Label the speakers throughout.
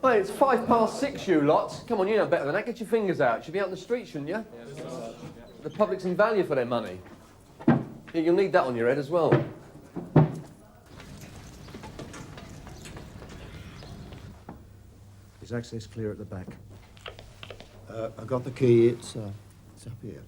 Speaker 1: Hey, it's 6:05, you lot. Come on, you know better than that. Get your fingers out. You should be out in the street, shouldn't you? The public's in value for their money. Yeah, you'll need that on your head as well.
Speaker 2: Is access clear at the back? I got the key. It's up here.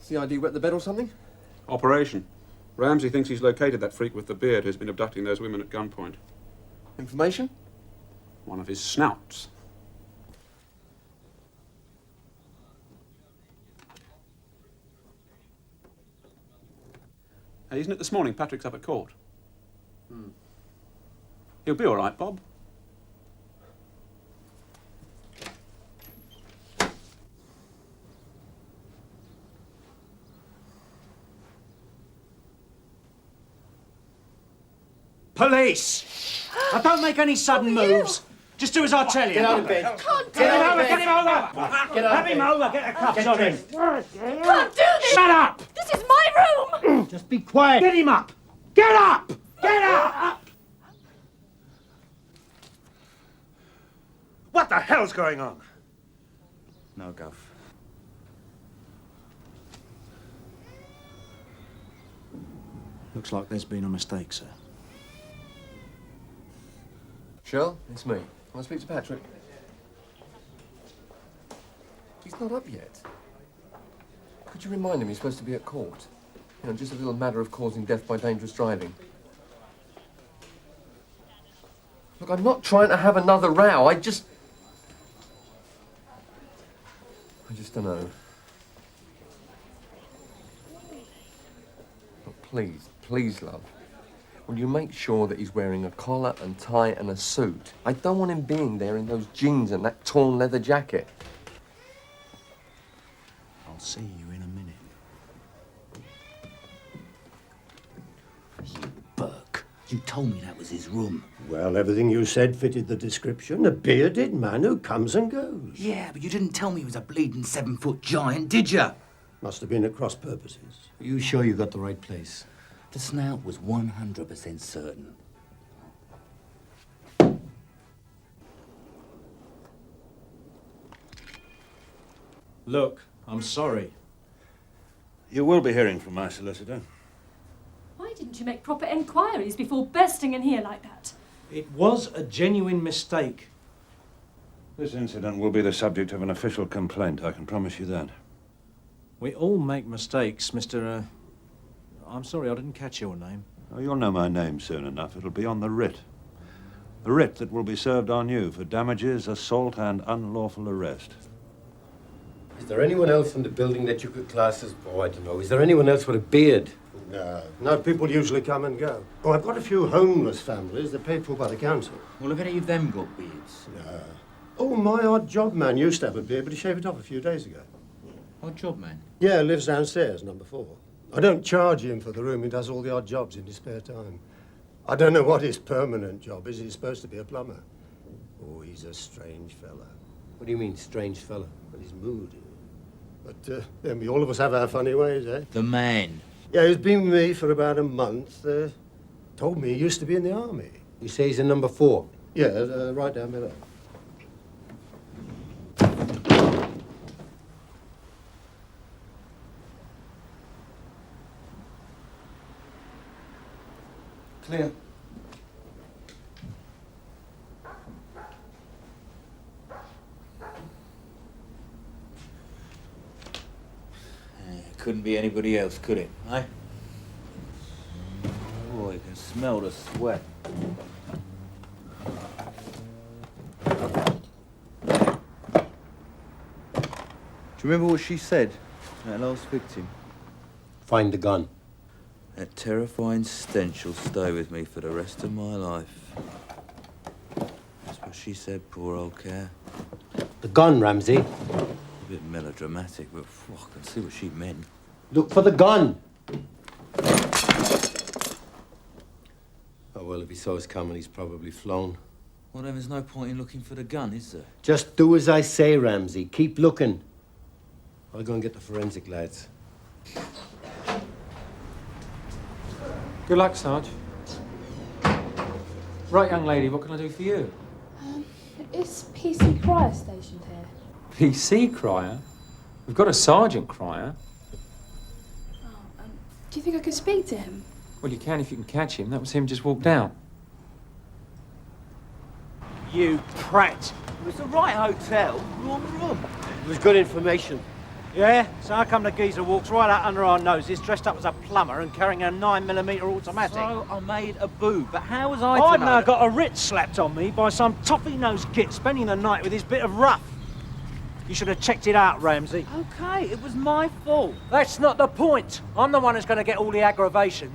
Speaker 1: CID wet the bed or something?
Speaker 3: Operation. Ramsey thinks he's located that freak with the beard who's been abducting those women at gunpoint.
Speaker 1: Information?
Speaker 3: One of his snouts. Hey, isn't it this morning Patrick's up at court? He'll be all right, Bob.
Speaker 4: Police! Now don't make any sudden moves. Just do as I tell you.
Speaker 2: Get out of bed.
Speaker 5: Can't do
Speaker 4: Get him
Speaker 5: it.
Speaker 4: over, get him over.
Speaker 2: Get out
Speaker 4: Have him over, get the cuffs on him.
Speaker 5: Can't do this.
Speaker 4: Shut up!
Speaker 5: This is my room.
Speaker 4: Just be quiet. Get him up! Get up! Get up!
Speaker 6: What the hell's going on?
Speaker 4: No, Guff. Looks like there's been a mistake, sir.
Speaker 1: Shell, it's me. Want to speak to Patrick? He's not up yet. Could you remind him he's supposed to be at court? You know, just a little matter of causing death by dangerous driving. Look, I'm not trying to have another row. I just don't know. Look, please, love. Will you make sure that he's wearing a collar and tie and a suit? I don't want him being there in those jeans and that torn leather jacket.
Speaker 4: I'll see you in a minute.
Speaker 7: You Burke. You told me that was his room.
Speaker 2: Well, everything you said fitted the description. A bearded man who comes and goes.
Speaker 7: Yeah, but you didn't tell me he was a bleeding 7-foot giant, did you?
Speaker 2: Must have been at cross purposes.
Speaker 7: Are you sure you got the right place? The snout was 100% certain.
Speaker 4: Look, I'm sorry.
Speaker 6: You will be hearing from my solicitor.
Speaker 8: Why didn't you make proper enquiries before bursting in here like that?
Speaker 4: It was a genuine mistake.
Speaker 6: This incident will be the subject of an official complaint, I can promise you that.
Speaker 4: We all make mistakes, Mr. I'm sorry, I didn't catch your name.
Speaker 6: Oh, you'll know my name soon enough. It'll be on the writ. The writ that will be served on you for damages, assault, and unlawful arrest.
Speaker 2: Is there anyone else in the building that you could class as... Oh, I don't know. Is there anyone else with a beard? No, people usually come and go. Oh, I've got a few homeless families. They're paid for by the council.
Speaker 7: Well, have any of them got beards?
Speaker 2: No. Oh, my odd job man used to have a beard, but he shaved it off a few days ago.
Speaker 7: Odd job, man?
Speaker 2: Yeah, lives downstairs, number 4. I don't charge him for the room. He does all the odd jobs in his spare time. I don't know what his permanent job is. He's supposed to be a plumber. Oh, he's a strange fella. What do you mean, strange fella? Well, he's moody. But then we all of us have our funny ways, eh?
Speaker 7: The man.
Speaker 2: Yeah, he's been with me for about a month. Told me he used to be in the army. You say he's in number 4? Yeah, right down below.
Speaker 1: Clear.
Speaker 7: Couldn't be anybody else, could it, eh? Oh, you can smell the sweat.
Speaker 9: you remember what she said, that last victim?
Speaker 2: Find the gun.
Speaker 7: That terrifying stench will stay with me for the rest of my life. That's what she said, poor old cat.
Speaker 2: The gun, Ramsey.
Speaker 7: A bit melodramatic, but I can see what she meant.
Speaker 2: Look for the gun. Oh, well, if he saw us coming, he's probably flown.
Speaker 7: Well, then there's no point in looking for the gun, is there?
Speaker 2: Just do as I say, Ramsey. Keep looking. I'll go and get the forensic lads.
Speaker 10: Good luck, Sarge. Right, young lady, what can I do for you?
Speaker 11: Is PC Crier stationed here?
Speaker 10: PC Crier? We've got a Sergeant Crier.
Speaker 11: Do you think I could speak to him?
Speaker 10: Well, you can if you can catch him. That was him just walked out.
Speaker 12: You prat. It was the right hotel, wrong room.
Speaker 2: It was good information.
Speaker 12: Yeah? So how come the geezer walks right out under our noses, dressed up as a plumber and carrying a 9mm automatic?
Speaker 9: So I made a boo, but how was I
Speaker 12: I've
Speaker 9: to
Speaker 12: now
Speaker 9: know?
Speaker 12: got a writ slapped on me by some toffee-nosed git spending the night with his bit of rough. You should have checked it out, Ramsey.
Speaker 9: Okay, it was my fault.
Speaker 12: That's not the point. I'm the one who's going to get all the aggravation.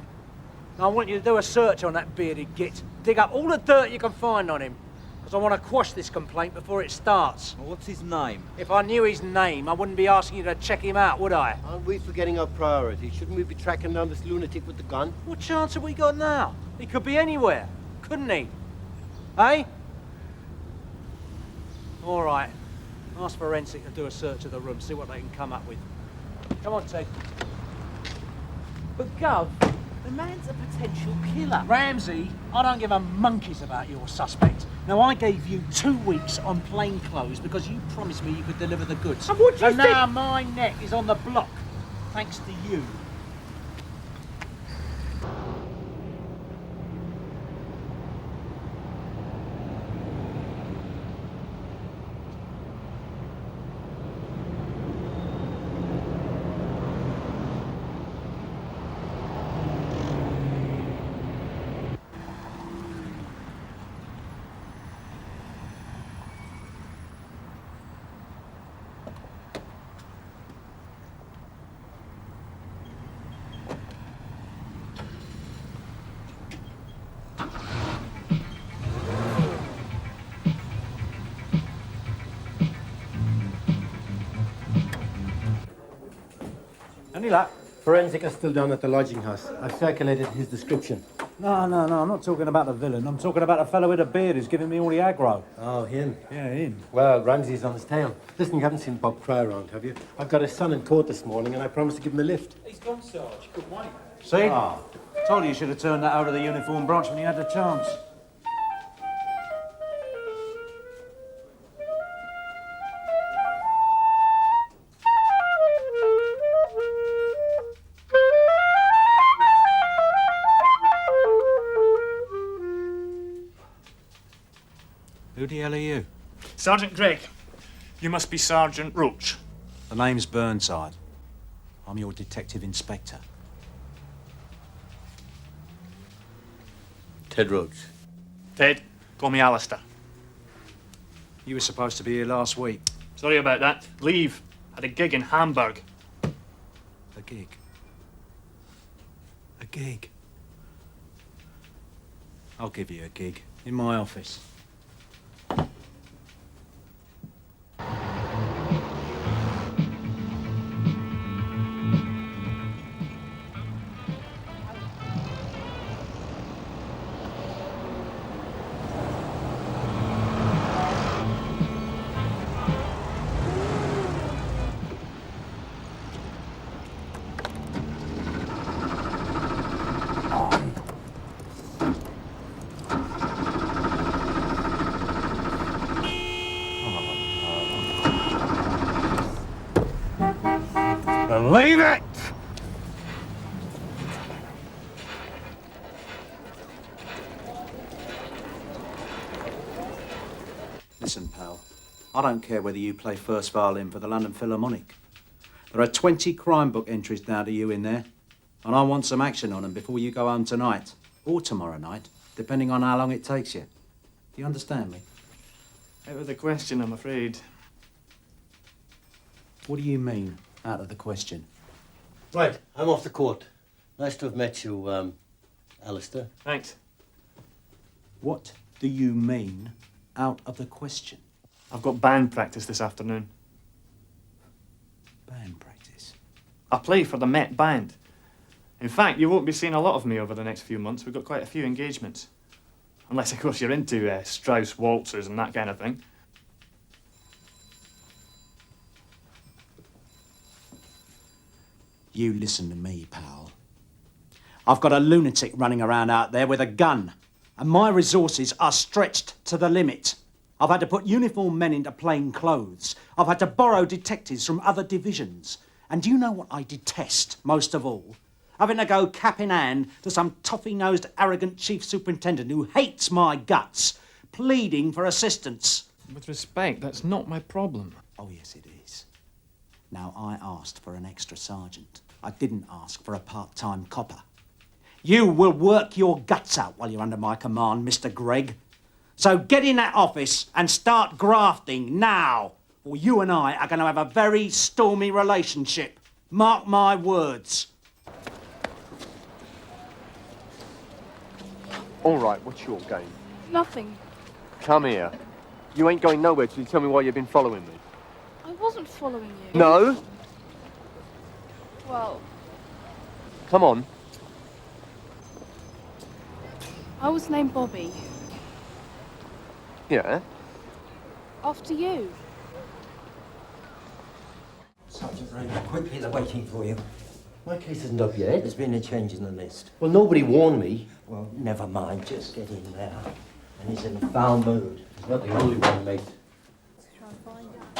Speaker 12: Now, I want you to do a search on that bearded git. Dig up all the dirt you can find on him. Because I want to quash this complaint before it starts.
Speaker 9: Well, what's his name?
Speaker 12: If I knew his name, I wouldn't be asking you to check him out, would I?
Speaker 2: Aren't we forgetting our priority? Shouldn't we be tracking down this lunatic with the gun?
Speaker 12: What chance have we got now? He could be anywhere, couldn't he? Eh? All right. Ask Forensic to do a search of the room, see what they can come up with. Come on, Ted.
Speaker 9: But, Gov, the man's a potential killer.
Speaker 12: Ramsey, I don't give a monkey's about your suspect. Now, I gave you 2 weeks on plain clothes because you promised me you could deliver the goods.
Speaker 9: And what do you
Speaker 12: and
Speaker 9: think?
Speaker 12: now my neck is on the block, thanks to you. Any luck?
Speaker 2: Forensic are still down at the lodging house. I've circulated his description.
Speaker 12: No, I'm not talking about the villain. I'm talking about the fellow with the beard who's giving me all the aggro.
Speaker 2: Oh, him?
Speaker 12: Yeah, him.
Speaker 2: Well, Ramsey's on his tail. Listen, you haven't seen Bob Cryer around, have you? I've got his son in court this morning, and I promised to give him a lift.
Speaker 10: He's gone, Sarge. Good wait.
Speaker 12: See? Told you you should have turned that over to the uniform branch when you had the chance.
Speaker 4: Who the hell are you?
Speaker 13: Sergeant Gregg. You must be Sergeant Roach.
Speaker 4: The name's Burnside. I'm your detective inspector.
Speaker 9: Ted Roach.
Speaker 13: Ted, call me Alistair.
Speaker 4: You were supposed to be here last week.
Speaker 13: Sorry about that. Leave. Had a gig in Hamburg.
Speaker 4: A gig? A gig? I'll give you a gig in my office.
Speaker 12: Believe it!
Speaker 4: Listen, pal. I don't care whether you play first violin for the London Philharmonic. There are 20 crime book entries now to you in there, and I want some action on them before you go home tonight, or tomorrow night, depending on how long it takes you. Do you understand me?
Speaker 13: Out of the question, I'm afraid.
Speaker 4: What do you mean, out of the question?
Speaker 14: Right, I'm off the court. Nice to have met you, Alistair.
Speaker 13: Thanks.
Speaker 4: What do you mean, out of the question?
Speaker 13: I've got band practice this afternoon.
Speaker 4: Band practice?
Speaker 13: I play for the Met Band. In fact, you won't be seeing a lot of me over the next few months. We've got quite a few engagements. Unless, of course, you're into Strauss waltzes and that kind of thing.
Speaker 4: You listen to me, pal. I've got a lunatic running around out there with a gun, and my resources are stretched to the limit. I've had to put uniformed men into plain clothes. I've had to borrow detectives from other divisions. And do you know what I detest most of all? Having to go cap in hand to some toffee-nosed, arrogant chief superintendent who hates my guts, pleading for assistance.
Speaker 13: With respect, that's not my problem.
Speaker 4: Oh, yes, it is. Now, I asked for an extra sergeant. I didn't ask for a part-time copper. You will work your guts out while you're under my command, Mr. Gregg. So get in that office and start grafting now, or you and I are going to have a very stormy relationship. Mark my words.
Speaker 1: All right, what's your game?
Speaker 11: Nothing.
Speaker 1: Come here. You ain't going nowhere till you tell me why you've been following me.
Speaker 11: I wasn't following you.
Speaker 1: No?
Speaker 11: Well,
Speaker 1: Come on.
Speaker 11: I was named Bobby.
Speaker 1: Yeah?
Speaker 11: After you.
Speaker 14: Sergeant Raymond, quickly, they're waiting for you. My case isn't up yet. There's been a change in the list. Well, nobody warned me. Well, never mind. Just get in there. And he's in a foul mood. He's not the only one, mate.
Speaker 11: Let's try and find out.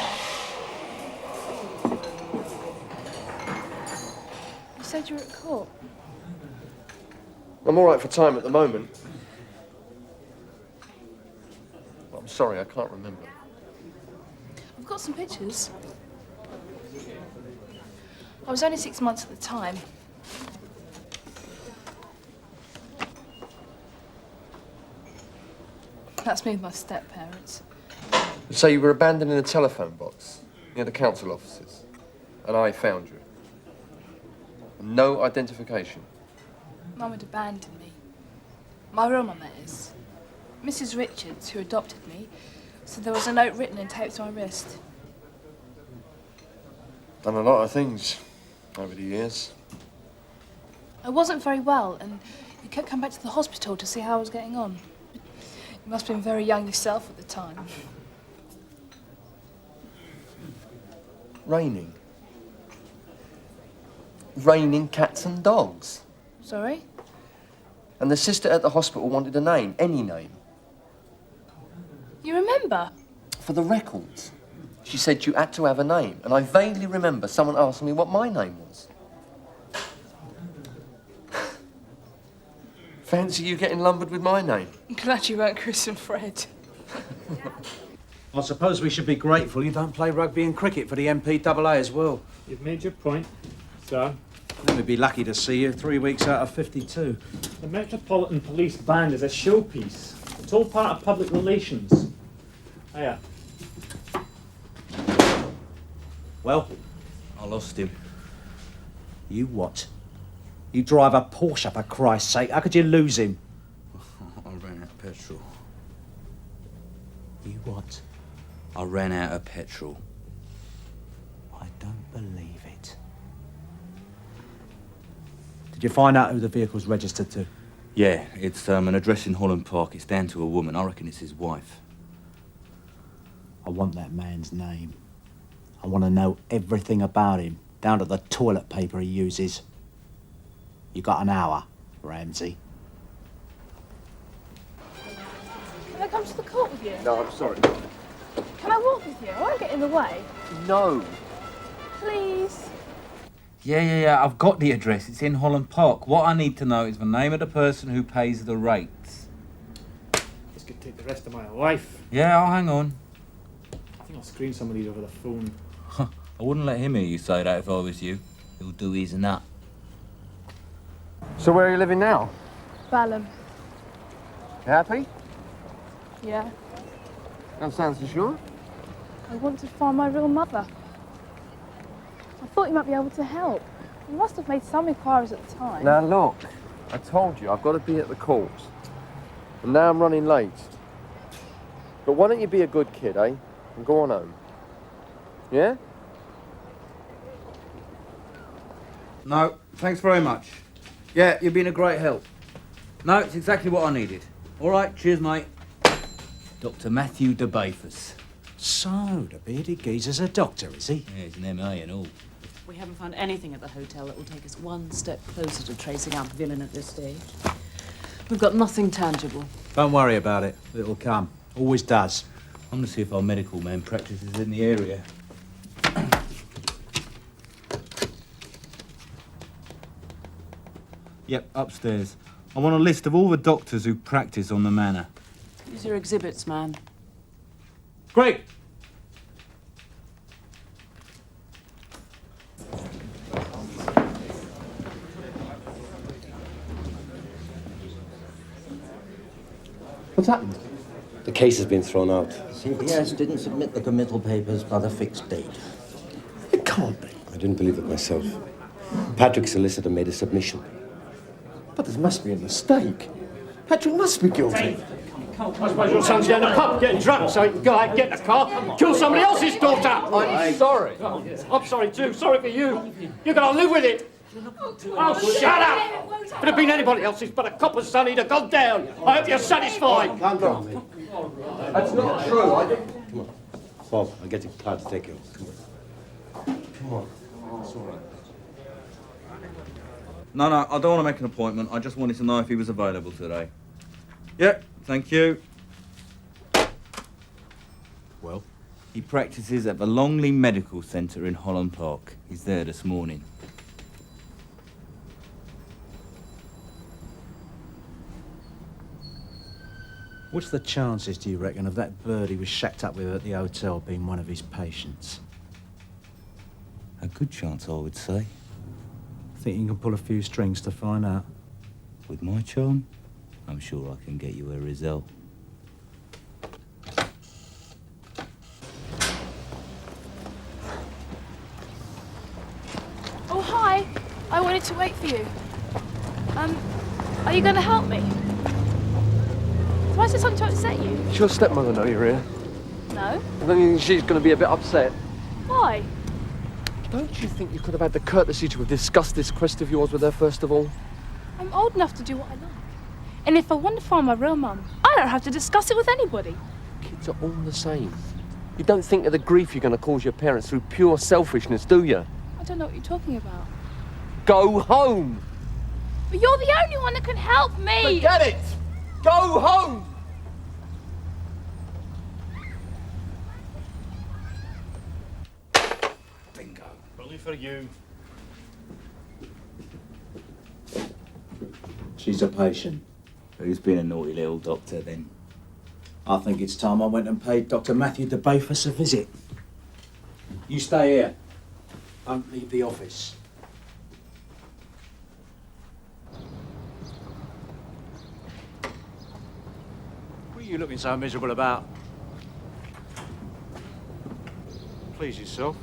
Speaker 11: You said you were at court.
Speaker 1: I'm all right for time at the moment. Well, I'm sorry, I can't remember.
Speaker 11: I've got some pictures. I was only 6 months at the time. That's me with my step-parents.
Speaker 1: So you were abandoned in a telephone box near the council offices, and I found you. No identification.
Speaker 11: Mum had abandoned me. My real mum, that is. Mrs. Richards, who adopted me, said there was a note written and taped to my wrist.
Speaker 1: Done a lot of things over the years.
Speaker 11: I wasn't very well, and you kept coming back to the hospital to see how I was getting on. You must have been very young yourself at the time.
Speaker 1: Raining. Raining cats and dogs.
Speaker 11: Sorry?
Speaker 1: And the sister at the hospital wanted a name, any name.
Speaker 11: You remember?
Speaker 1: For the records. She said you had to have a name, and I vaguely remember someone asking me what my name was. Fancy you getting lumbered with my name?
Speaker 11: I'm glad you weren't Chris and Fred.
Speaker 4: I suppose we should be grateful you don't play rugby and cricket for the MPAA as well.
Speaker 13: You've made your point, sir.
Speaker 4: We'd be lucky to see you 3 weeks out of 52.
Speaker 13: The Metropolitan Police Band is a showpiece. It's all part of public relations. Hiya.
Speaker 4: Well?
Speaker 7: I lost him.
Speaker 4: You what? You drive a Porsche, for Christ's sake. How could you lose him?
Speaker 7: I ran out of petrol.
Speaker 4: You what?
Speaker 7: I ran out of petrol.
Speaker 4: I don't believe it. Did you find out who the vehicle's registered to?
Speaker 7: Yeah, it's an address in Holland Park. It's down to a woman. I reckon it's his wife.
Speaker 4: I want that man's name. I want to know everything about him, down to the toilet paper he uses. You got an hour, Ramsey.
Speaker 11: Can I come to the court with you?
Speaker 1: No, I'm sorry.
Speaker 11: Can I walk with you? I won't get in the way.
Speaker 1: No.
Speaker 11: Please.
Speaker 7: Yeah, I've got the address. It's in Holland Park. What I need to know is the name of the person who pays the rates.
Speaker 13: This could take the rest of my life.
Speaker 7: Yeah, I'll hang on.
Speaker 13: I think I'll screen some of these over the phone.
Speaker 7: I wouldn't let him hear you say that if I was you. He'll do his nut.
Speaker 1: So where are you living now?
Speaker 11: Ballum.
Speaker 1: You happy?
Speaker 11: Yeah.
Speaker 1: Don't sound so sure.
Speaker 11: I want to find my real mother. I thought you might be able to help. You must have made some inquiries at the time.
Speaker 1: Now look, I told you I've got to be at the courts. And now I'm running late. But why don't you be a good kid, eh? And go on home. Yeah?
Speaker 7: No, thanks very much. Yeah, you've been a great help. No, it's exactly what I needed. All right, cheers, mate. Dr. Matthew de Bayfus.
Speaker 12: So, the bearded geezer's a doctor, is he?
Speaker 7: Yeah, he's an MA and all.
Speaker 15: We haven't found anything at the hotel that will take us one step closer to tracing out the villain at this stage. We've got nothing tangible.
Speaker 4: Don't worry about it. It'll come. Always does.
Speaker 7: I'm going to see if our medical man practices in the area. Yep, upstairs. I want a list of all the doctors who practice on the manor.
Speaker 15: Use your exhibits, man.
Speaker 12: Greg!
Speaker 1: What's happened?
Speaker 14: The case has been thrown out. CPS didn't submit the committal papers by the fixed date.
Speaker 1: It can't be.
Speaker 14: I didn't believe it myself. Patrick's solicitor made a submission.
Speaker 1: But there must be a mistake. Patrick must be guilty.
Speaker 12: I suppose your son's down the pub getting drunk, so he can go out and get in the car, kill somebody else's daughter.
Speaker 1: I'm sorry.
Speaker 12: I'm sorry too. Sorry for you. You're going to live with it. Oh, shut up! If it had been anybody else's but a copper's son, he'd have gone down. I hope you're satisfied.
Speaker 14: Calm down, mate.
Speaker 1: That's not true.
Speaker 14: Come on. Bob, I'll get the car to take you. Come on. Come on. It's all right.
Speaker 7: No, I don't want to make an appointment. I just wanted to know if he was available today. Yeah, thank you.
Speaker 4: Well?
Speaker 7: He practices at the Longley Medical Centre in Holland Park. He's there this morning.
Speaker 12: What's the chances, do you reckon, of that bird he was shacked up with at the hotel being one of his patients?
Speaker 7: A good chance, I would say.
Speaker 12: Think you can pull a few strings to find out?
Speaker 7: With my charm, I'm sure I can get you a result.
Speaker 11: Oh, hi. I wanted to wait for you. Are you going to help me? Why is there something to upset you?
Speaker 1: Does your stepmother know you're here?
Speaker 11: No.
Speaker 1: I don't think she's going to be a bit upset.
Speaker 11: Why?
Speaker 1: Don't you think you could have had the courtesy to have discussed this quest of yours with her first of all?
Speaker 11: I'm old enough to do what I like. And if I want to find my real mum, I don't have to discuss it with anybody.
Speaker 1: Kids are all the same. You don't think of the grief you're going to cause your parents through pure selfishness, do you?
Speaker 11: I don't know what you're talking about.
Speaker 1: Go home!
Speaker 11: But you're the only one that can help me!
Speaker 1: Forget it! Go home!
Speaker 13: Bingo. Only for you.
Speaker 4: She's a patient.
Speaker 7: Who's been a naughty little doctor, then?
Speaker 4: I think it's time I went and paid Dr. Matthew de Bayfus a visit. You stay here. Don't leave the office.
Speaker 12: What are you looking so miserable about? Please yourself.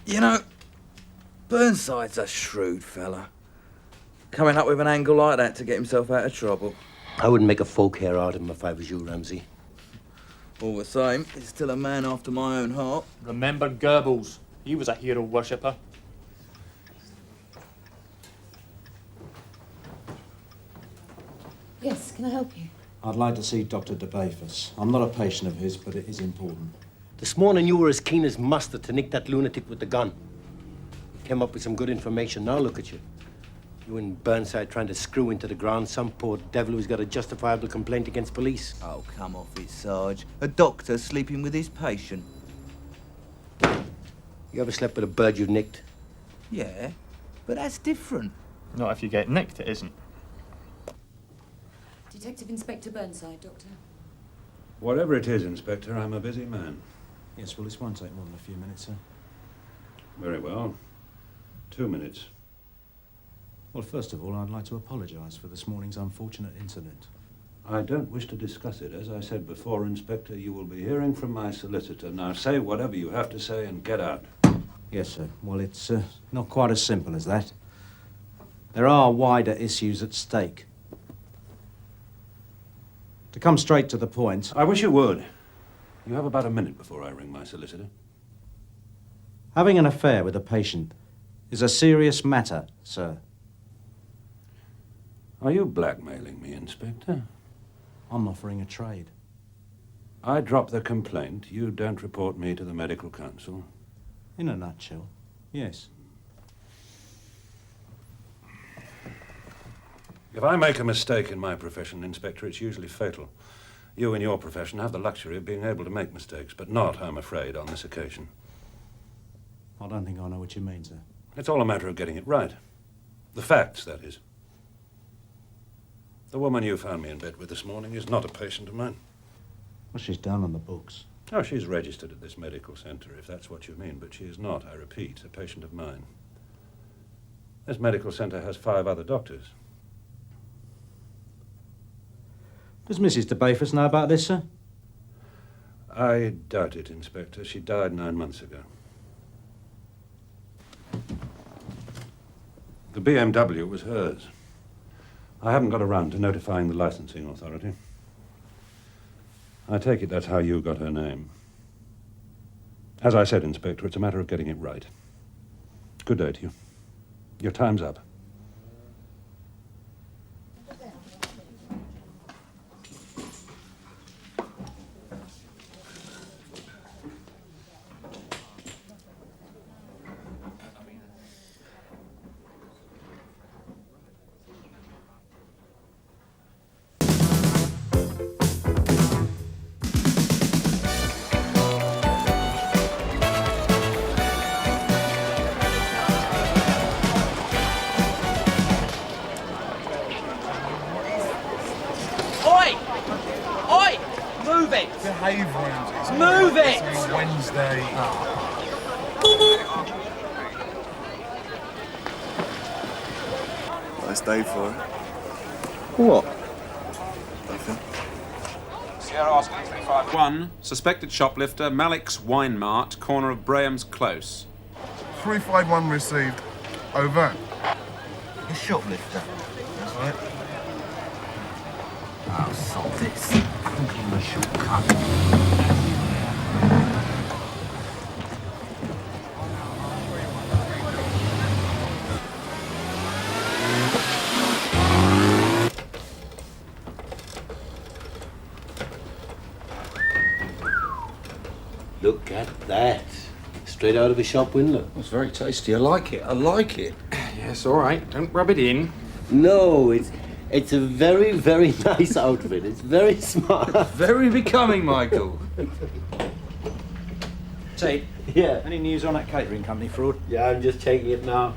Speaker 7: You know, Burnside's a shrewd fella. Coming up with an angle like that to get himself out of trouble.
Speaker 14: I wouldn't make a folk hair out of him if I was you, Ramsey.
Speaker 7: All the same, he's still a man after my own heart.
Speaker 13: Remember Goebbels. He was a hero worshipper.
Speaker 15: Yes, can I help you?
Speaker 4: I'd like to see Dr. de Bayfus. I'm not a patient of his, but it is important.
Speaker 14: This morning you were as keen as mustard to nick that lunatic with the gun. Came up with some good information. Now look at you. You and Burnside trying to screw into the ground some poor devil who's got a justifiable complaint against police.
Speaker 7: Oh, come off it, Sarge. A doctor sleeping with his patient.
Speaker 14: You ever slept with a bird you've nicked?
Speaker 7: Yeah, but that's different.
Speaker 13: Not if you get nicked, it isn't.
Speaker 15: Detective Inspector Burnside, Doctor.
Speaker 6: Whatever it is, Inspector, I'm a busy man.
Speaker 12: Yes, well, this won't take more than a few minutes, sir.
Speaker 6: Very well. 2 minutes.
Speaker 12: Well, first of all, I'd like to apologise for this morning's unfortunate incident.
Speaker 6: I don't wish to discuss it. As I said before, Inspector, you will be hearing from my solicitor. Now say whatever you have to say and get out.
Speaker 4: Yes, sir. Well, it's not quite as simple as that. There are wider issues at stake. To come straight to the point...
Speaker 6: I wish you would. You have about a minute before I ring my solicitor.
Speaker 4: Having an affair with a patient is a serious matter, sir.
Speaker 6: Are you blackmailing me, Inspector?
Speaker 4: I'm offering a trade.
Speaker 6: I drop the complaint. You don't report me to the medical council.
Speaker 4: In a nutshell, yes.
Speaker 6: If I make a mistake in my profession, Inspector, it's usually fatal. You in your profession have the luxury of being able to make mistakes, but not, I'm afraid, on this occasion.
Speaker 4: I don't think I know what you mean, sir.
Speaker 6: It's all a matter of getting it right. The facts, that is. The woman you found me in bed with this morning is not a patient of mine.
Speaker 4: Well, she's down on the books.
Speaker 6: Oh, she's registered at this medical centre, if that's what you mean, but she is not, I repeat, a patient of mine. This medical centre has 5 other doctors.
Speaker 4: Does Mrs. DeBafus know about this, sir?
Speaker 6: I doubt it, Inspector. She died 9 months ago. The BMW was hers. I haven't got around to notifying the licensing authority. I take it that's how you got her name. As I said, Inspector, it's a matter of getting it right. Good day to you. Your time's up.
Speaker 9: Move it! Wednesday.
Speaker 16: Nice day for it.
Speaker 3: What?
Speaker 16: Nothing.
Speaker 3: Sierra Oscar 351. Suspected shoplifter, Malik's Wine Mart, corner of Graham's Close.
Speaker 16: 351 received. Over.
Speaker 14: A shoplifter.
Speaker 16: That's right.
Speaker 14: I'll solve this. I'll give him a shortcut.
Speaker 17: Look at that. Straight out of a shop window.
Speaker 18: It's very tasty. I like it. I like it.
Speaker 10: Yes, all right. Don't rub it in.
Speaker 17: No, it's a very, very nice outfit. It's very smart.
Speaker 18: Very becoming, Michael.
Speaker 4: Tate?
Speaker 17: Yeah.
Speaker 4: Any news on that catering company fraud?
Speaker 17: Yeah, I'm just checking it now.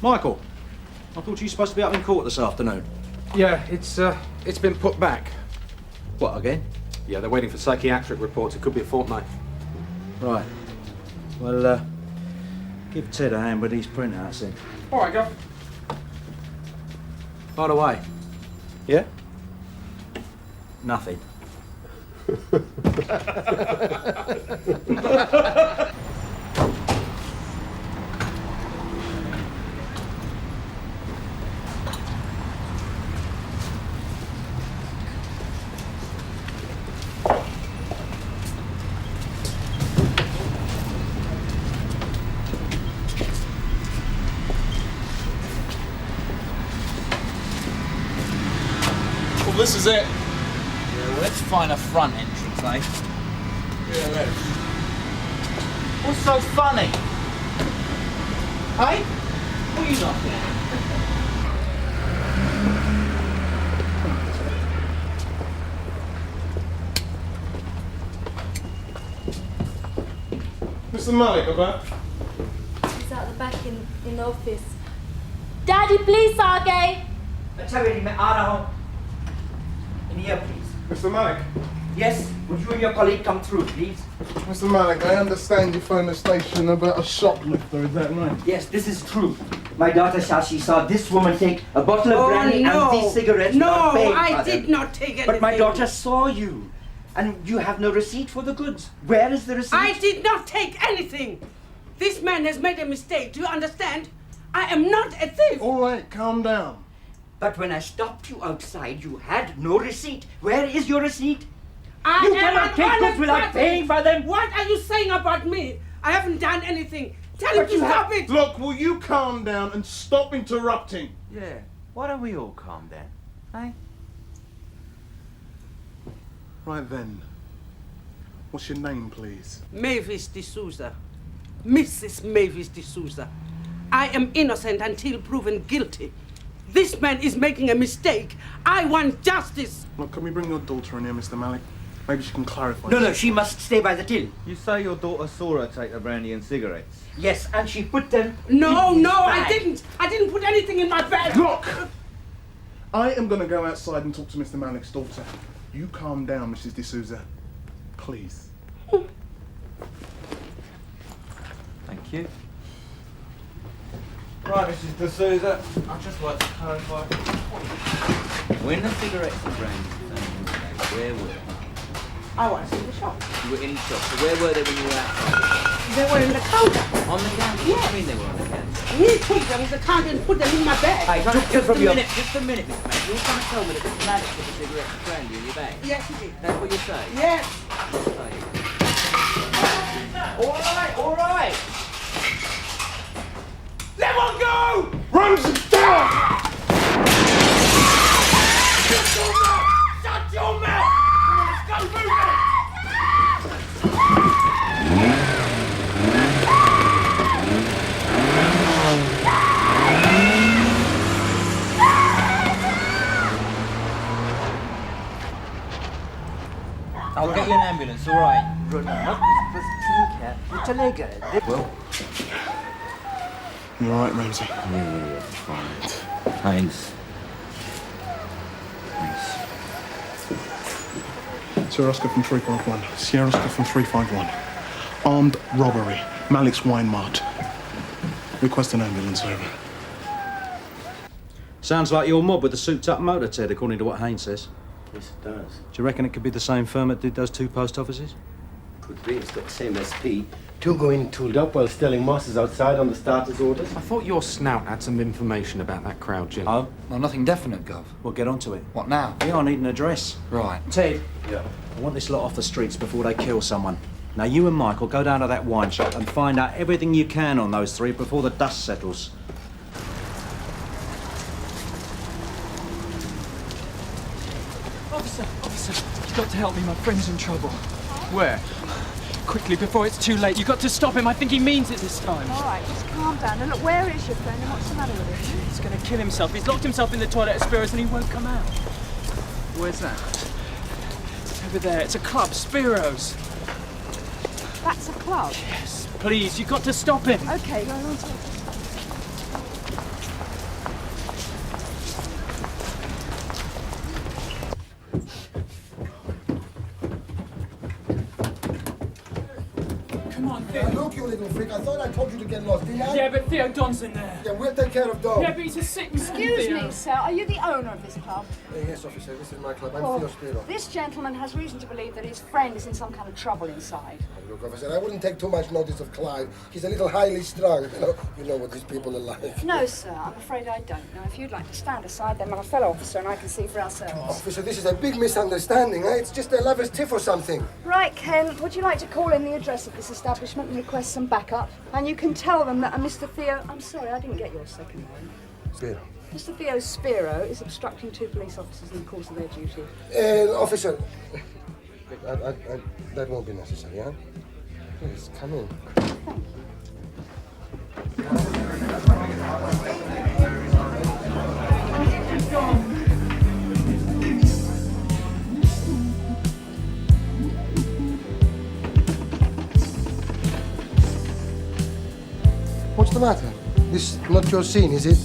Speaker 4: Michael, I thought you were supposed to be up in court this afternoon.
Speaker 10: Yeah, it's been put back.
Speaker 4: What, again?
Speaker 10: Yeah, they're waiting for psychiatric reports. It could be a fortnight.
Speaker 4: Right. Well, give Ted a hand with these printouts then.
Speaker 10: All right, Gov.
Speaker 4: By the way. Yeah? Nothing.
Speaker 9: This is it.
Speaker 7: Yeah, well, let's find a front entrance, eh?
Speaker 9: Yeah, let's.
Speaker 7: What's so funny? Hey? What are you laughing at?
Speaker 16: Mr. Malik, about?
Speaker 5: He's out the back in the office. Daddy, please, Sergey.
Speaker 9: Let's have it in the Idaho. In here, please.
Speaker 16: Mr. Malik,
Speaker 14: Yes, would you and your colleague come through, please?
Speaker 16: Mr. Malik, I understand you phoned the station about a shoplifter, is that right?
Speaker 14: Yes, this is true. My daughter Shashi saw this woman take a bottle of brandy and these cigarettes.
Speaker 19: No,
Speaker 14: not paying
Speaker 19: I
Speaker 14: for
Speaker 19: did
Speaker 14: them.
Speaker 19: not take anything.
Speaker 14: But my daughter saw you. And you have no receipt for the goods. Where is the receipt?
Speaker 19: I did not take anything. This man has made a mistake. Do you understand? I am not a thief.
Speaker 16: All right, calm down.
Speaker 14: But when I stopped you outside, you had no receipt. Where is your receipt?
Speaker 19: I
Speaker 14: You
Speaker 19: am
Speaker 14: cannot
Speaker 19: an
Speaker 14: take goods
Speaker 19: honest
Speaker 14: without
Speaker 19: person.
Speaker 14: paying for them.
Speaker 19: What are you saying about me? I haven't done anything. Tell him
Speaker 16: But
Speaker 19: to
Speaker 16: you
Speaker 19: stop it.
Speaker 16: Look, will you calm down and stop interrupting?
Speaker 7: Yeah. Why don't we all calm down? Eh?
Speaker 16: Right then. What's your name, please?
Speaker 19: Mavis D'Souza. Mrs. Mavis D'Souza. I am innocent until proven guilty. This man is making a mistake. I want justice.
Speaker 16: Look, can we bring your daughter in here, Mr. Malik? Maybe she can clarify.
Speaker 14: No, she must stay by the till.
Speaker 7: You say your daughter saw her take the brandy and cigarettes?
Speaker 14: Yes, and she put them
Speaker 19: No,
Speaker 14: in
Speaker 19: no,
Speaker 14: his
Speaker 19: I
Speaker 14: bag.
Speaker 19: didn't. I didn't put anything in my bag.
Speaker 16: Look! I am going to go outside and talk to Mr. Malik's daughter. You calm down, Mrs. D'Souza. Please.
Speaker 7: Thank you. Right, Mrs. D'Souza, I'd just like to clarify. When the cigarettes and brandy were found in the bag, where were they?
Speaker 19: I was in the shop.
Speaker 7: You were in the shop, so where were they when you were outside?
Speaker 19: They were in the counter.
Speaker 7: On the counter? What do you mean they were on the counter?
Speaker 19: He took them in the counter and put them in my bag.
Speaker 7: Hey, just a minute, Miss Mac. You're trying to tell me that Mr. Maddox put the cigarettes and brandy in your bag?
Speaker 19: Yes, he did.
Speaker 7: That's what you're saying?
Speaker 19: Yes.
Speaker 7: All right.
Speaker 19: Let one go!
Speaker 16: Rose, down!
Speaker 19: Shut your mouth! Shut your mouth! Come on, let's go through there!
Speaker 7: I'll get you an ambulance, all right?
Speaker 2: Well,
Speaker 16: You all right, Ramsey?
Speaker 7: Yeah, fine. Thanks.
Speaker 16: Sierra Oscar from 351. Sierra Oscar from 351. Armed robbery. Malik's Wine Mart. Request an ambulance, over.
Speaker 4: Sounds like your mob with the souped-up motor, Ted, according to what Haynes says.
Speaker 17: Yes, it does.
Speaker 4: Do you reckon it could be the same firm that did those two post offices?
Speaker 17: Could be. It's got the same SP. Two going tooled up while selling mosses outside on the starter's orders.
Speaker 10: I thought your snout had some information about that crowd, Jim.
Speaker 4: Oh?
Speaker 12: Well, nothing definite, Gov.
Speaker 4: Well, get onto it.
Speaker 12: What now?
Speaker 4: Yeah, I need an address.
Speaker 12: Right.
Speaker 4: Ted.
Speaker 17: Yeah.
Speaker 4: I want this lot off the streets before they kill someone. Now, you and Michael go down to that wine shop and find out everything you can on those three before the dust settles.
Speaker 20: Officer, you've got to help me. My friend's in trouble. Where? Quickly, before it's too late. You've got to stop him. I think he means it this time.
Speaker 11: All right, just calm down. And look, where is your friend and what's the matter with him?
Speaker 20: He's going to kill himself. He's locked himself in the toilet at Spiro's and he won't come out.
Speaker 12: Where's that?
Speaker 20: Over there. It's a club, Spiro's.
Speaker 11: That's a club.
Speaker 20: Yes, please. You've got to stop him.
Speaker 11: Okay, go on to it.
Speaker 20: Come on, Theo.
Speaker 21: Look, you little freak. I thought I told you to get lost, didn't I?
Speaker 20: Yeah, but Theo Don's in there.
Speaker 21: Yeah, we'll take care of Don.
Speaker 20: Yeah, but he's a sick man,
Speaker 11: Excuse
Speaker 20: Theo.
Speaker 11: me, sir. Are you the owner of this club?
Speaker 21: Yes, officer. This is my club. I'm
Speaker 11: Well,
Speaker 21: Theo Spiro.
Speaker 11: this gentleman has reason to believe that his friend is in some kind of trouble inside.
Speaker 21: Look, officer, I wouldn't take too much notice of Clive. He's a little highly strung. You know what these people are like.
Speaker 11: No, sir. I'm afraid I don't. Now, if you'd like to stand aside, then my fellow officer and I can see for ourselves.
Speaker 21: Officer, this is a big misunderstanding. Eh? It's just a lover's tiff or something.
Speaker 11: Right, Ken. Would you like to call in the address of this establishment and request some backup? And you can tell them that a Mr. Theo... I'm sorry, I didn't get your second name.
Speaker 21: Spiro.
Speaker 11: Mr. Theo Spiro is obstructing two police officers in the course of their duty.
Speaker 21: Officer, that won't be necessary, huh? Please, come in. What's the matter? This not your scene, is it?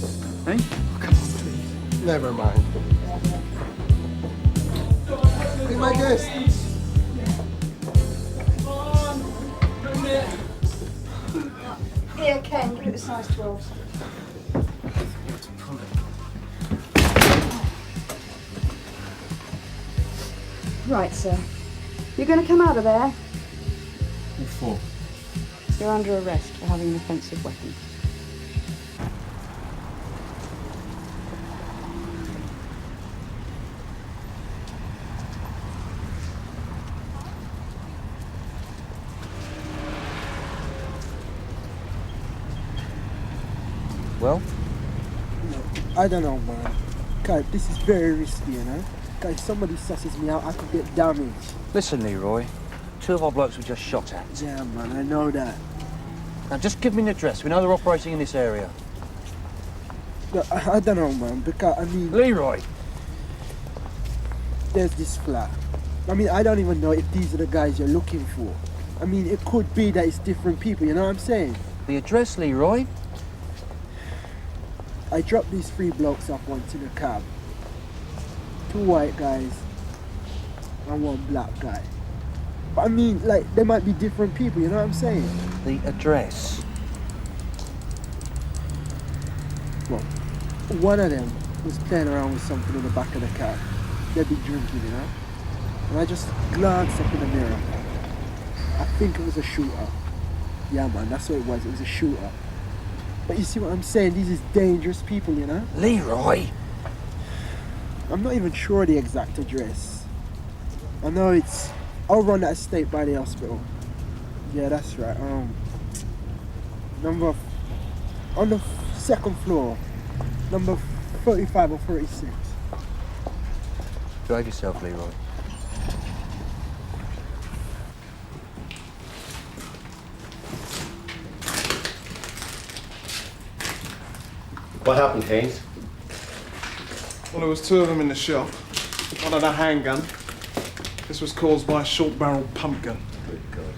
Speaker 20: Eh?
Speaker 21: Oh, come on, please. Never mind. Be my guest.
Speaker 8: Here, Ken, give it a size 12. Right, sir. You're going to come out of there.
Speaker 20: What for?
Speaker 8: You're under arrest for having an offensive weapon.
Speaker 12: Well?
Speaker 22: I don't know, man. God, this is very risky, you know? God, if somebody susses me out, I could get damaged.
Speaker 12: Listen, Leroy. 2 of our blokes were just shot at.
Speaker 22: Yeah, man, I know that.
Speaker 12: Now, just give me an address. We know they're operating in this area.
Speaker 22: No, I don't know, man, because, I mean...
Speaker 12: Leroy!
Speaker 22: There's this flat. I mean, I don't even know if these are the guys you're looking for. I mean, it could be that it's different people, you know what I'm saying?
Speaker 12: The address, Leroy?
Speaker 22: I dropped these 3 blokes off once in a cab. 2 white guys and 1 black guy. But I mean, like, they might be different people, you know what I'm saying?
Speaker 12: The address?
Speaker 22: Well, one of them was playing around with something in the back of the cab. They'd be drinking, you know? And I just glanced up in the mirror. I think it was a shooter. Yeah, man, that's what it was. It was a shooter. But you see what I'm saying? These is dangerous people, you know?
Speaker 12: Leroy!
Speaker 22: I'm not even sure the exact address. I know it's over on that estate by the hospital. Yeah, that's right. On the 2nd floor, number 35 or 36.
Speaker 12: Drive yourself, Leroy.
Speaker 14: What happened, Haynes?
Speaker 16: Well, there was 2 of them in the shop. One had a handgun. This was caused by a short-barreled pump gun.
Speaker 14: Good God.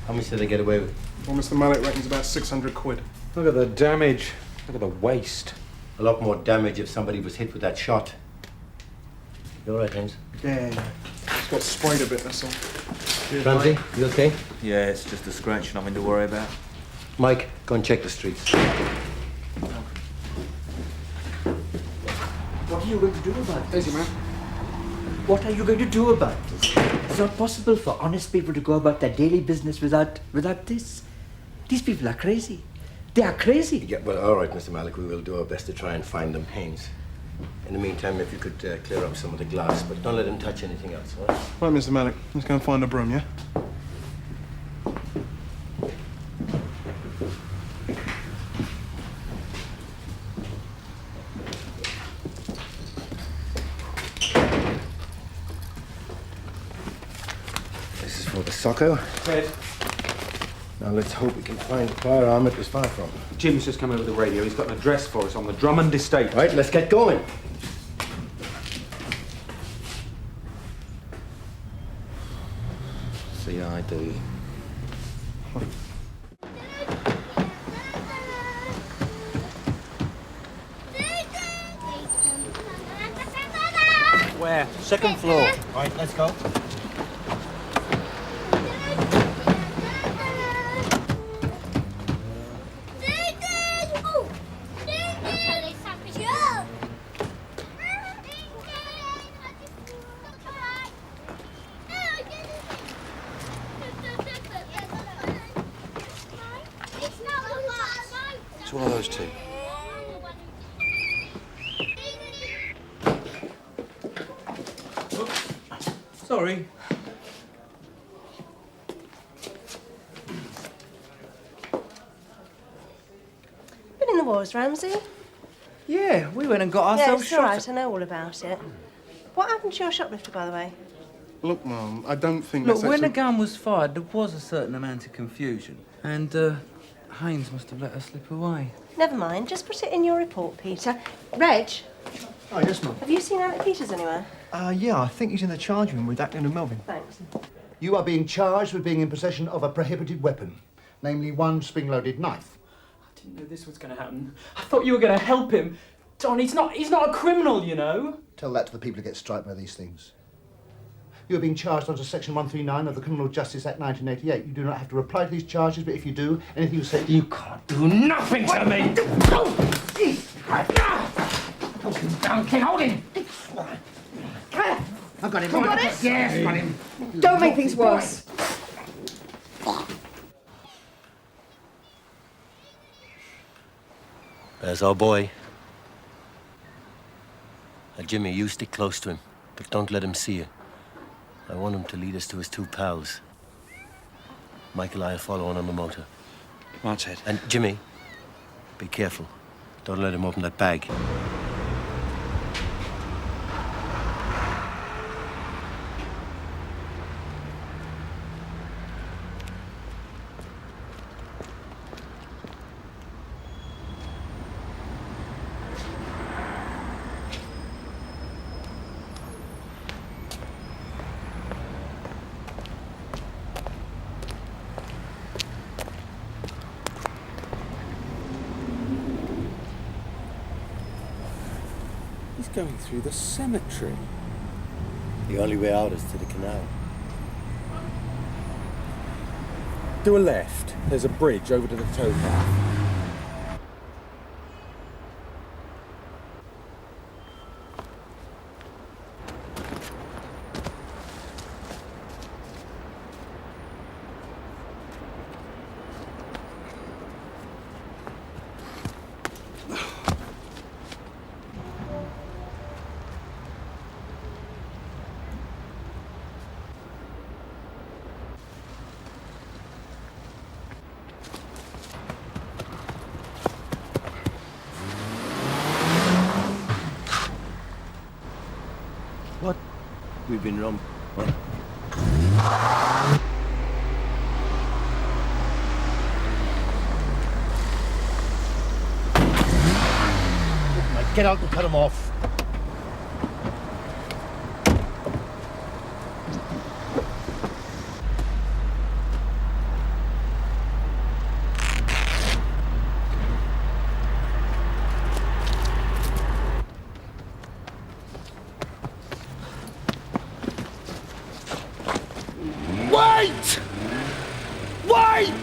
Speaker 14: How much did they get away with?
Speaker 16: Well, Mr. Malik reckons about 600 quid.
Speaker 10: Look at the damage. Look at the waste.
Speaker 14: A lot more damage if somebody was hit with that shot. You all right, Haynes?
Speaker 16: Yeah. It's got sprayed a bit, that's all.
Speaker 14: Ramsey, you okay?
Speaker 7: Yeah, it's just a scratch, nothing to worry about.
Speaker 14: Mike, go and check the streets.
Speaker 23: What are you going to do about this?
Speaker 16: Easy, man.
Speaker 23: What are you going to do about this? It's not possible for honest people to go about their daily business without this. These people are crazy. They are crazy.
Speaker 14: Yeah, well, all right, Mr. Malik, we will do our best to try and find them, Haynes. In the meantime, if you could clear up some of the glass, but don't let them touch anything else, all right?
Speaker 16: Right, Mr. Malik, let's go and find a broom, yeah?
Speaker 14: This is for the socko.
Speaker 10: Ted.
Speaker 14: Now let's hope we can find the firearm it was fired from.
Speaker 10: Jim's just come over the radio. He's got an address for us on the Drummond estate.
Speaker 14: Right, let's get going. CID.
Speaker 12: Where? 2nd floor.
Speaker 14: Right, let's go.
Speaker 6: It's one of those 2.
Speaker 7: Sorry.
Speaker 8: Been in the wars, Ramsey?
Speaker 7: Yeah, we went and got
Speaker 8: Yeah,
Speaker 7: ourselves
Speaker 8: it's
Speaker 7: shot.
Speaker 8: all right. I know all about it. What happened to your shoplifter, by the way?
Speaker 16: Look, Mum, I don't think
Speaker 7: Look,
Speaker 16: that's
Speaker 7: when
Speaker 16: actually...
Speaker 7: the gun was fired, there was a certain amount of confusion. And, Haynes must have let her slip away.
Speaker 8: Never mind. Just put it in your report, Peter. Reg,
Speaker 24: Oh, yes, Mum.
Speaker 8: have you seen Alec Peters anywhere?
Speaker 24: Yeah, I think he's in the charge room with Ackland and Melvin.
Speaker 8: Thanks.
Speaker 25: You are being charged with being in possession of a prohibited weapon, namely 1 spring-loaded knife.
Speaker 20: I didn't know this was going to happen. I thought you were going to help him. Don, he's not a criminal, you know.
Speaker 25: Tell that to the people who get striped by these things. You are being charged under Section 139 of the Criminal Justice Act 1988. You do not have to reply to these charges, but if you do, anything you say...
Speaker 14: You can't do nothing to me!
Speaker 23: Donkey, hold him!
Speaker 19: I've got him.
Speaker 23: You got it?
Speaker 19: Yes, got him.
Speaker 23: Don't make things worse.
Speaker 14: There's our boy. Jimmy, you stick close to him, but don't let him see you. I want him to lead us to his two pals. Michael and I will follow on the motor.
Speaker 4: Right, Ted.
Speaker 14: And Jimmy, be careful. Don't let him open that bag.
Speaker 1: Going through the cemetery.
Speaker 14: The only way out is to the canal.
Speaker 1: Do a left. There's a bridge over to the towpath.
Speaker 14: We've been wrong. What?
Speaker 25: Get out and cut him off.
Speaker 1: Wait! Wait!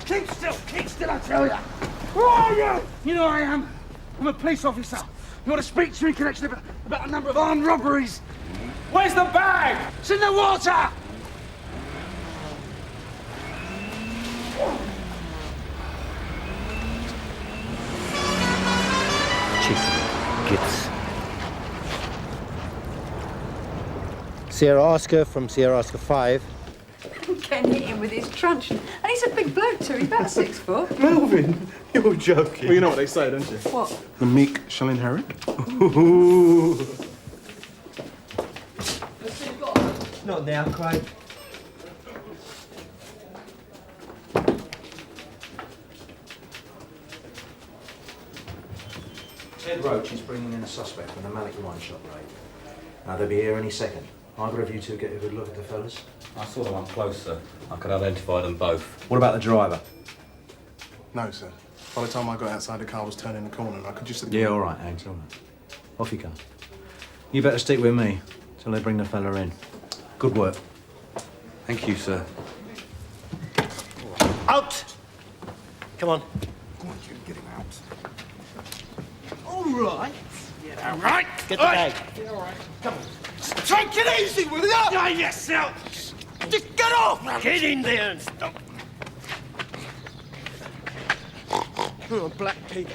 Speaker 19: Keep still, I tell you. Who are you? You know who I am. I'm a police officer. You want to speak to me in connection about a number of armed robberies? Where's the bag? It's in the water!
Speaker 14: Chicken gits. Sierra Oscar from Sierra Oscar 5.
Speaker 3: Ken hit him with his truncheon. And he's a big bloke too, he's about 6 foot.
Speaker 16: Melvin, you're joking. Well, you know what they say, don't you?
Speaker 3: What?
Speaker 16: The meek shall inherit.
Speaker 14: Not now, Craig.
Speaker 4: Ted Roach is bringing in a suspect from the Malik wine shop raid. Now, they'll be here any second. Either of you two get a good look at the fellas?
Speaker 7: I saw them up close, sir. I could identify them both.
Speaker 4: What about the driver?
Speaker 16: No, sir. By the time I got outside, the car was turning the corner and I could just...
Speaker 4: Yeah, all right, Hanks, all right. Off you go. You better stick with me till they bring the fella in. Good work.
Speaker 7: Thank you, sir.
Speaker 14: Out! Come on.
Speaker 21: Come on, Jim, get him out.
Speaker 19: All right. Yeah, all right.
Speaker 14: Get the bag.
Speaker 19: Yeah, all right. Come on. Take it easy, will you? Yeah, yes, sir. Just get off.
Speaker 14: Get in there and stop.
Speaker 19: Oh, black pig.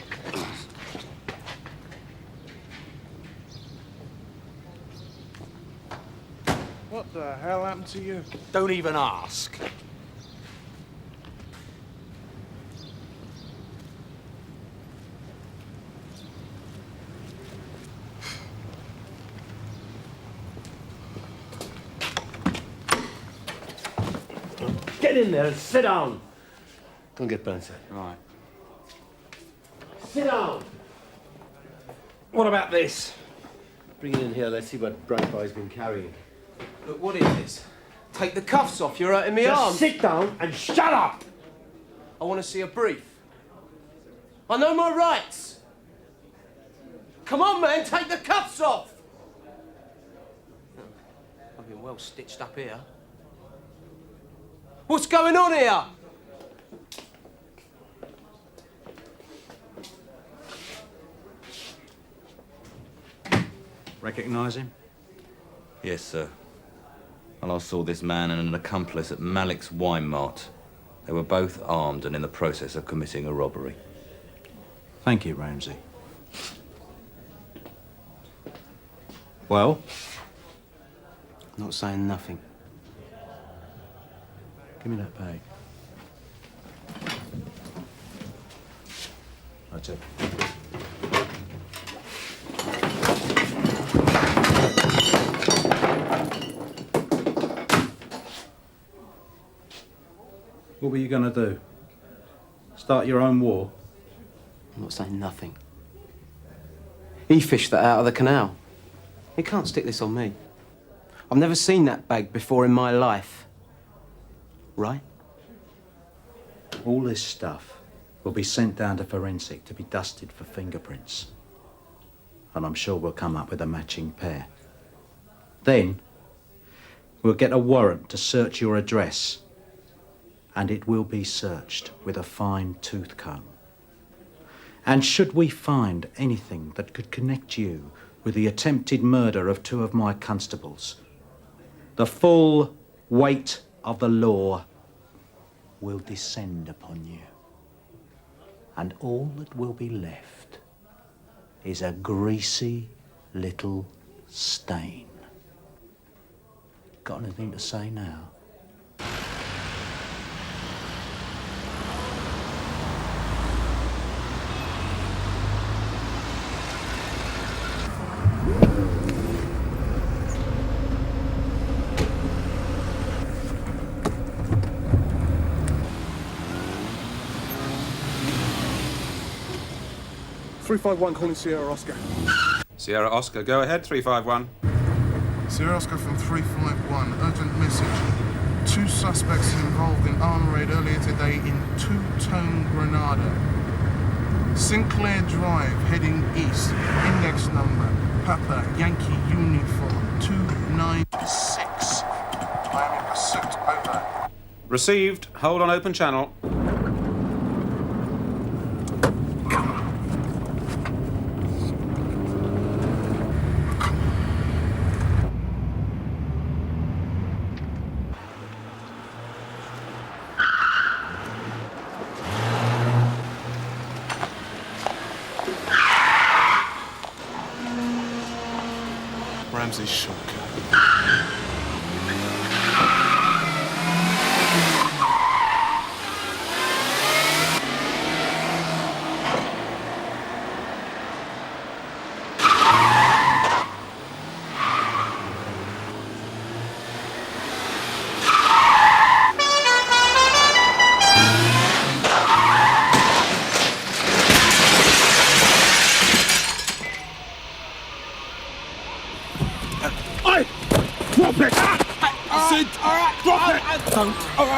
Speaker 22: What?
Speaker 16: What the hell happened to you?
Speaker 12: Don't even ask.
Speaker 17: Get in there and sit down. Go and get Burnside.
Speaker 12: Right.
Speaker 17: Sit down.
Speaker 12: What about this?
Speaker 17: Bring it in here. Let's see what Bright Boy's been carrying.
Speaker 5: Look, what is this? Take the cuffs off. You're hurting me arm.
Speaker 17: Just sit down and shut up.
Speaker 5: I want to see a brief. I know my rights. Come on, man. Take the cuffs off. I've been well stitched up here. What's going on here?
Speaker 4: Recognise him?
Speaker 7: Yes, sir. Well, I saw this man and an accomplice at Malik's Wine Mart. They were both armed and in the process of committing a robbery.
Speaker 4: Thank you, Ramsey. Well?
Speaker 5: Not saying nothing.
Speaker 4: Give me that bag. That's it. What were you going to do? Start your own war?
Speaker 5: I'm not saying nothing. He fished that out of the canal. He can't stick this on me. I've never seen that bag before in my life. Right?
Speaker 4: All this stuff will be sent down to forensic to be dusted for fingerprints. And I'm sure we'll come up with a matching pair. Then, we'll get a warrant to search your address. And it will be searched with a fine-tooth comb. And should we find anything that could connect you with the attempted murder of 2 of my constables, the full weight of the law will descend upon you. And all that will be left is a greasy little stain. Got anything to say now?
Speaker 16: .351 calling Sierra Oscar.
Speaker 10: Sierra Oscar, go ahead, 351.
Speaker 16: Sierra Oscar from 351. Urgent message. 2 suspects involved in armed raid earlier today in Two-Tone, Granada. Sinclair Drive, heading east. Index number, Papa Yankee Uniform 296. I am in pursuit, over.
Speaker 10: Received. Hold on open channel.
Speaker 16: Ramsey's shock.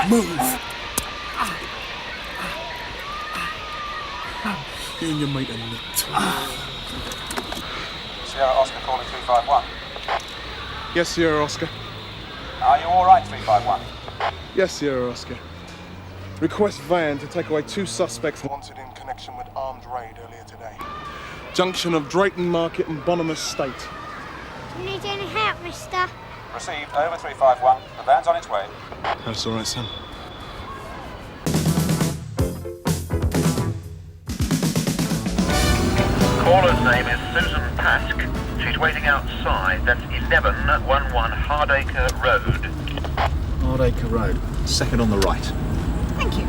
Speaker 16: Move. You and your mate are nicked.
Speaker 10: Sierra Oscar calling 351.
Speaker 16: Yes, Sierra Oscar.
Speaker 10: Are you all right, 351?
Speaker 16: Yes, Sierra Oscar. Request van to take away 2 suspects wanted in connection with armed raid earlier today. Junction of Drayton Market and Bonham Estate.
Speaker 9: Do you need any help, mister?
Speaker 10: Received. Over 351. The van's on its way.
Speaker 16: That's all right, son.
Speaker 13: Caller's name is Susan Pask. She's
Speaker 2: waiting outside. That's 1111 Hardacre Road.
Speaker 11: Hardacre Road. Second on the right.
Speaker 3: Thank you.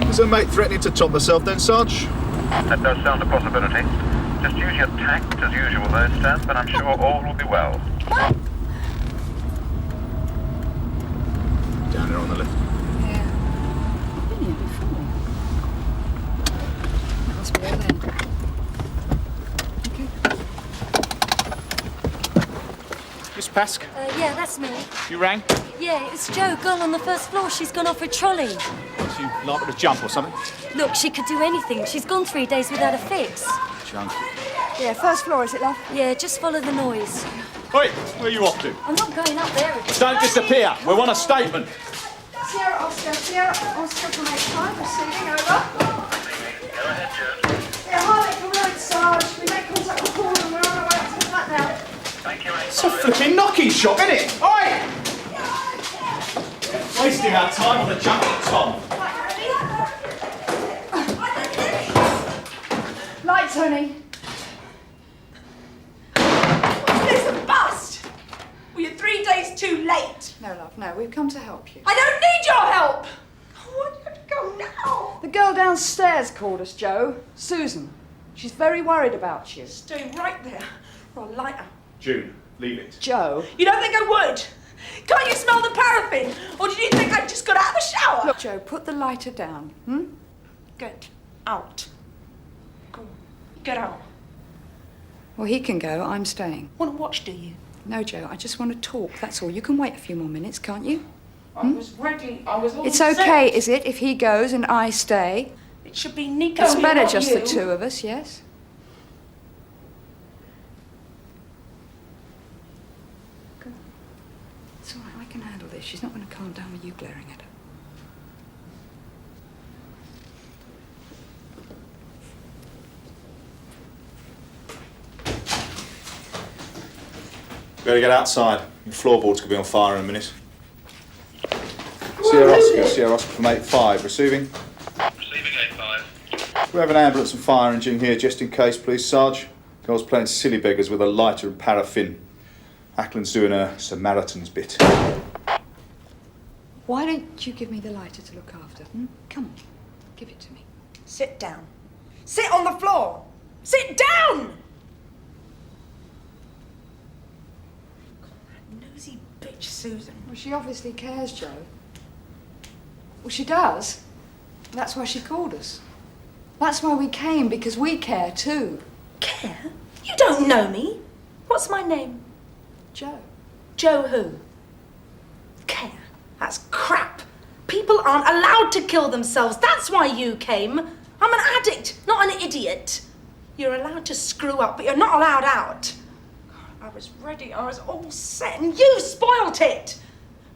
Speaker 11: Is her mate threatening to top herself then, Sarge?
Speaker 2: That does sound a possibility. Just use your tact as usual though, Stamp, and I'm sure all will be well.
Speaker 11: Down there on the left.
Speaker 3: Yeah. I've been here before. That must be her then.
Speaker 13: Miss Pask,
Speaker 15: Yeah, that's me.
Speaker 13: you rang?
Speaker 15: Yeah, it's Jo, girl on the first floor. She's gone off her trolley.
Speaker 13: She liable to jump or something?
Speaker 15: Look, she could do anything. She's gone 3 days without a fix.
Speaker 13: Jump.
Speaker 3: Yeah, first floor, is it, love?
Speaker 15: Yeah, just follow the noise.
Speaker 13: Oi, where are you off to?
Speaker 15: I'm not going up there.
Speaker 13: Don't disappear. We want a statement.
Speaker 3: Sierra Oscar from 85, receiving, over. Yeah, Harley, Roach, Sarge. We make contact with Colin and we're on our way up to the flat now.
Speaker 13: It's a flipping knocking shop, isn't it? Oi! Wasting our time on the jump at Tom.
Speaker 3: Light, Tony.
Speaker 18: It's a bust! Well, you're 3 days too late.
Speaker 3: No, love, no. We've come to help you.
Speaker 18: I don't need your help! Why do you have to go now?
Speaker 3: The girl downstairs called us, Jo. Susan. She's very worried about you.
Speaker 18: Stay right there, or I'll light her.
Speaker 13: June, leave it.
Speaker 3: Jo.
Speaker 18: You don't think I would? Can't you smell the paraffin? Or did you think I just got out of the shower?
Speaker 3: Look, Jo, put the lighter down,
Speaker 18: Get out. Go on. Get out.
Speaker 3: Well, he can go. I'm staying.
Speaker 18: Want to watch, do you?
Speaker 3: No, Jo, I just want to talk, that's all. You can wait a few more minutes, can't you?
Speaker 18: I was ready. I was all
Speaker 3: It's
Speaker 18: set.
Speaker 3: okay, is it, if he goes and I stay?
Speaker 18: It should be Nico.
Speaker 3: It's better
Speaker 18: not
Speaker 3: just
Speaker 18: you.
Speaker 3: the two of us, yes? Go on. It's all right, I can handle this. She's not going to calm down with you glaring at her.
Speaker 11: Better get outside. Your floorboards could be on fire in a minute. Sierra Oscar from 85. Receiving?
Speaker 2: Receiving 85.
Speaker 11: We have an ambulance and fire engine here just in case, please, Sarge. Girl's playing silly beggars with a lighter and paraffin. Ackland's doing a Samaritan's bit.
Speaker 3: Why don't you give me the lighter to look after? Come on, give it to me.
Speaker 18: Sit down. Sit on the floor. Sit down! Nosy bitch, Susan.
Speaker 3: Well, she obviously cares, Jo. Well, she does. That's why she called us. That's why we came, because we care too.
Speaker 18: Care? You don't know me. What's my name?
Speaker 3: Jo.
Speaker 18: Jo who? Care. That's crap. People aren't allowed to kill themselves. That's why you came. I'm an addict, not an idiot. You're allowed to screw up, but you're not allowed out. I was ready, I was all set, and you spoilt it.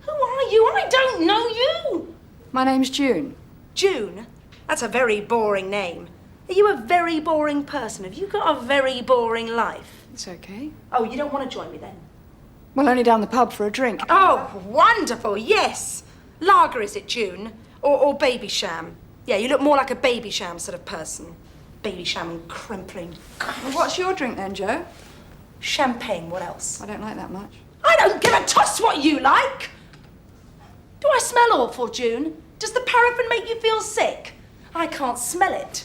Speaker 18: Who are you? I don't know you.
Speaker 3: My name's June.
Speaker 18: June? That's a very boring name. Are you a very boring person? Have you got a very boring life?
Speaker 3: It's okay.
Speaker 18: Oh, you don't want to join me then?
Speaker 3: Well, only down the pub for a drink.
Speaker 18: Oh, wonderful, yes. Lager, is it, June? Or baby sham? Yeah, you look more like a baby sham sort of person. Baby sham and crimpling.
Speaker 3: Well, what's your drink then, Jo?
Speaker 18: Champagne, what else?
Speaker 3: I don't like that much.
Speaker 18: I don't give a toss what you like! Do I smell awful, June? Does the paraffin make you feel sick? I can't smell it.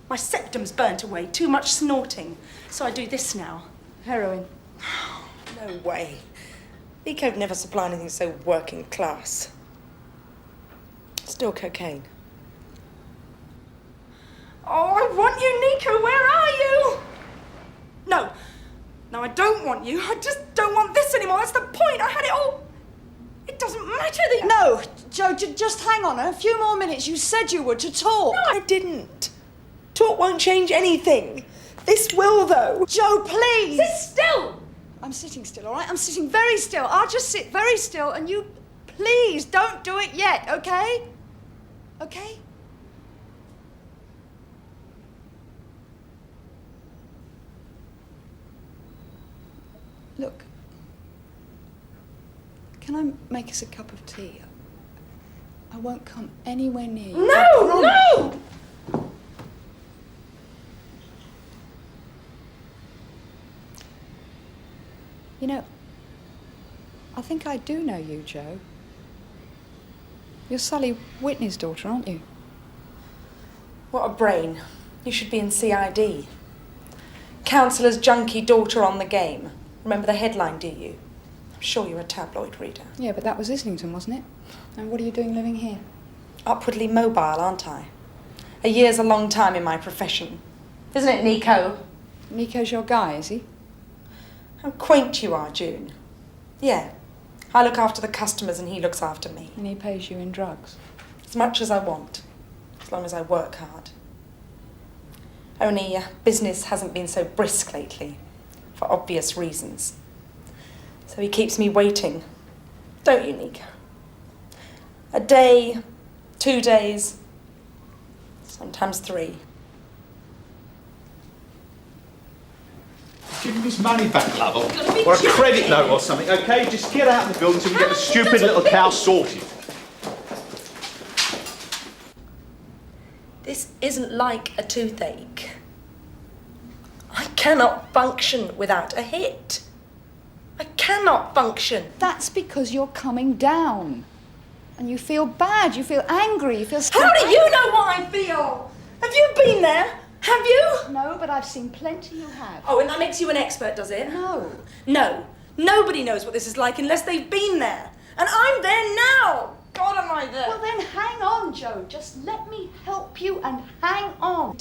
Speaker 18: My septum's burnt away, too much snorting. So I do this now.
Speaker 3: Heroin.
Speaker 18: No way. Nico'd never supply anything so working class. Still cocaine. Oh, I want you, Nico. Where are you? No. No, I don't want you. I just don't want this anymore. That's the point. I had it all. It doesn't matter that...
Speaker 3: No, Jo, just hang on a few more minutes. You said you would to talk.
Speaker 18: No, I didn't. Talk won't change anything. This will, though.
Speaker 3: Jo, please.
Speaker 18: Sit still.
Speaker 3: I'm sitting still, all right? I'm sitting very still. I'll just sit very still and you, please, don't do it yet, okay? Okay? Look, can I make us a cup of tea? I won't come anywhere near you.
Speaker 18: No, no!
Speaker 3: think I do know you, Joe. You're Sally Whitney's daughter, aren't you?
Speaker 18: What a brain. You should be in CID. Councillor's junkie daughter on the game. Remember the headline, do you? I'm sure you're a tabloid reader.
Speaker 3: Yeah, but that was Islington, wasn't it? And what are you doing living here?
Speaker 18: Upwardly mobile, aren't I? A year's a long time in my profession. Isn't it, Nico?
Speaker 3: Nico's your guy, is he?
Speaker 18: How quaint you are, June. Yeah. I look after the customers and he looks after me.
Speaker 3: And he pays you in drugs?
Speaker 18: As much as I want. As long as I work hard. Only business hasn't been so brisk lately. For obvious reasons. So he keeps me waiting. Don't you, Nico? A day, 2 days, sometimes 3.
Speaker 13: Give him his money back, love, or a credit note or something, okay? Just get out of the building till we get the stupid little cow sorted.
Speaker 18: This isn't like a toothache. I cannot function without a hit. I cannot function.
Speaker 3: That's because you're coming down. And you feel bad, you feel angry, you feel...
Speaker 18: How do you know what I feel? Have you been there? Have you?
Speaker 3: No, but I've seen plenty you have.
Speaker 18: Oh, and that makes you an expert, does it?
Speaker 3: No.
Speaker 18: No. Nobody knows what this is like unless they've been there. And I'm there now. God, am I there?
Speaker 3: Well, then hang on, Joe. Just let me help you and hang on.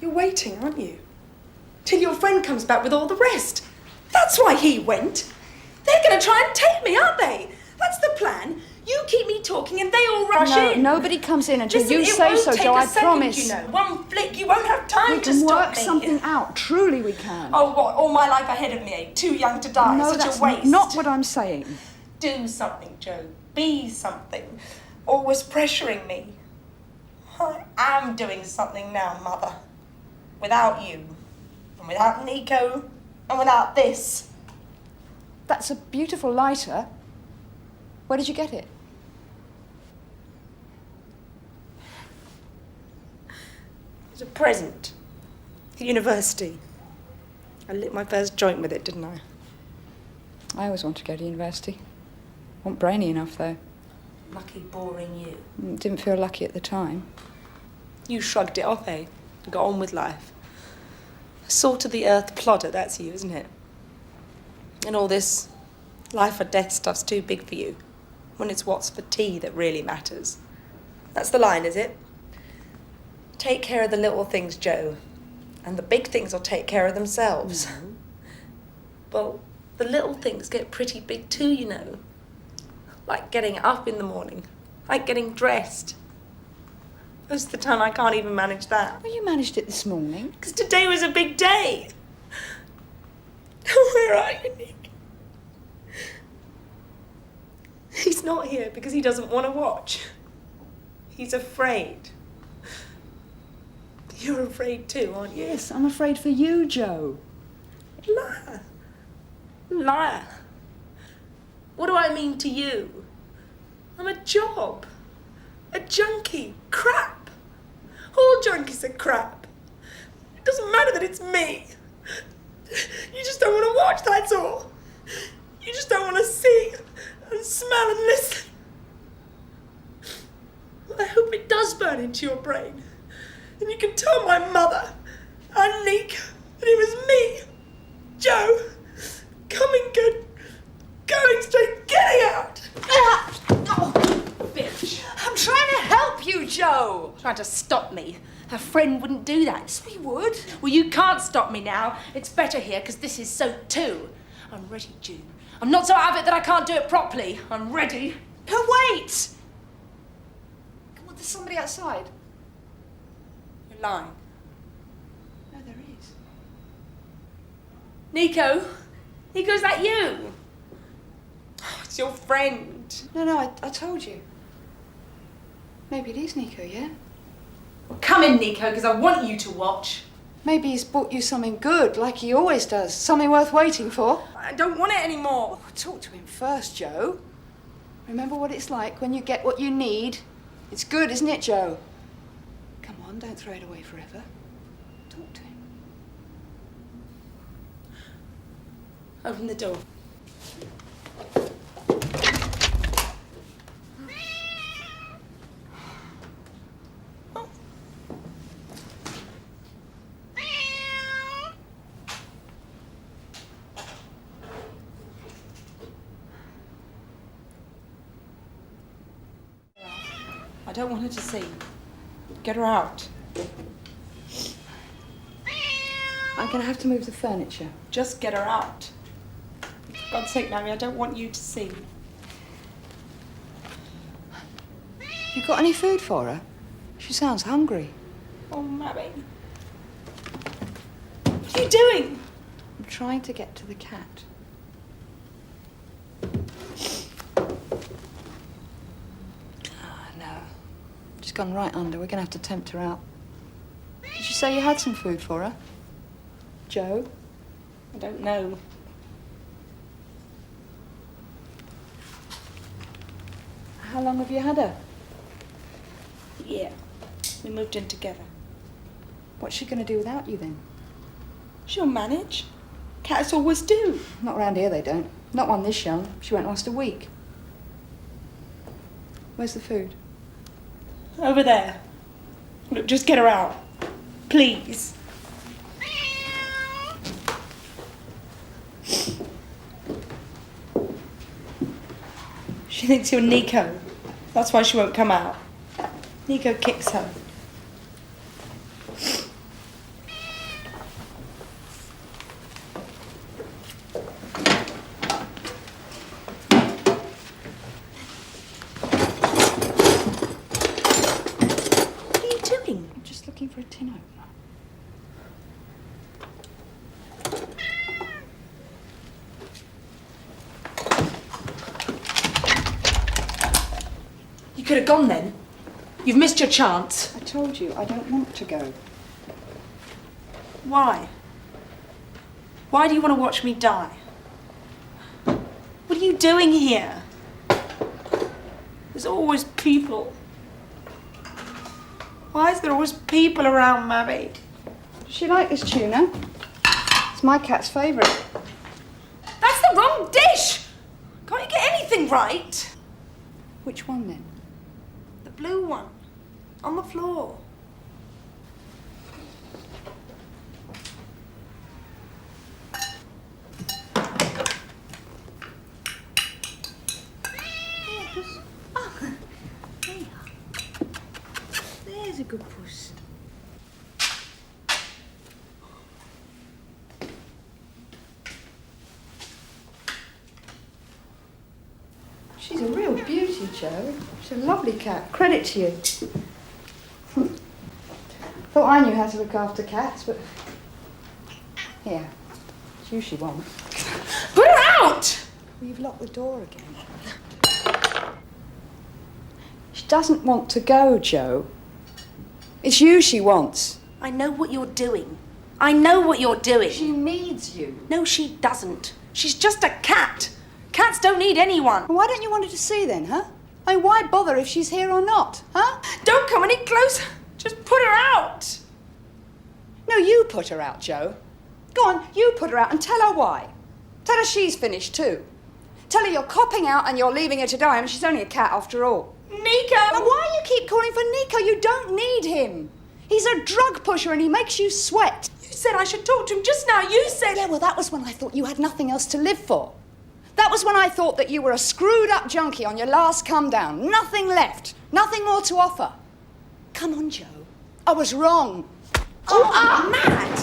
Speaker 18: You're waiting, aren't you? Till your friend comes back with all the rest. That's why he went. They're going to try and take me, aren't they? That's the plan. You keep me talking and they all rush in.
Speaker 3: Nobody comes in until
Speaker 18: Listen,
Speaker 3: you say so, Joe, I promise.
Speaker 18: You know. One flick, you won't have time to stop me.
Speaker 3: We can work something out. Truly we can.
Speaker 18: Oh, what? All my life ahead of me, eh? Too young to die.
Speaker 3: No,
Speaker 18: Such
Speaker 3: that's
Speaker 18: a waste.
Speaker 3: not what I'm saying.
Speaker 18: Do something, Joe. Be something. Always pressuring me. I am doing something now, Mother. Without you. And without Nico. And without this.
Speaker 3: That's a beautiful lighter. Where did you get it?
Speaker 18: It was a present. At university. I lit my first joint with it, didn't I?
Speaker 3: I always wanted to go to university. Wasn't brainy enough, though.
Speaker 18: Lucky boring you.
Speaker 3: Didn't feel lucky at the time.
Speaker 18: You shrugged it off, eh? And got on with life. A salt of the earth plodder, that's you, isn't it? And all this life or death stuff's too big for you. When it's what's for tea that really matters. That's the line, is it? Take care of the little things, Joe. And the big things will take care of themselves.
Speaker 3: No.
Speaker 18: Well, the little things get pretty big too, you know. Like getting up in the morning. Like getting dressed. Most of the time I can't even manage that.
Speaker 3: Well, you managed it this morning.
Speaker 18: Because today was a big day. Where are you, Nick? He's not here because he doesn't want to watch. He's afraid. You're afraid too, aren't you?
Speaker 3: Yes, I'm afraid for you, Joe.
Speaker 18: Liar. Liar. What do I mean to you? I'm a job. A junkie. Crap. All junkies are crap. It doesn't matter that it's me. You just don't want to watch, that's all. You just don't want to see and smell and listen. Well, I hope it does burn into your brain. And you can tell my mother and Nick that it was me, Joe, coming good, going straight, getting out.
Speaker 3: Oh, bitch. I'm trying to help you, Joe.
Speaker 18: Trying to stop me. A friend wouldn't do that. Yes, we would. Well, you can't stop me now. It's better here, because this is so too. I'm ready, June. I'm not so out of it that I can't do it properly. I'm ready.
Speaker 3: No, wait. Come on, there's somebody outside.
Speaker 18: You're lying.
Speaker 3: No, there is.
Speaker 18: Nico? Nico, is that you? Oh, it's your friend.
Speaker 3: No, I told you. Maybe it is Nico, yeah?
Speaker 18: Come in, Nico, because I want you to watch.
Speaker 3: Maybe he's bought you something good, like he always does. Something worth waiting for.
Speaker 18: I don't want it anymore.
Speaker 3: Oh, talk to him first, Joe. Remember what it's like when you get what you need. It's good, isn't it, Joe? Come on, don't throw it away forever. Talk to him.
Speaker 18: Open the door. I don't want her to see. Get her out.
Speaker 3: I'm going to have to move the furniture.
Speaker 18: Just get her out. For God's sake, Mammy, I don't want you to see.
Speaker 3: You got any food for her? She sounds hungry.
Speaker 18: Oh, Mammy. What are you doing?
Speaker 3: I'm trying to get to the cat. She's gone right under. We're going to have to tempt her out. Did you say you had some food for her? Joe?
Speaker 18: I don't know.
Speaker 3: How long have you had her?
Speaker 18: Yeah. We moved in together.
Speaker 3: What's she going to do without you then?
Speaker 18: She'll manage. Cats always do.
Speaker 3: Not round here, they don't. Not one this young. She won't last a week. Where's the food?
Speaker 18: Over there. Look, just get her out. Please. She thinks you're Nico. That's why she won't come out. Nico kicks her.
Speaker 3: For a tin opener.
Speaker 18: You could have gone then. You've missed your chance.
Speaker 3: I told you, I don't want to go.
Speaker 18: Why? Why do you want to watch me die? What are you doing here? There's always people. Why is there always people around, Mabby?
Speaker 3: Does she like this tuna? It's my cat's favourite.
Speaker 18: That's the wrong dish! Can't you get anything right?
Speaker 3: Which one then?
Speaker 18: The blue one. On the floor.
Speaker 3: There's a good puss. She's a real beauty, Joe. She's a lovely cat. Credit to you. Thought I knew how to look after cats, but... Here. It's you she wants.
Speaker 18: Put her out!
Speaker 3: Well, you've locked the door again. She doesn't want to go, Joe. It's you she wants.
Speaker 18: I know what you're doing. I know what you're doing.
Speaker 3: She needs you.
Speaker 18: No, she doesn't. She's just a cat. Cats don't need anyone.
Speaker 3: Well, why don't you want her to see then, huh? I mean, why bother if she's here or not, huh?
Speaker 18: Don't come any closer. Just put her out.
Speaker 3: No, you put her out, Joe. Go on, you put her out and tell her why. Tell her she's finished too. Tell her you're copping out and you're leaving her to die and she's only a cat after all.
Speaker 18: Nico!
Speaker 3: And why do you keep calling for Nico? You don't need him. He's a drug pusher and he makes you sweat.
Speaker 18: You said I should talk to him just now. You said...
Speaker 3: Yeah, well, that was when I thought you had nothing else to live for. That was when I thought that you were a screwed-up junkie on your last come-down. Nothing left. Nothing more to offer. Come on, Joe. I was wrong.
Speaker 18: Mad!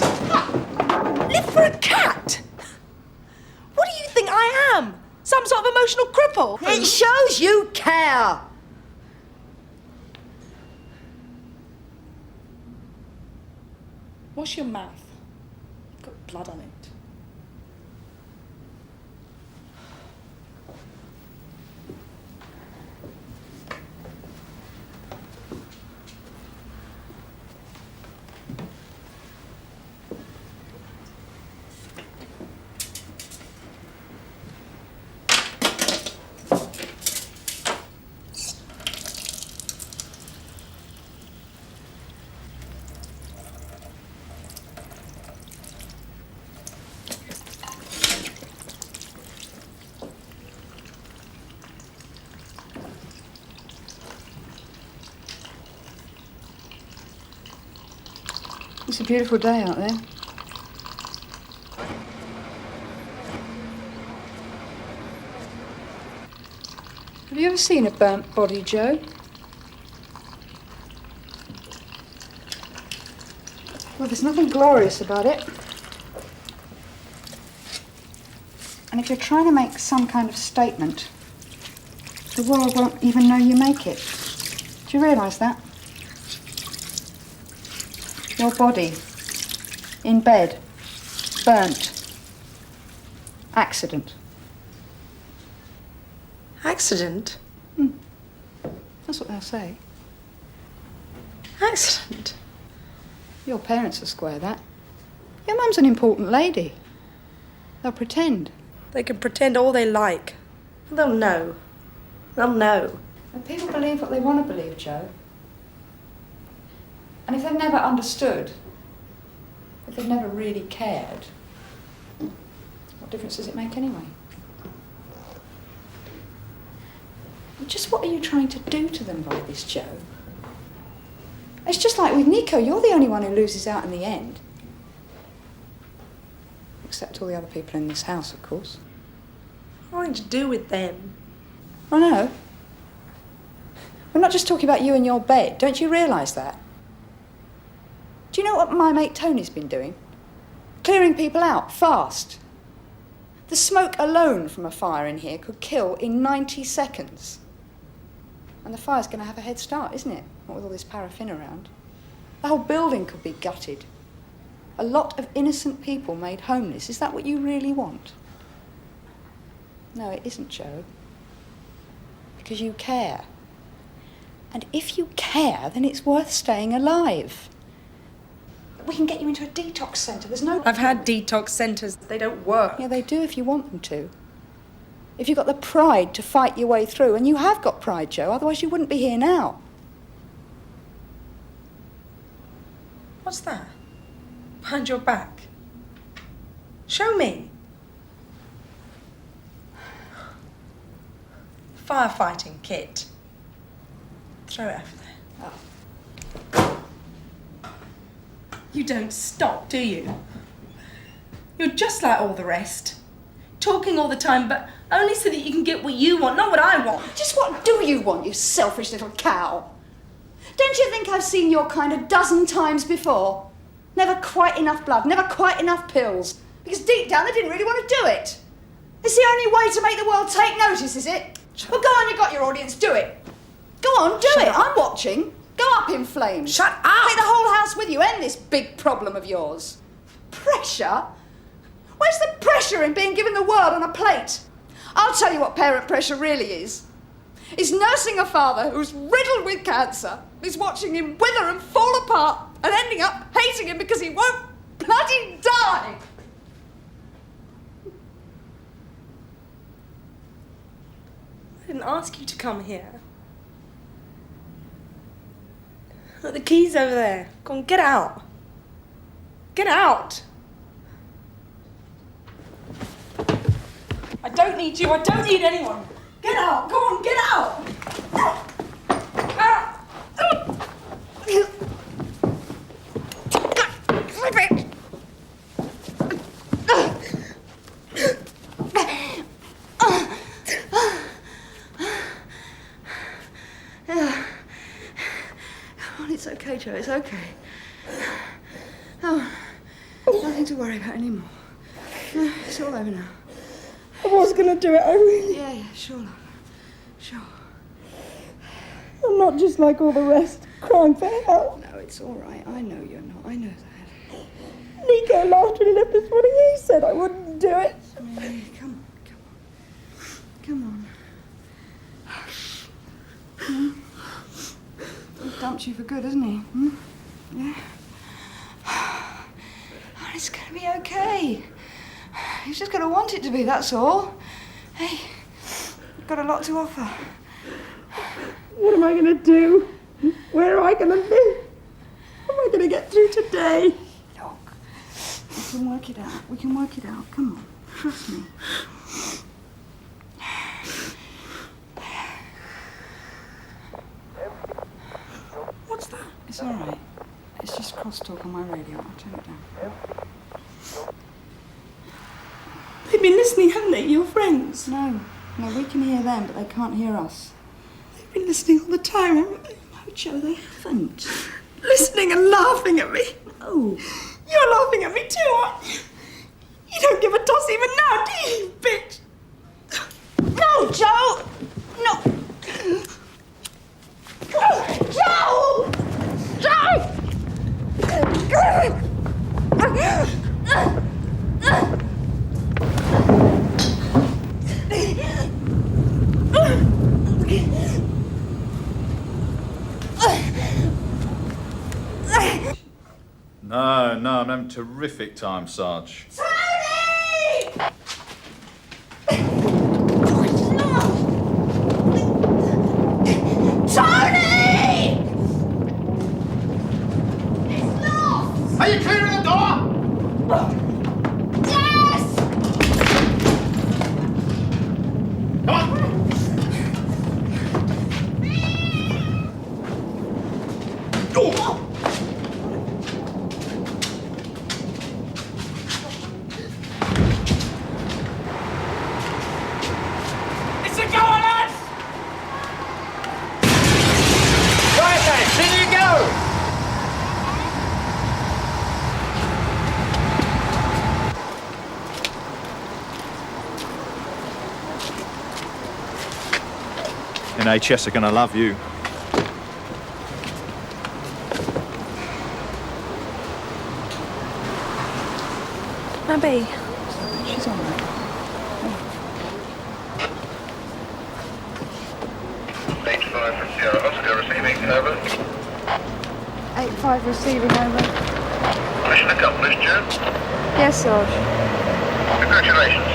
Speaker 18: Live for a cat? What do you think I am? Some sort of emotional cripple?
Speaker 3: It shows you care.
Speaker 18: What's your mouth? You've got blood on it.
Speaker 3: It's a beautiful day out there. Have you ever seen a burnt body, Joe? Well, there's nothing glorious about it. And if you're trying to make some kind of statement, the world won't even know you make it. Do you realise that? Your body, in bed, burnt, accident.
Speaker 18: Accident?
Speaker 3: That's what they'll say.
Speaker 18: Accident?
Speaker 3: Your parents will square that. Your mum's an important lady. They'll pretend.
Speaker 18: They can pretend all they like. They'll know. They'll know.
Speaker 3: And people believe what they want to believe, Joe. And if they've never understood, if they've never really cared, what difference does it make anyway? Just what are you trying to do to them by this, Joe? It's just like with Nico, you're the only one who loses out in the end. Except all the other people in this house, of course.
Speaker 18: Nothing to do with them.
Speaker 3: I know. We're not just talking about you and your bed. Don't you realise that? Do you know what my mate Tony's been doing? Clearing people out, fast. The smoke alone from a fire in here could kill in 90 seconds. And the fire's going to have a head start, isn't it? What with all this paraffin around. The whole building could be gutted. A lot of innocent people made homeless. Is that what you really want? No, it isn't, Joe. Because you care. And if you care, then it's worth staying alive. We can get you into a detox centre. There's no...
Speaker 18: I've had detox centres. They don't work.
Speaker 3: Yeah, they do if you want them to. If you've got the pride to fight your way through, and you have got pride, Joe, otherwise you wouldn't be here now.
Speaker 18: What's that? Behind your back? Show me. Firefighting kit. Throw it over there. Oh. You don't stop, do you? You're just like all the rest. Talking all the time, but only so that you can get what you want, not what I want.
Speaker 3: Just what do you want, you selfish little cow? Don't you think I've seen your kind a dozen times before? Never quite enough blood, never quite enough pills. Because deep down they didn't really want to do it. It's the only way to make the world take notice, is it? Well, go on, you've got your audience, do it. Go on, do it. I'm watching. Go up in flames.
Speaker 18: Shut up!
Speaker 3: Take the whole house with you, end this big problem of yours. Pressure? Where's the pressure in being given the world on a plate? I'll tell you what parent pressure really is. It's nursing a father who's riddled with cancer, is watching him wither and fall apart, and ending up hating him because he won't bloody die.
Speaker 18: I didn't ask you to come here. Look, the key's over there. Go on, get out. Get out. I don't need you. I don't need anyone. Get out. Go on, get out.
Speaker 3: It's okay, Joe, it's okay. Oh, nothing to worry about anymore. No, it's all over now.
Speaker 18: I was going to do it, I really...
Speaker 3: Yeah, sure, love. Sure.
Speaker 18: I'm not just like all the rest, crying for help.
Speaker 3: No, it's all right. I know you're not. I know that.
Speaker 18: Nico laughed when he left this morning. He said I wouldn't do it.
Speaker 3: Hey, come on. He dumped you for good, hasn't he? Hmm? Yeah. Oh, it's going to be okay. You've just got to want it to be, that's all. Hey, you've got a lot to offer.
Speaker 18: What am I going to do? Where am I going to live? How am I going to get through today?
Speaker 3: Look, we can work it out. We can work it out. Come on, trust me. What's that? It's all right. It's just crosstalk on my radio. I'll turn it down.
Speaker 18: They've been listening, haven't they, your friends?
Speaker 3: No, we can hear them, but they can't hear us.
Speaker 18: They've been listening all the time, haven't they?
Speaker 3: No, Joe, they haven't.
Speaker 18: Listening and laughing at me.
Speaker 3: Oh.
Speaker 18: You're laughing at me too, aren't you? You don't give a toss even now, do you, bitch?
Speaker 3: No, Joe! No! Joe! Joe!
Speaker 11: No, I'm having a terrific time, Sarge.
Speaker 18: Tony! Tony! It's locked!
Speaker 13: Are you clearing the door?
Speaker 18: Yes!
Speaker 13: Come on! Oh.
Speaker 12: It's a go, Ellis! Right then, in you go!
Speaker 11: NHS are going to love you.
Speaker 3: Abby. She's on there.
Speaker 2: 85 from Sierra Oscar receiving, over.
Speaker 3: 85 receiving, over.
Speaker 2: Mission accomplished, Joe.
Speaker 3: Yes, Sarge.
Speaker 2: Congratulations.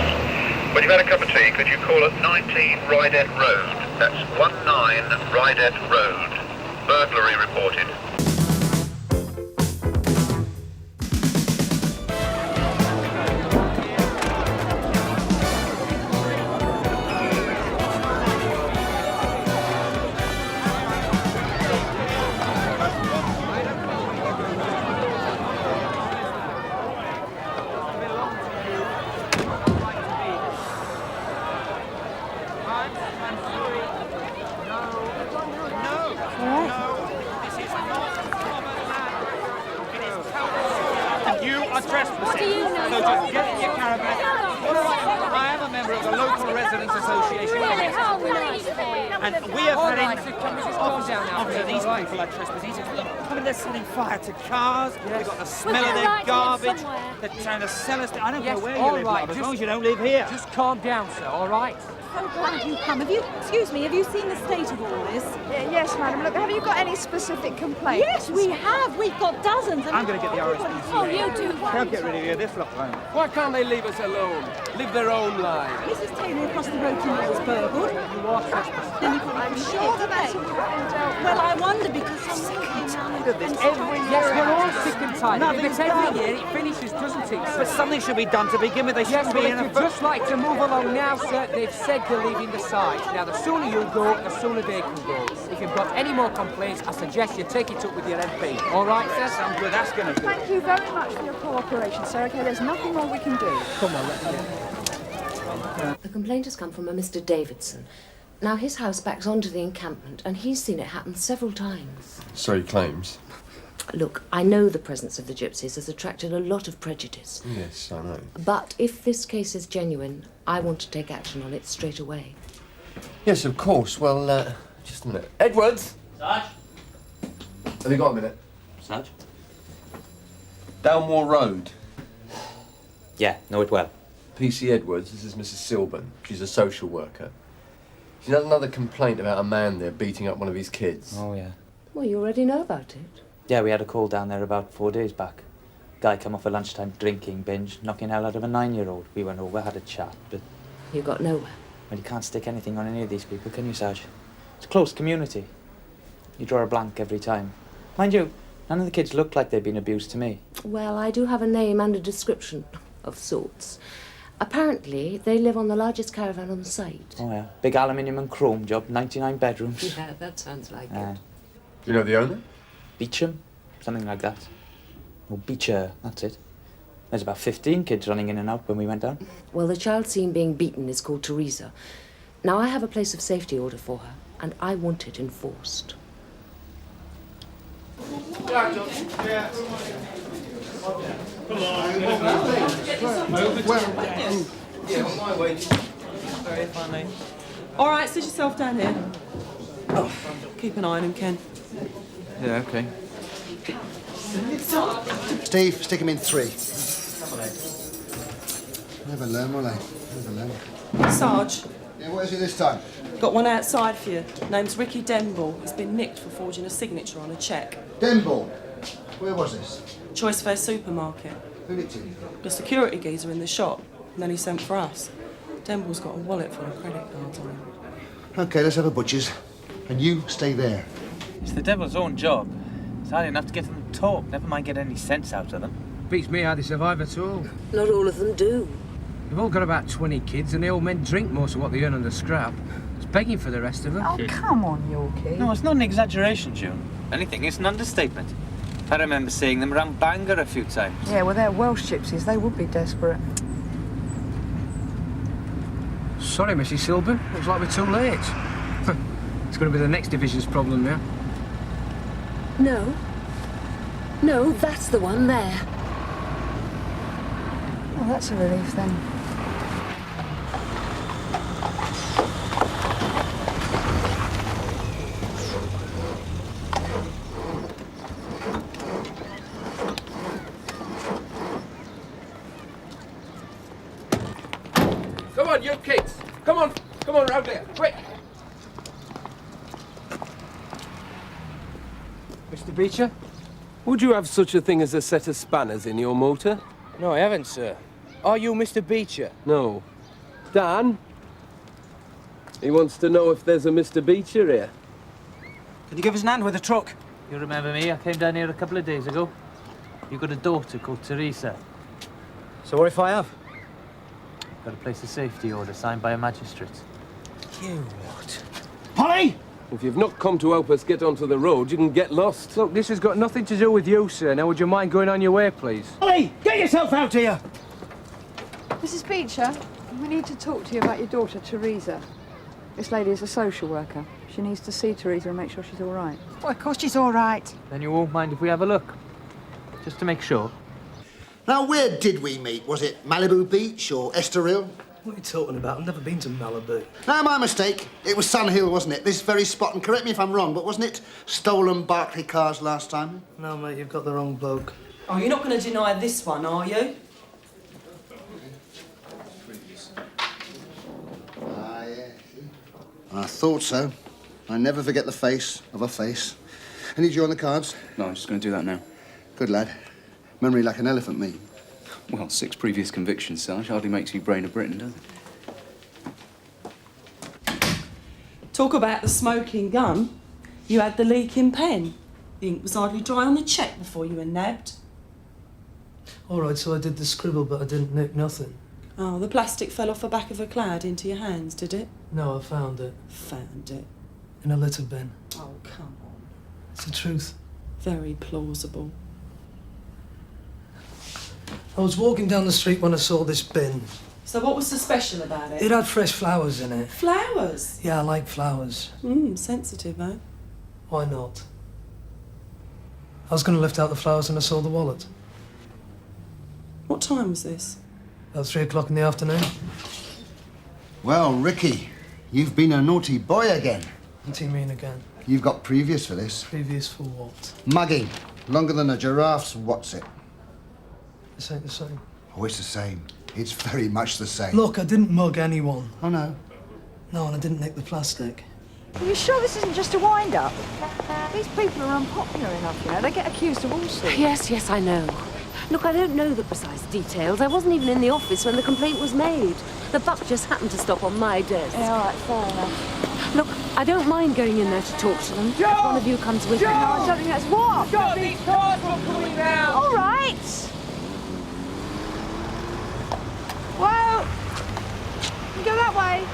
Speaker 2: When you've had a cup of tea, could you call at 19 Rydet Road? That's 19 Rydet Road. Burglary reported.
Speaker 7: Fire to cars, they've got the smell of their garbage, they're trying to sell us. I don't know where you live, love, as long as you don't live here.
Speaker 12: Just calm down, sir, all right?
Speaker 6: So glad you come. Excuse me, have you seen the state of all this?
Speaker 3: Yes, madam. Look, have you got any specific complaints?
Speaker 6: Yes, we have. We've got dozens.
Speaker 7: I'm going to get the RSPCA.
Speaker 6: Oh, you do.
Speaker 7: They'll get rid of you this lot won't.
Speaker 8: Why can't they leave us alone? Live their own lives.
Speaker 6: Mrs. Taylor across the road from you was burgled.
Speaker 12: You are trespassing.
Speaker 6: I'm sure that that's well, I wonder because someone came round
Speaker 7: of this every year.
Speaker 12: Yes, we're all sick and tired.
Speaker 7: Nothing's
Speaker 12: Every
Speaker 7: done.
Speaker 12: year it finishes, doesn't it?
Speaker 7: But something should be done to begin with. They
Speaker 12: Yes,
Speaker 7: shouldn't
Speaker 12: well,
Speaker 7: be
Speaker 12: if
Speaker 7: in
Speaker 12: you'd
Speaker 7: a...
Speaker 12: just like to move along now, sir, they've said they're leaving the site. Now, the sooner you go, the sooner they can go. If you've got any more complaints, I suggest you take it up with your MP. All right, sir?
Speaker 7: Sounds good. That's going to do.
Speaker 3: Thank you very much for your cooperation, sir. Okay, there's nothing more we can do.
Speaker 12: Come on, let's get
Speaker 20: The complaint has come from a Mr. Davidson. Now, his house backs onto the encampment, and he's seen it happen several times.
Speaker 8: So he claims.
Speaker 20: Look, I know the presence of the gypsies has attracted a lot of prejudice.
Speaker 8: Yes, I know.
Speaker 20: But if this case is genuine, I want to take action on it straight away.
Speaker 8: Yes, of course. Well, just a minute. Edwards!
Speaker 7: Sarge?
Speaker 8: Have you got a minute?
Speaker 7: Sarge?
Speaker 8: Downmore Road.
Speaker 7: Yeah, know it well.
Speaker 8: PC Edwards, this is Mrs. Silburn. She's a social worker. She's had another complaint about a man there beating up one of his kids.
Speaker 7: Oh, yeah.
Speaker 20: Well, you already know about it.
Speaker 7: Yeah, we had a call down there about 4 days back. Guy come off a lunchtime drinking binge, knocking hell out of a 9-year-old. We went over, had a chat, but...
Speaker 20: You got nowhere.
Speaker 7: Well, you can't stick anything on any of these people, can you, Sarge? It's a close community. You draw a blank every time. Mind you, none of the kids looked like they'd been abused to me.
Speaker 20: Well, I do have a name and a description of sorts. Apparently, they live on the largest caravan on the site.
Speaker 7: Oh, yeah. Big aluminium and chrome job, 99 bedrooms.
Speaker 20: Yeah, that sounds like it.
Speaker 8: Do you know the owner?
Speaker 7: Beecham.
Speaker 1: something like that. Or Beecher, that's it. There's about 15 kids running in and out when we went down.
Speaker 20: Well, the child seen being beaten is called Teresa. Now, I have a place of safety order for her, and I want it enforced.
Speaker 21: Very funny. All right, sit yourself down here. Oh, keep an eye on him, Ken.
Speaker 7: Yeah, okay.
Speaker 23: Steve, stick him in 3. Never learn, will they? Never learn.
Speaker 21: Sarge.
Speaker 23: Yeah, what is it this time?
Speaker 21: Got one outside for you. Name's Ricky Denball. He's been nicked for forging a signature on a cheque.
Speaker 23: Denball? Where was this?
Speaker 21: Choice Fair supermarket.
Speaker 23: Who nicked him?
Speaker 21: The security geezer in the shop. And then he sent for us. Denball's got a wallet full of credit cards on him.
Speaker 23: OK, let's have a butcher's. And you stay there.
Speaker 1: It's the devil's own job. It's hard enough to get them to talk, never mind get any sense out of them.
Speaker 12: Beats me how they survive at all.
Speaker 20: Not all of them do.
Speaker 12: They've all got about 20 kids, and the old men drink most of what they earn on the scrap. It's begging for the rest of them.
Speaker 6: Oh, come on, Yorkie.
Speaker 1: No, it's not an exaggeration, June. Anything, it's an understatement. I remember seeing them around Bangor a few times.
Speaker 6: Yeah, well, they're Welsh gypsies. They would be desperate.
Speaker 12: Sorry, Mrs. Silburn. Looks like we're too late. It's going to be the next division's problem now.
Speaker 20: No. No, that's the one there.
Speaker 6: Oh, that's a relief then.
Speaker 10: Come on, you kids. Come on round there, quick.
Speaker 12: Mr. Beecher?
Speaker 24: Would you have such a thing as a set of spanners in your motor?
Speaker 12: No, I haven't, sir. Are you Mr. Beecher?
Speaker 24: No. Dan? He wants to know if there's a Mr. Beecher here.
Speaker 12: Can you give us an hand with the truck?
Speaker 1: You remember me? I came down here a couple of days ago. You've got a daughter called Teresa.
Speaker 12: So what if I have?
Speaker 1: Got a place of safety order signed by a magistrate.
Speaker 12: You what?
Speaker 24: Polly! If you've not come to help us get onto the road, you can get lost.
Speaker 12: Look, this has got nothing to do with you, sir. Now, would you mind going on your way, please? Polly, get yourself out here!
Speaker 6: Mrs. Beecher, we need to talk to you about your daughter, Teresa. This lady is a social worker. She needs to see Teresa and make sure she's all right.
Speaker 25: Well, of course she's all right.
Speaker 1: Then you won't mind if we have a look? Just to make sure.
Speaker 23: Now, where did we meet? Was it Malibu Beach or Estoril?
Speaker 26: What are you talking about? I've never been to Malibu.
Speaker 23: No, my mistake. It was Sun Hill, wasn't it? This very spot, and correct me if I'm wrong, but wasn't it stolen Barclay cars last time?
Speaker 26: No, mate, you've got the wrong bloke.
Speaker 21: Oh, you're not going to deny this one, are you?
Speaker 23: Ah, yes. I thought so. I never forget the face of a face. I need you on the cards.
Speaker 27: No, I'm just going to do that now.
Speaker 23: Good lad. Memory like an elephant, me.
Speaker 27: Well, 6 previous convictions, Sarge. Hardly makes you brain of Britain, does it?
Speaker 21: Talk about the smoking gun. You had the leaking pen. The ink was hardly dry on the cheque before you were nabbed.
Speaker 26: All right, so I did the scribble, but I didn't nick nothing.
Speaker 21: Oh, the plastic fell off the back of a cloud into your hands, did it?
Speaker 26: No, I found it.
Speaker 21: Found it?
Speaker 26: In a litter bin.
Speaker 21: Oh, come on.
Speaker 26: It's the truth.
Speaker 21: Very plausible.
Speaker 26: I was walking down the street when I saw this bin.
Speaker 21: So what was so special about it?
Speaker 26: It had fresh flowers in it.
Speaker 21: Flowers?
Speaker 26: Yeah, I like flowers.
Speaker 21: Sensitive, eh?
Speaker 26: Why not? I was going to lift out the flowers and I saw the wallet.
Speaker 21: What time was this?
Speaker 26: About 3 o'clock in the afternoon.
Speaker 23: Well, Ricky, you've been a naughty boy again.
Speaker 26: What do you mean again?
Speaker 23: You've got previous for this.
Speaker 26: Previous for what?
Speaker 23: Mugging. Longer than a giraffe's what's it?
Speaker 26: This ain't the same.
Speaker 23: Oh, it's the same. It's very much the same.
Speaker 26: Look, I didn't mug anyone.
Speaker 23: Oh, no?
Speaker 26: No, and I didn't nick the plastic.
Speaker 6: Are you sure this isn't just a wind-up? These people are unpopular enough, you know. They get accused of all sorts.
Speaker 20: Yes, I know. Look, I don't know the precise details. I wasn't even in the office when the complaint was made. The buck just happened to stop on my desk.
Speaker 6: Yeah, all right, fair enough.
Speaker 20: Look, I don't mind going in there to talk to them.
Speaker 6: Joe!
Speaker 20: If one of you comes with me.
Speaker 6: No, I don't think that's what.
Speaker 10: Joe, these cars were coming down.
Speaker 6: All right. Well, you go that way.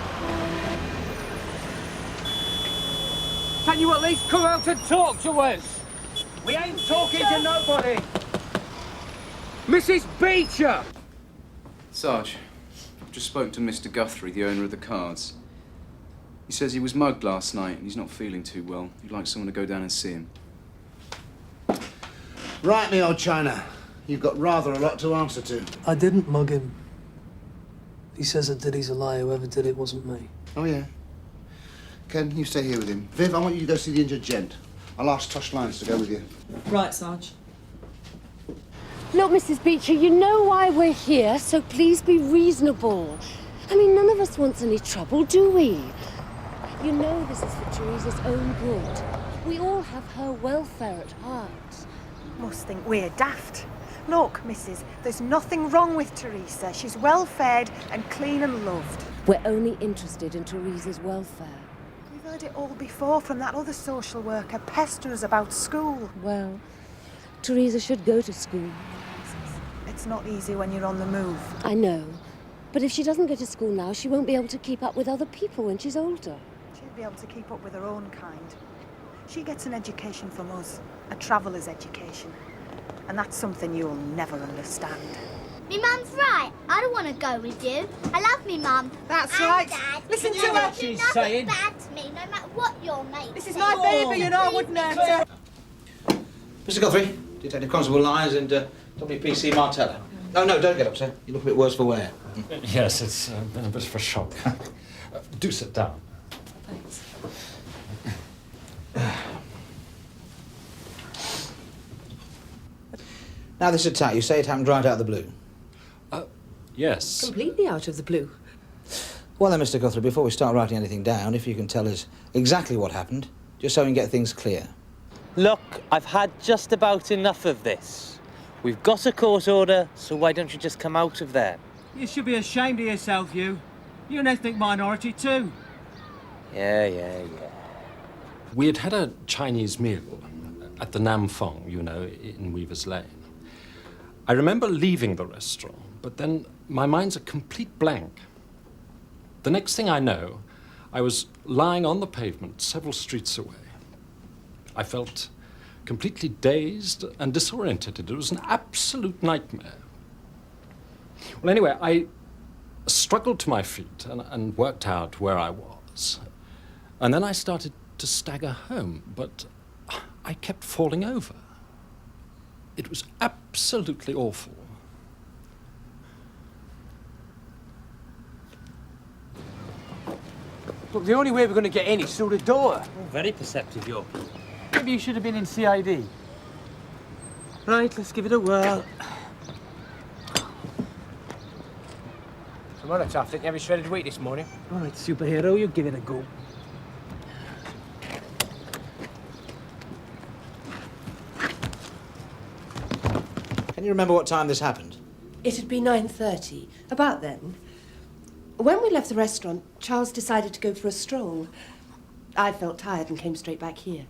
Speaker 12: Can you at least come out and talk to us? We ain't talking to nobody! Mrs. Beecher!
Speaker 27: Sarge, I've just spoken to Mr. Guthrie, the owner of the cards. He says he was mugged last night and he's not feeling too well. He'd like someone to go down and see him.
Speaker 23: Right, me old China. You've got rather a lot to answer to.
Speaker 26: I didn't mug him. He says I did, he's a liar. Whoever did it wasn't me.
Speaker 23: Oh, yeah? Ken, you stay here with him. Viv, I want you to go see the injured gent. I'll ask Tosh Lyons to go with you.
Speaker 21: Right, Sarge.
Speaker 20: Look, Mrs. Beecher, you know why we're here, so please be reasonable. I mean, none of us wants any trouble, do we? You know this is for Teresa's own good. We all have her welfare at heart.
Speaker 4: Must think we're daft. Look, Mrs., there's nothing wrong with Teresa. She's well fed and clean and loved.
Speaker 20: We're only interested in Teresa's welfare.
Speaker 4: We've heard it all before from that other social worker, pester us about school.
Speaker 20: Well, Teresa should go to school.
Speaker 4: It's not easy when you're on the move.
Speaker 20: I know. But if she doesn't go to school now, she won't be able to keep up with other people when she's older.
Speaker 4: She'll be able to keep up with her own kind. She gets an education from us, a traveller's education. And that's something you'll never understand.
Speaker 9: Me mum's right. I don't want to go with you. I love me mum.
Speaker 4: That's
Speaker 9: and
Speaker 4: right. Dad. Listen
Speaker 9: you
Speaker 4: to
Speaker 9: never
Speaker 4: her.
Speaker 9: do
Speaker 4: She's
Speaker 9: nothing
Speaker 4: saying.
Speaker 9: bad to me, no matter what your mate.
Speaker 4: This is my baby, you know, I wouldn't hurt her.
Speaker 5: Mr. Guthrie, Detective Constable Lyons and WPC Martella. Oh, no, don't get up, sir. You look a bit worse for wear.
Speaker 14: Yes, it's been a bit of a shock. Do sit down.
Speaker 21: Thanks.
Speaker 5: Now, this attack, you say it happened right out of the blue?
Speaker 14: Yes.
Speaker 20: Completely out of the blue.
Speaker 5: Well then, Mr. Guthrie, before we start writing anything down, if you can tell us exactly what happened, just so we can get things clear.
Speaker 1: Look, I've had just about enough of this. We've got a court order, so why don't you just come out of there?
Speaker 12: You should be ashamed of yourself, you. You're an ethnic minority too.
Speaker 1: Yeah.
Speaker 14: We had had a Chinese meal at the Nam Fong, you know, in Weaver's Lane. I remember leaving the restaurant, but then my mind's a complete blank. The next thing I know, I was lying on the pavement several streets away. I felt completely dazed and disoriented. It was an absolute nightmare. Well, anyway, I struggled to my feet and worked out where I was. And then I started to stagger home, but I kept falling over. It was absolutely awful.
Speaker 12: Look, the only way we're going to get in is through the door.
Speaker 1: Oh, very perceptive, you're.
Speaker 12: Maybe you should have been in CID. Right, let's give it a whirl. Come on, it's off. Didn't you have a shredded wheat this morning? All right, superhero, you give it a go.
Speaker 5: Can you remember what time this happened?
Speaker 17: It had been 9:30, about then. When we left the restaurant, Charles decided to go for a stroll. I felt tired and came straight back here.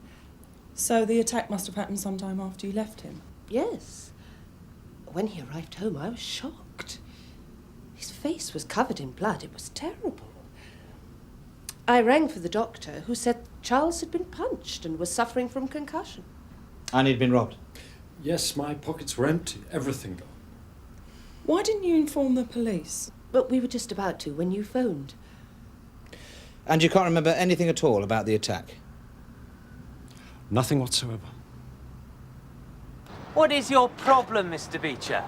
Speaker 21: So the attack must have happened sometime after you left him?
Speaker 17: Yes. When he arrived home, I was shocked. His face was covered in blood. It was terrible. I rang for the doctor, who said Charles had been punched and was suffering from concussion.
Speaker 5: And he'd been robbed?
Speaker 14: Yes, my pockets were empty, everything gone.
Speaker 21: Why didn't you inform the police?
Speaker 17: But we were just about to when you phoned.
Speaker 5: And you can't remember anything at all about the attack?
Speaker 14: Nothing whatsoever.
Speaker 1: What is your problem, Mr. Beecher?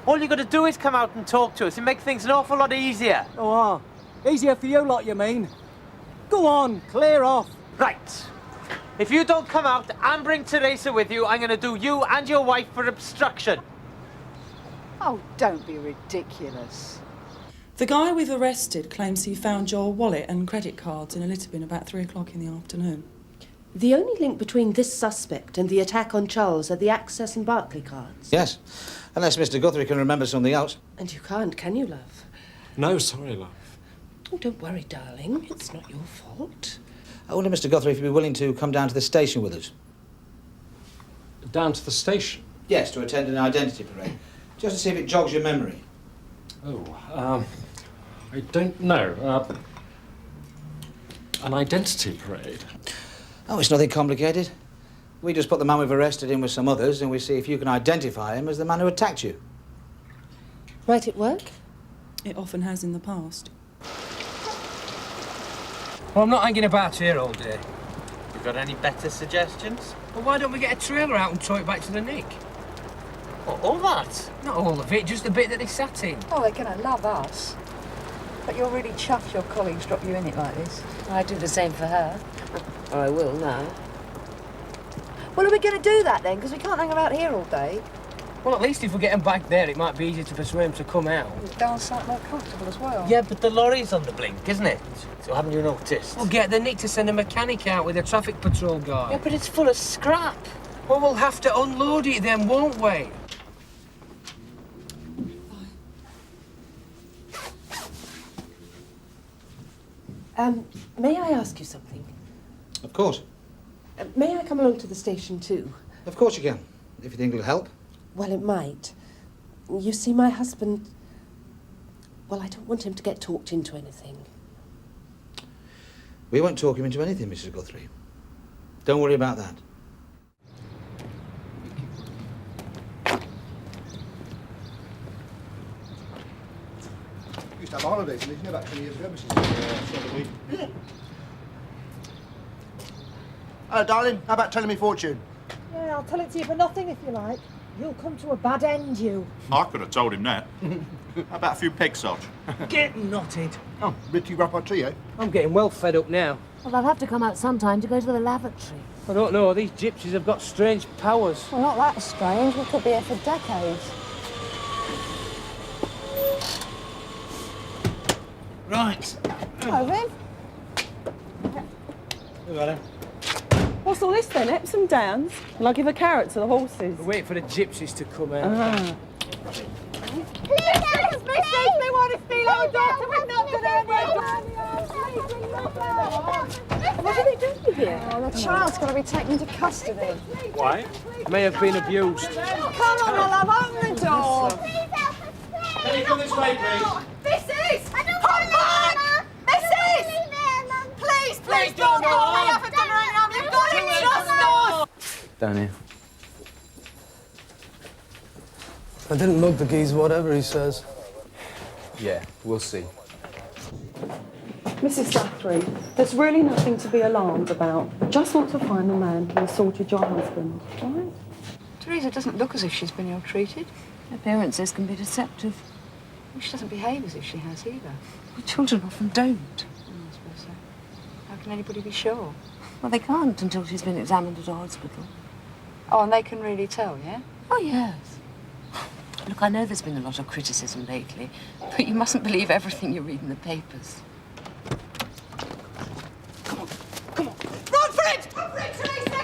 Speaker 1: All you got to do is come out and talk to us and make things an awful lot easier.
Speaker 12: Oh, easier for you lot, you mean? Go on, clear off.
Speaker 1: Right. If you don't come out and bring Teresa with you, I'm going to do you and your wife for obstruction.
Speaker 6: Oh, don't be ridiculous.
Speaker 21: The guy we've arrested claims he found your wallet and credit cards in a litter bin about 3 o'clock in the afternoon.
Speaker 17: The only link between this suspect and the attack on Charles are the Access and Barclay cards.
Speaker 5: Yes, unless Mr. Guthrie can remember something else.
Speaker 17: And you can't, can you, love?
Speaker 14: No, sorry, love.
Speaker 17: Oh, don't worry, darling. It's not your fault.
Speaker 5: I wonder, Mr. Guthrie, if you'd be willing to come down to the station with us.
Speaker 14: Down to the station?
Speaker 5: Yes, to attend an identity parade. Just to see if it jogs your memory.
Speaker 14: Oh, I don't know. An identity parade?
Speaker 5: Oh, it's nothing complicated. We just put the man we've arrested in with some others and we see if you can identify him as the man who attacked you.
Speaker 17: Might it work?
Speaker 21: It often has in the past.
Speaker 12: Well, I'm not hanging about here all day.
Speaker 1: You got any better suggestions?
Speaker 12: Well, why don't we get a trailer out and tow it back to the Nick?
Speaker 1: What, all that?
Speaker 12: Not all of it, just the bit that they sat in.
Speaker 6: Oh, they're going to love us. But you're really chuffed your colleagues drop you in it like this.
Speaker 17: I do the same for her. Or I will now.
Speaker 6: Well, are we going to do that then? Because we can't hang about here all day.
Speaker 12: Well, at least if we get them back there, it might be easier to persuade them to come out.
Speaker 6: It's darn sight more comfortable as well.
Speaker 1: Yeah, but the lorry's on the blink, isn't it? So haven't you noticed?
Speaker 12: We'll get the Nick to send a mechanic out with a traffic patrol guy.
Speaker 1: Yeah, but it's full of scrap.
Speaker 12: Well, we'll have to unload it then, won't we?
Speaker 17: May I ask you something?
Speaker 5: Of course.
Speaker 17: May I come along to the station too?
Speaker 5: Of course you can, if you think it'll help.
Speaker 17: Well, it might. You see, my husband... Well, I don't want him to get talked into anything.
Speaker 5: We won't talk him into anything, Mrs. Guthrie. Don't worry about that.
Speaker 23: We used to have holidays, didn't you, about 20 years ago, Mrs. Yeah. Hello, darling. How about telling me fortune?
Speaker 4: Yeah, I'll tell it to you for nothing if you like. You'll come to a bad end, you.
Speaker 11: I could have told him that. How about a few peg Sarge?
Speaker 12: Get knotted.
Speaker 23: Oh, bit too repartee, eh?
Speaker 12: I'm getting well fed up now.
Speaker 20: Well, they'll have to come out sometime to go to the lavatory.
Speaker 12: I don't know, these gypsies have got strange powers.
Speaker 6: Well, not that strange. We could be here for decades.
Speaker 5: Right.
Speaker 6: Hello, Viv.
Speaker 5: You got him.
Speaker 21: What's all this then? Epsom Downs? Will I give a carrot to the horses?
Speaker 12: We're waiting for the gypsies to come out.
Speaker 21: Ah.
Speaker 4: Mrs. They want to steal our daughter. We're not going to
Speaker 6: What are they doing here? Oh, the child's got to be taken into custody.
Speaker 12: Why? May have been abused.
Speaker 6: Come on, my love, open the door.
Speaker 5: Can you come this way, please?
Speaker 4: Mrs. Come back! Mrs. Please don't go. We haven't done right now. You've got to trust us.
Speaker 27: Down here.
Speaker 26: I didn't mug the geezer, whatever he says.
Speaker 27: Yeah, we'll see.
Speaker 21: Mrs. Guthrie, there's really nothing to be alarmed about. I just want to find the man who assaulted your husband, all right?
Speaker 6: Teresa doesn't look as if she's been ill-treated.
Speaker 20: Appearances can be deceptive.
Speaker 6: Well, she doesn't behave as if she has either.
Speaker 20: Well, children often don't.
Speaker 6: I suppose so. How can anybody be sure?
Speaker 20: Well, they can't until she's been examined at a hospital.
Speaker 6: Oh, and they can really tell, yeah?
Speaker 20: Oh, yes. Look, I know there's been a lot of criticism lately, but you mustn't believe everything you read in the papers.
Speaker 4: Run for it! Run for it, Teresa!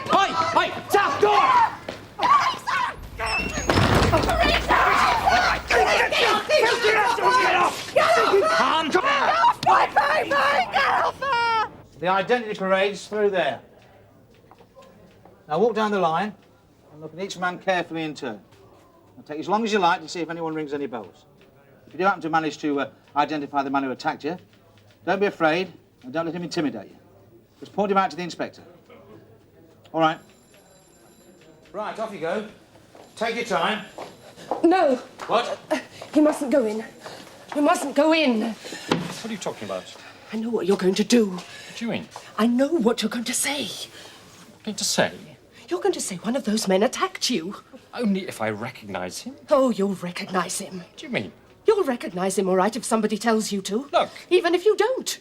Speaker 12: Hey! South door!
Speaker 5: The identity parade's through there. Now walk down the line and look at each man carefully in turn. It'll take as long as you like to see if anyone rings any bells. If you do happen to manage to identify the man who attacked you, don't be afraid and don't let him intimidate you. Just point him out to the inspector. All right. Right, off you go. Take your time.
Speaker 17: No.
Speaker 5: What?
Speaker 17: You mustn't go in. You mustn't go in.
Speaker 14: What are you talking about?
Speaker 17: I know what you're going to do.
Speaker 14: What do you mean?
Speaker 17: I know what you're going to say.
Speaker 14: What are you going to say?
Speaker 17: You're going to say one of those men attacked you.
Speaker 14: Only if I recognise him.
Speaker 17: Oh, you'll recognise him.
Speaker 14: What do you mean?
Speaker 17: You'll recognise him, all right, if somebody tells you to.
Speaker 14: Look.
Speaker 17: Even if you don't.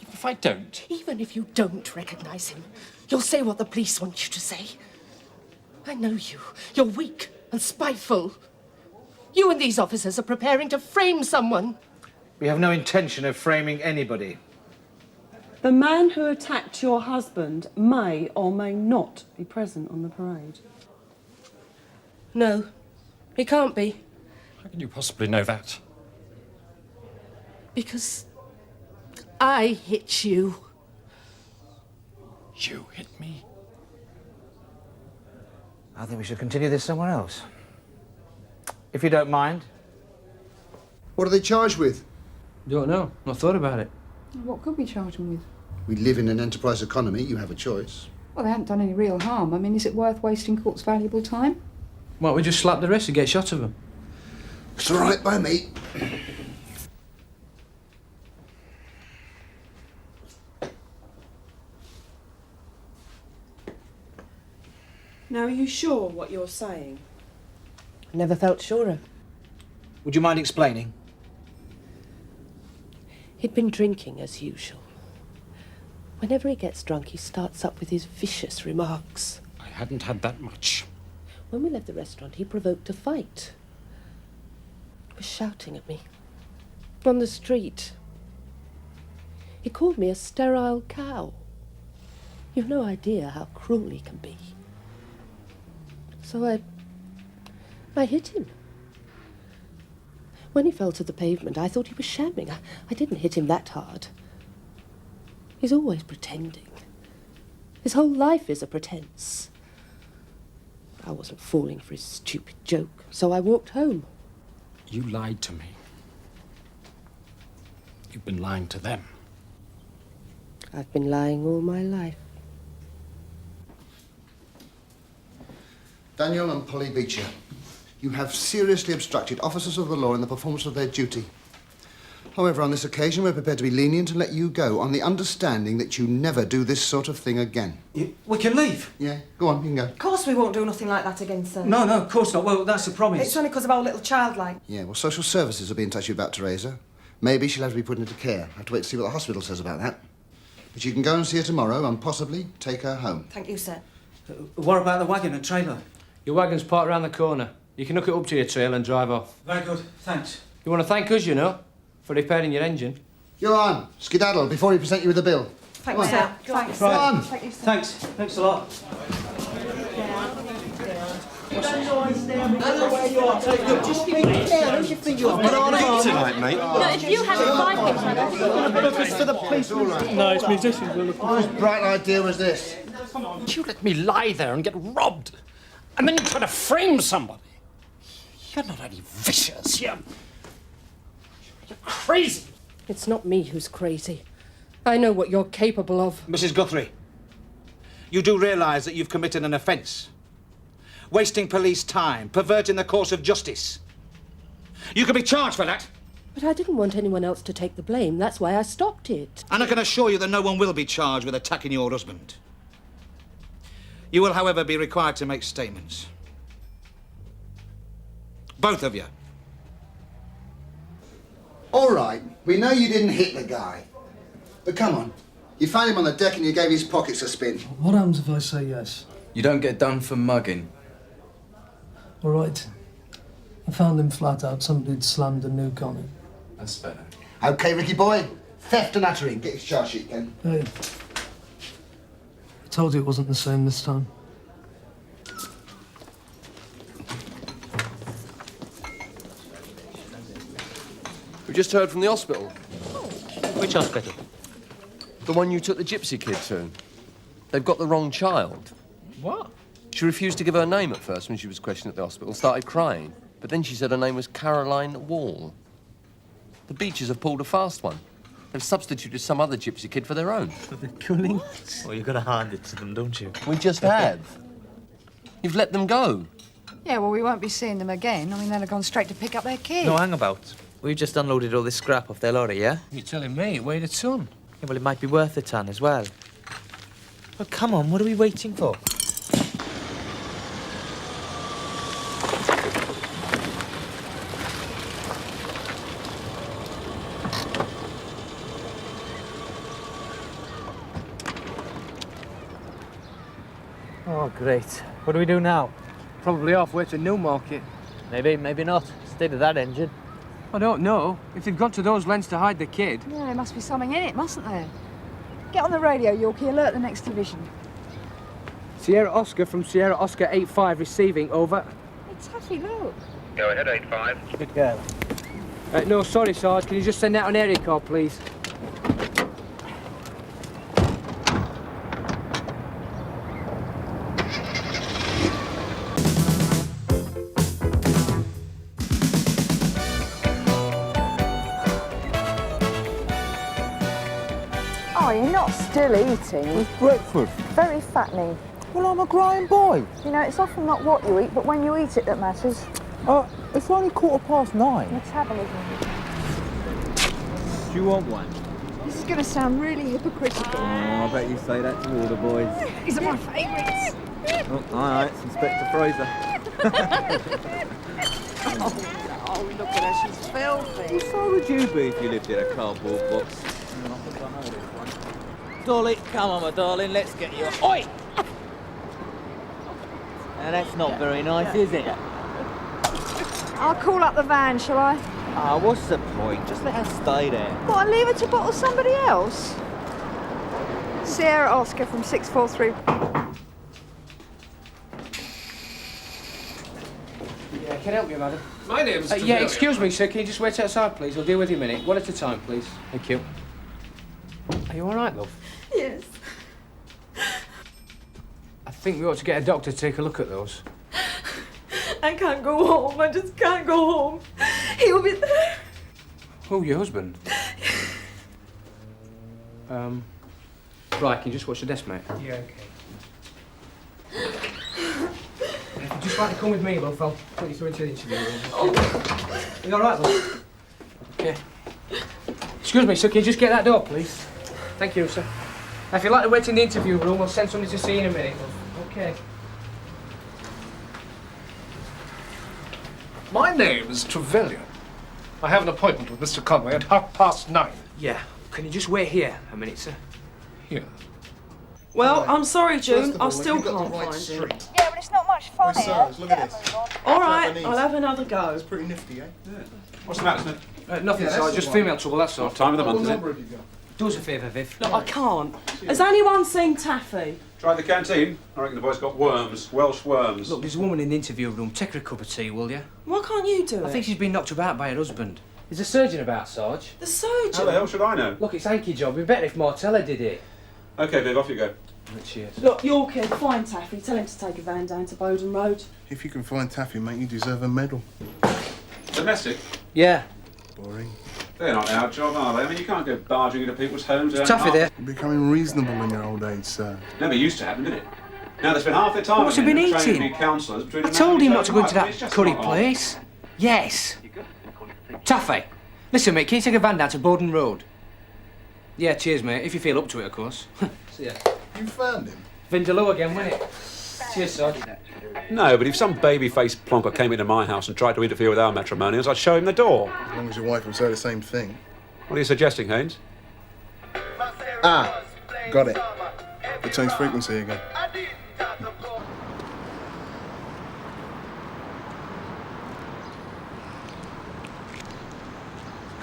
Speaker 14: Even if I don't.
Speaker 17: Even if you don't recognise him, you'll say what the police want you to say. I know you. You're weak and spiteful. You and these officers are preparing to frame someone.
Speaker 5: We have no intention of framing anybody.
Speaker 21: The man who attacked your husband may or may not be present on the parade.
Speaker 17: No, he can't be.
Speaker 14: How can you possibly know that?
Speaker 17: Because I hit you.
Speaker 14: You hit me?
Speaker 5: I think we should continue this somewhere else. If you don't mind.
Speaker 23: What are they charged with?
Speaker 12: Don't know. Not thought about it.
Speaker 6: What could we charge them with?
Speaker 23: We live in an enterprise economy. You have a choice.
Speaker 6: Well, they haven't done any real harm. I mean, is it worth wasting court's valuable time?
Speaker 5: Why don't we just slap the rest and get shot of them?
Speaker 23: It's all right by me.
Speaker 21: Now, are you sure what you're saying?
Speaker 17: I never felt surer.
Speaker 5: Would you mind explaining?
Speaker 17: He'd been drinking as usual. Whenever he gets drunk, he starts up with his vicious remarks.
Speaker 14: I hadn't had that much.
Speaker 17: When we left the restaurant, he provoked a fight. He was shouting at me. On the street. He called me a sterile cow. You've no idea how cruel he can be. So I hit him. When he fell to the pavement, I thought he was shamming. I didn't hit him that hard. He's always pretending. His whole life is a pretense. I wasn't falling for his stupid joke, so I walked home.
Speaker 14: You lied to me. You've been lying to them.
Speaker 17: I've been lying all my life.
Speaker 23: Daniel and Polly Beecher, you have seriously obstructed officers of the law in the performance of their duty. However, on this occasion, we're prepared to be lenient and let you go on the understanding that you never do this sort of thing again.
Speaker 5: We can leave.
Speaker 23: Yeah, go on, you can go.
Speaker 4: Of course we won't do nothing like that again, sir.
Speaker 5: No, of course not. Well, that's a promise.
Speaker 4: It's only because of our little child, like.
Speaker 23: Yeah, well, social services will be in touch with you about Teresa. Maybe she'll have to be put into care. I have to wait to see what the hospital says about that. But you can go and see her tomorrow and possibly take her home.
Speaker 4: Thank you, sir.
Speaker 5: What about the wagon and trailer?
Speaker 13: Your wagon's parked around the corner. You can hook it up to your trail and drive off.
Speaker 5: Very good, thanks.
Speaker 13: You want to thank us, you know, for repairing your engine.
Speaker 23: Go on, skedaddle before we present you with the bill.
Speaker 4: Thanks, sir.
Speaker 23: Thanks.
Speaker 5: Right.
Speaker 23: Go on.
Speaker 5: Thanks a lot.
Speaker 10: Tonight, mate.
Speaker 9: No, if you had a fight,
Speaker 23: Look, it's for the police.
Speaker 26: No, it's musicians. We're looking
Speaker 23: Whose bright idea was this?
Speaker 14: You let me lie there and get robbed. And then you try to frame somebody. You're not only vicious, you're crazy.
Speaker 17: It's not me who's crazy. I know what you're capable of.
Speaker 5: Mrs. Guthrie, you do realise that you've committed an offence. Wasting police time, perverting the course of justice. You can be charged for that.
Speaker 17: But I didn't want anyone else to take the blame. That's why I stopped it.
Speaker 5: And I can assure you that no one will be charged with attacking your husband. You will, however, be required to make statements. Both of you.
Speaker 23: All right, we know you didn't hit the guy. But come on. You found him on the deck and you gave his pockets a spin.
Speaker 26: What happens if I say yes?
Speaker 27: You don't get done for mugging.
Speaker 26: All right. I found him flat out. Somebody had slammed a nuke on him.
Speaker 27: That's better.
Speaker 23: OK, Ricky boy. Theft and uttering. Get his charge sheet, Ken.
Speaker 26: Hey. I told you it wasn't the same this time.
Speaker 8: We just heard from the hospital.
Speaker 1: Which hospital?
Speaker 8: The one you took the gypsy kid to. They've got the wrong child.
Speaker 1: What?
Speaker 8: She refused to give her name at first when she was questioned at the hospital, started crying. But then she said her name was Caroline Wall. The Beechers have pulled a fast one. They've substituted some other gypsy kid for their own.
Speaker 1: For the cooling? Well, you've got to hand it to them, don't you?
Speaker 8: We just have. You've let them go.
Speaker 6: Yeah, well, we won't be seeing them again. I mean, they'll have gone straight to pick up their kid.
Speaker 1: No, hang about. We've just unloaded all this scrap off their lorry, yeah?
Speaker 13: You're telling me it weighed a ton.
Speaker 1: Yeah, well, it might be worth a ton as well. Well, come on, what are we waiting for? Oh, great. What do we do now?
Speaker 13: Probably halfway to Newmarket.
Speaker 1: Maybe, maybe not. State of that engine.
Speaker 13: I don't know. If they've gone to those lengths to hide the kid.
Speaker 6: Yeah, there must be something in it, mustn't there? Get on the radio, Yorkie. Alert the next division.
Speaker 13: Sierra Oscar from Sierra Oscar 85 receiving, over.
Speaker 6: It's Hattie, look.
Speaker 2: Go ahead, 85.
Speaker 1: Good girl.
Speaker 13: No, sorry, Sarge. Can you just send out an area code, please?
Speaker 4: Oh, you're not
Speaker 6: still eating.
Speaker 5: It's breakfast.
Speaker 6: Very fattening.
Speaker 5: Well, I'm a growing boy.
Speaker 6: You know, it's often not what you eat, but when you eat it that matters.
Speaker 5: It's only 9:15.
Speaker 6: Metabolism.
Speaker 7: Do you want one?
Speaker 6: This is going to sound really hypocritical.
Speaker 7: Oh, I bet you say that to all the boys.
Speaker 6: These are my favourites.
Speaker 7: Oh, aye, it's Inspector Fraser.
Speaker 6: Oh, look at her, she's filthy.
Speaker 7: So would you be if you lived in a cardboard box? Dolly, come on, my darling, let's get you. Oi! Now that's not very nice, is it?
Speaker 6: I'll call up the van, shall I?
Speaker 7: Ah, what's the point? Just let her stay there.
Speaker 6: What, and leave her to bottle somebody else? Sierra Oscar from 643.
Speaker 13: Yeah, can I help you, madam?
Speaker 27: My name's
Speaker 13: Yeah, excuse me, sir. Can you just wait outside, please? I'll deal with you in a minute. One at a time, please. Thank you. Are you all right, love?
Speaker 6: Yes.
Speaker 13: I think we ought to get a doctor to take a look at those.
Speaker 6: I can't go home. I just can't go home. He'll be there.
Speaker 13: Oh, your husband? Right, can you just watch the desk, mate? Yeah, okay. If you'd just like to come with me, love, I'll put you through into the interview room. Are you all right, love? Okay. Excuse me, sir, can you just get that door, please? Thank you, sir. Now, if you'd like to wait in the interview room, we'll send somebody to see you in a minute, love. Okay.
Speaker 3: My name is Trevelyan. I have an appointment with Mr. Conway at 9:30.
Speaker 13: Yeah. Can you just wait here a minute, sir?
Speaker 3: Here.
Speaker 21: Well, I'm sorry, June. I still can't find him.
Speaker 6: Yeah, but it's not much fun here.
Speaker 23: Look at this.
Speaker 21: All right, I'll have another go.
Speaker 23: It's pretty nifty, eh?
Speaker 10: What's the matter, Smith?
Speaker 13: Nothing,
Speaker 23: Yeah,
Speaker 13: sir.
Speaker 23: that's
Speaker 13: Just
Speaker 23: all
Speaker 13: female trouble, that's all.
Speaker 10: What time of the month is it?
Speaker 13: Do us a favour, Viv.
Speaker 21: Look, I can't. Has anyone seen Taffy?
Speaker 10: Tried the canteen? I reckon the boy's got worms, Welsh worms.
Speaker 13: Look, there's a woman in the interview room. Take her a cup of tea, will you?
Speaker 21: Why can't you do it?
Speaker 13: I think she's been knocked about by her husband. Is the surgeon about, Sarge?
Speaker 21: The surgeon?
Speaker 10: How the hell should I know?
Speaker 13: Look, it's hanky job. It'd be better if Martella did it.
Speaker 10: OK, Viv, off you go.
Speaker 13: Cheers.
Speaker 21: Look, your kid, find Taffy. Tell him to take a van down to Bowden Road.
Speaker 23: If you can find Taffy, mate, you deserve a medal.
Speaker 10: Domestic?
Speaker 13: Yeah.
Speaker 23: Boring.
Speaker 10: They're not our job, are they? I mean, you can't go barging into people's homes.
Speaker 13: Taffy there.
Speaker 23: You're becoming reasonable in your old age, sir.
Speaker 10: Never used to happen, did it? Now they spend half their time
Speaker 13: What's he been
Speaker 10: training to
Speaker 13: eating?
Speaker 10: be counsellors between
Speaker 13: I
Speaker 10: the man
Speaker 13: told
Speaker 10: and
Speaker 13: him
Speaker 10: his
Speaker 13: not to
Speaker 10: own
Speaker 13: go into
Speaker 10: wife.
Speaker 13: that
Speaker 10: It's just
Speaker 13: curry
Speaker 10: not on.
Speaker 13: place. Yes. Taffy, listen, mate, can you take a van down to Bowden Road? Yeah, cheers, mate. If you feel up to it, of course. See ya.
Speaker 23: You found him?
Speaker 13: Vindaloo again, wasn't it? Cheers, Sarge.
Speaker 10: No, but if some baby-faced plonker came into my house and tried to interfere with our matrimonials, I'd show him the door.
Speaker 23: As long as your wife will say the same thing.
Speaker 10: What are you suggesting, Haynes?
Speaker 23: Ah, got it. They changed frequency again.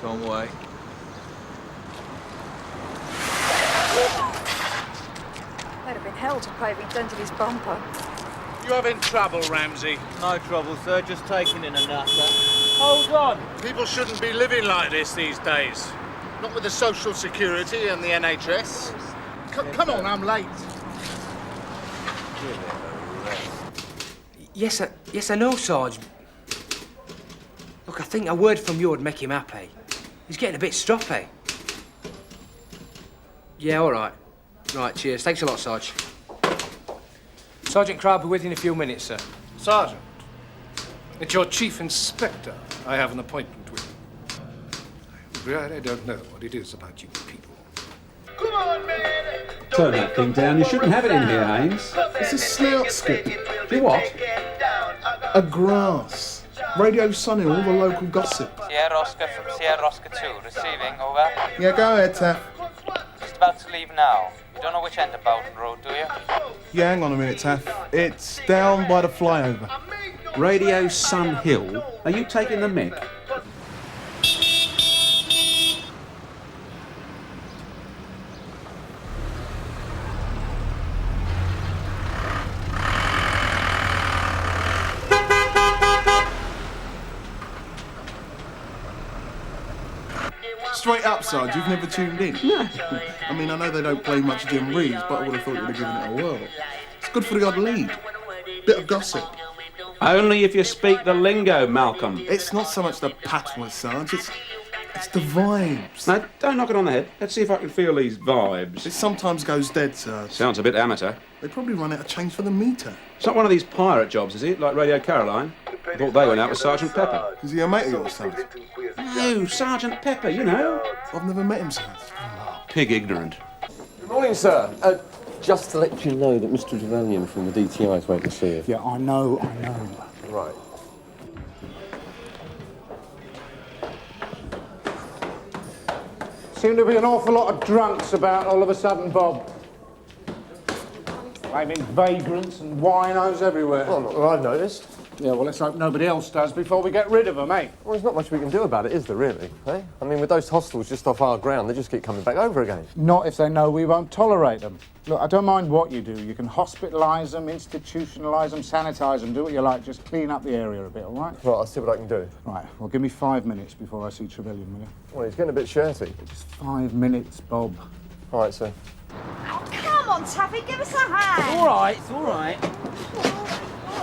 Speaker 7: Conway.
Speaker 6: They'd have been hell to pay if he'd dented his bumper.
Speaker 15: You having trouble, Ramsey?
Speaker 7: No trouble, sir. Just taking in a nutter. Hold on.
Speaker 15: People shouldn't be living like this these days. Not with the social security and the NHS. Come on, I'm late.
Speaker 13: Yes, I know, Sarge. Look, I think a word from you would make him happy. He's getting a bit stroppy. Yeah, all right. Right, cheers. Thanks a lot, Sarge. Sergeant Carver, with you in a few minutes, sir.
Speaker 3: Sergeant, it's your chief inspector I have an appointment with. I really don't know what it is about you people.
Speaker 10: Turn that thing down. You shouldn't have it in here, Haynes.
Speaker 23: It's a snout skip.
Speaker 10: You what?
Speaker 23: A grass. Radio Sun and all the local gossip.
Speaker 1: Sierra Oscar from Sierra Oscar 2, receiving, over.
Speaker 23: Yeah, go ahead, Taff.
Speaker 1: Just about to leave now. You don't know which end of Bowden Road, do you?
Speaker 23: Yeah, hang on a minute, Taff. It's down by the flyover.
Speaker 10: Radio Sun Hill? Are you taking the mick?
Speaker 23: Straight up, Sarge, you've never tuned in? No. I mean, I know they don't play much Jim Reeves, but I would have thought you'd have given it a whirl. It's good for the odd lead. Bit of gossip.
Speaker 10: Only if you speak the lingo, Malcolm.
Speaker 23: It's not so much the patois, Sarge,
Speaker 11: It's the vibes.
Speaker 10: No, don't knock it on the head. Let's see if I can feel these vibes.
Speaker 11: It sometimes goes dead, sir.
Speaker 10: Sounds a bit amateur.
Speaker 11: They probably run out of change for the meter.
Speaker 10: It's not one of these pirate jobs, is it? Like Radio Caroline? I thought they went out with Sergeant Pepper.
Speaker 11: Is he a mate of yours, son?
Speaker 10: No, Sergeant Pepper, you know.
Speaker 11: I've never met him, sir.
Speaker 10: Pig ignorant.
Speaker 8: Good morning, sir. Just to let you know that Mr. Trevelyan from the DTI is waiting to see you.
Speaker 16: Yeah, I know.
Speaker 8: Right.
Speaker 18: Seem to be an awful lot of drunks about all of a sudden, Bob. Blaming vagrants and winos everywhere.
Speaker 8: Well, not that I've noticed.
Speaker 18: Yeah, well, let's hope nobody else does before we get rid of them, eh?
Speaker 8: Well, there's not much we can do about it, is there, really? Eh? I mean, with those hostels just off our ground, they just keep coming back over again.
Speaker 18: Not if they know we won't tolerate them. Look, I don't mind what you do. You can hospitalise them, institutionalise them, sanitise them, do what you like. Just clean up the area a bit, all right?
Speaker 8: Right, I'll see what I can do.
Speaker 18: Right, well, give me 5 minutes before I see Trevelyan, will you?
Speaker 8: Well, he's getting a bit shirty.
Speaker 18: Just 5 minutes, Bob.
Speaker 8: All right, sir.
Speaker 4: Come on, Taffy, give us a hand.
Speaker 7: All right, it's all right.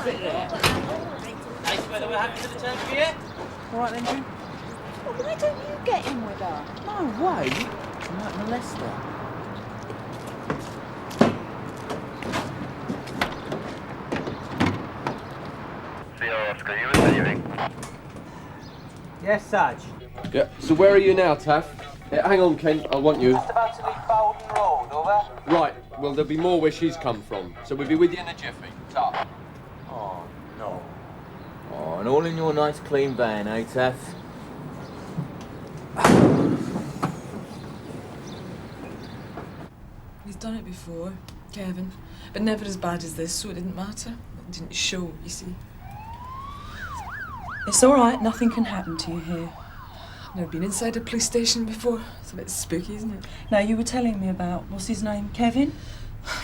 Speaker 1: Sit there. Nice weather we're having for the turn of the year.
Speaker 7: All right then, June.
Speaker 4: Well, why don't you get in with her?
Speaker 7: No way. You might molest her.
Speaker 2: Oscar, you were leaving.
Speaker 1: Yes, Sarge.
Speaker 8: Yeah, so where are you now, Taff? Yeah, hang on, Ken, I want you.
Speaker 1: Just about to leave Bowden Road, over.
Speaker 8: Right, well, there'll be more where she's come from, so we'll be with you in a jiffy. Ta.
Speaker 7: Oh, no. Oh, and all in your nice clean van, eh, Taff?
Speaker 21: He's done it before, Kevin, but never as bad as this, so it didn't matter. It didn't show, you see. It's all right, nothing can happen to you here. Never been inside a police station before. It's a bit spooky, isn't it?
Speaker 19: Now, you were telling me about, what's his name, Kevin?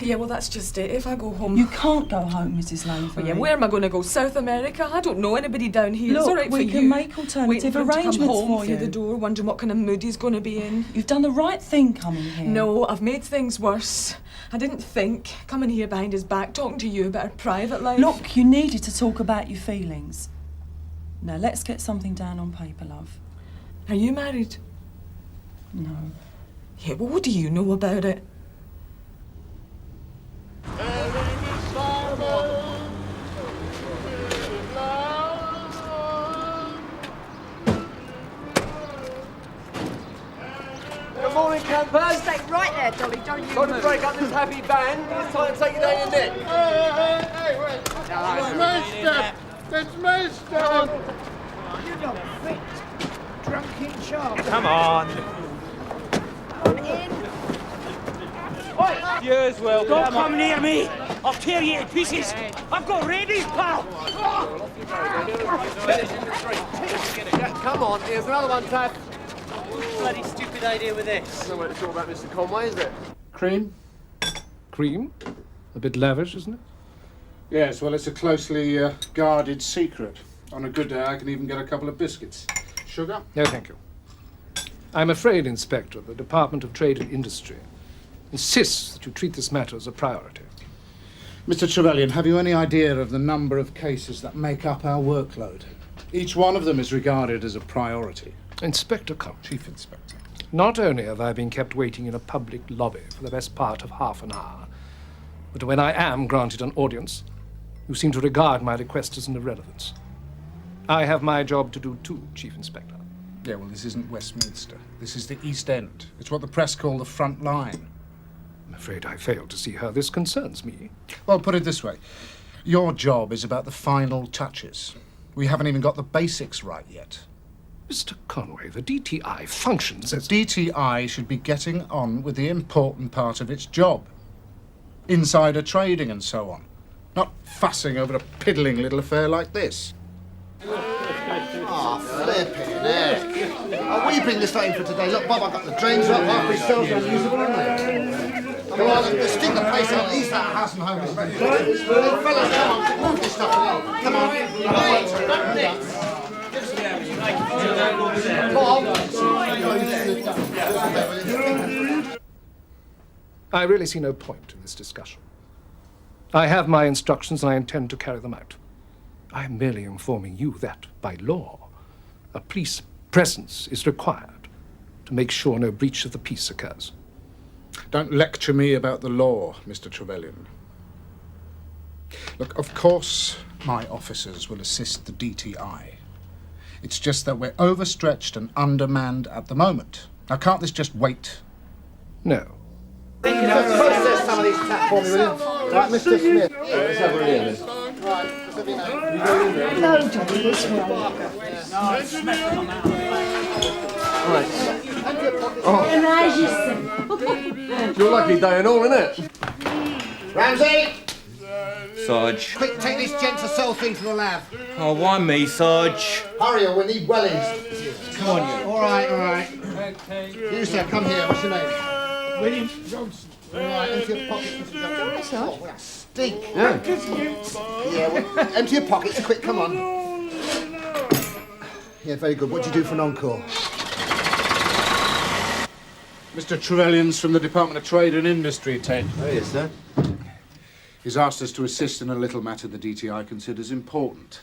Speaker 21: Yeah, well, that's just it. If I go home...
Speaker 19: You can't go home, Mrs. Lavery.
Speaker 21: Well, yeah, where am I going to go? South America? I don't know anybody down here.
Speaker 19: Look,
Speaker 21: it's all right for you.
Speaker 19: we can make alternative arrangements
Speaker 21: to come home
Speaker 19: for
Speaker 21: through
Speaker 19: you.
Speaker 21: the door, wondering what kind of mood he's going to be in.
Speaker 19: You've done the right thing coming here.
Speaker 21: No, I've made things worse. I didn't think, coming here behind his back, talking to you about our private life.
Speaker 19: Look, you needed to talk about your feelings. Now, let's get something down on paper, love.
Speaker 21: Are you married?
Speaker 19: No.
Speaker 21: Yeah, well, what do you know about it?
Speaker 8: Good morning, campers.
Speaker 4: Stay right there, Dolly, don't you
Speaker 8: Trying to
Speaker 4: move.
Speaker 8: break up this happy band. It's time to take you down your neck.
Speaker 15: Hey, wait. It's my stuff.
Speaker 12: You're not fit. Drunken shark.
Speaker 1: Come on.
Speaker 4: Come in.
Speaker 1: You as well.
Speaker 12: Don't come near me. I'll tear you to pieces. I've got rabies, pal.
Speaker 8: Come on, here's another one, Taff.
Speaker 1: Bloody stupid idea with this.
Speaker 8: No way to talk about Mr. Conway, is it?
Speaker 3: Cream? Cream? A bit lavish, isn't it?
Speaker 18: Yes, well, it's a closely guarded secret. On a good day, I can even get a couple of biscuits. Sugar?
Speaker 3: No, thank you. I'm afraid, Inspector, the Department of Trade and Industry insists that you treat this matter as a priority.
Speaker 18: Mr. Trevelyan, have you any idea of the number of cases that make up our workload? Each one of them is regarded as a priority.
Speaker 3: Inspector Conway. Chief Inspector. Not only have I been kept waiting in a public lobby for the best part of half an hour, but when I am granted an audience, you seem to regard my request as an irrelevance. I have my job to do too, Chief Inspector.
Speaker 18: Yeah, well, this isn't Westminster. This is the East End. It's what the press call the front line.
Speaker 3: I'm afraid I failed to see how this concerns me.
Speaker 18: Well, put it this way. Your job is about the final touches. We haven't even got the basics right yet.
Speaker 3: Mr. Conway, the DTI functions as...
Speaker 18: The DTI should be getting on with the important part of its job. Insider trading and so on. Not fussing over a piddling little affair like this.
Speaker 23: Ah, flipping heck. Oh, will you bring this in for today? Look, Bob, I've got the drains up, half my cells are unusable, aren't they? Come on, let's stick the place out, at least that house and home is ready. Hey, fellas, come on, move this stuff along. Come on.
Speaker 3: I really see no point in this discussion. I have my instructions and I intend to carry them out. I am merely informing you that, by law, a police presence is required to make sure no breach of the peace occurs.
Speaker 18: Don't lecture me about the law, Mr. Trevelyan. Look, of course my officers will assist the DTI. It's just that we're overstretched and undermanned at the moment. Now, can't this just wait?
Speaker 3: No.
Speaker 23: Process some of these tap for me, will you? Right, Mr. Smith.
Speaker 8: Let's have a real.
Speaker 4: No, Johnny, this way.
Speaker 8: Your lucky day and all, innit?
Speaker 23: Ramsey!
Speaker 8: Sarge.
Speaker 23: Quick, take this gent to selfie to the lab.
Speaker 7: Oh, why me, Sarge?
Speaker 23: Hurry or we need wellies.
Speaker 5: Come on, you.
Speaker 23: All right. You, sir, come here. What's your name?
Speaker 15: William Johnson.
Speaker 23: All right, empty your pockets, Mr. Johnson. Oh, that stink.
Speaker 8: Yeah.
Speaker 23: Well, empty your pockets, quick, come on. Yeah, very good. What do you do for an encore?
Speaker 18: Mr. Trevelyan's from the Department of Trade and Industry, Ted.
Speaker 8: Oh, yes, sir.
Speaker 18: He's asked us to assist in a little matter the DTI considers important.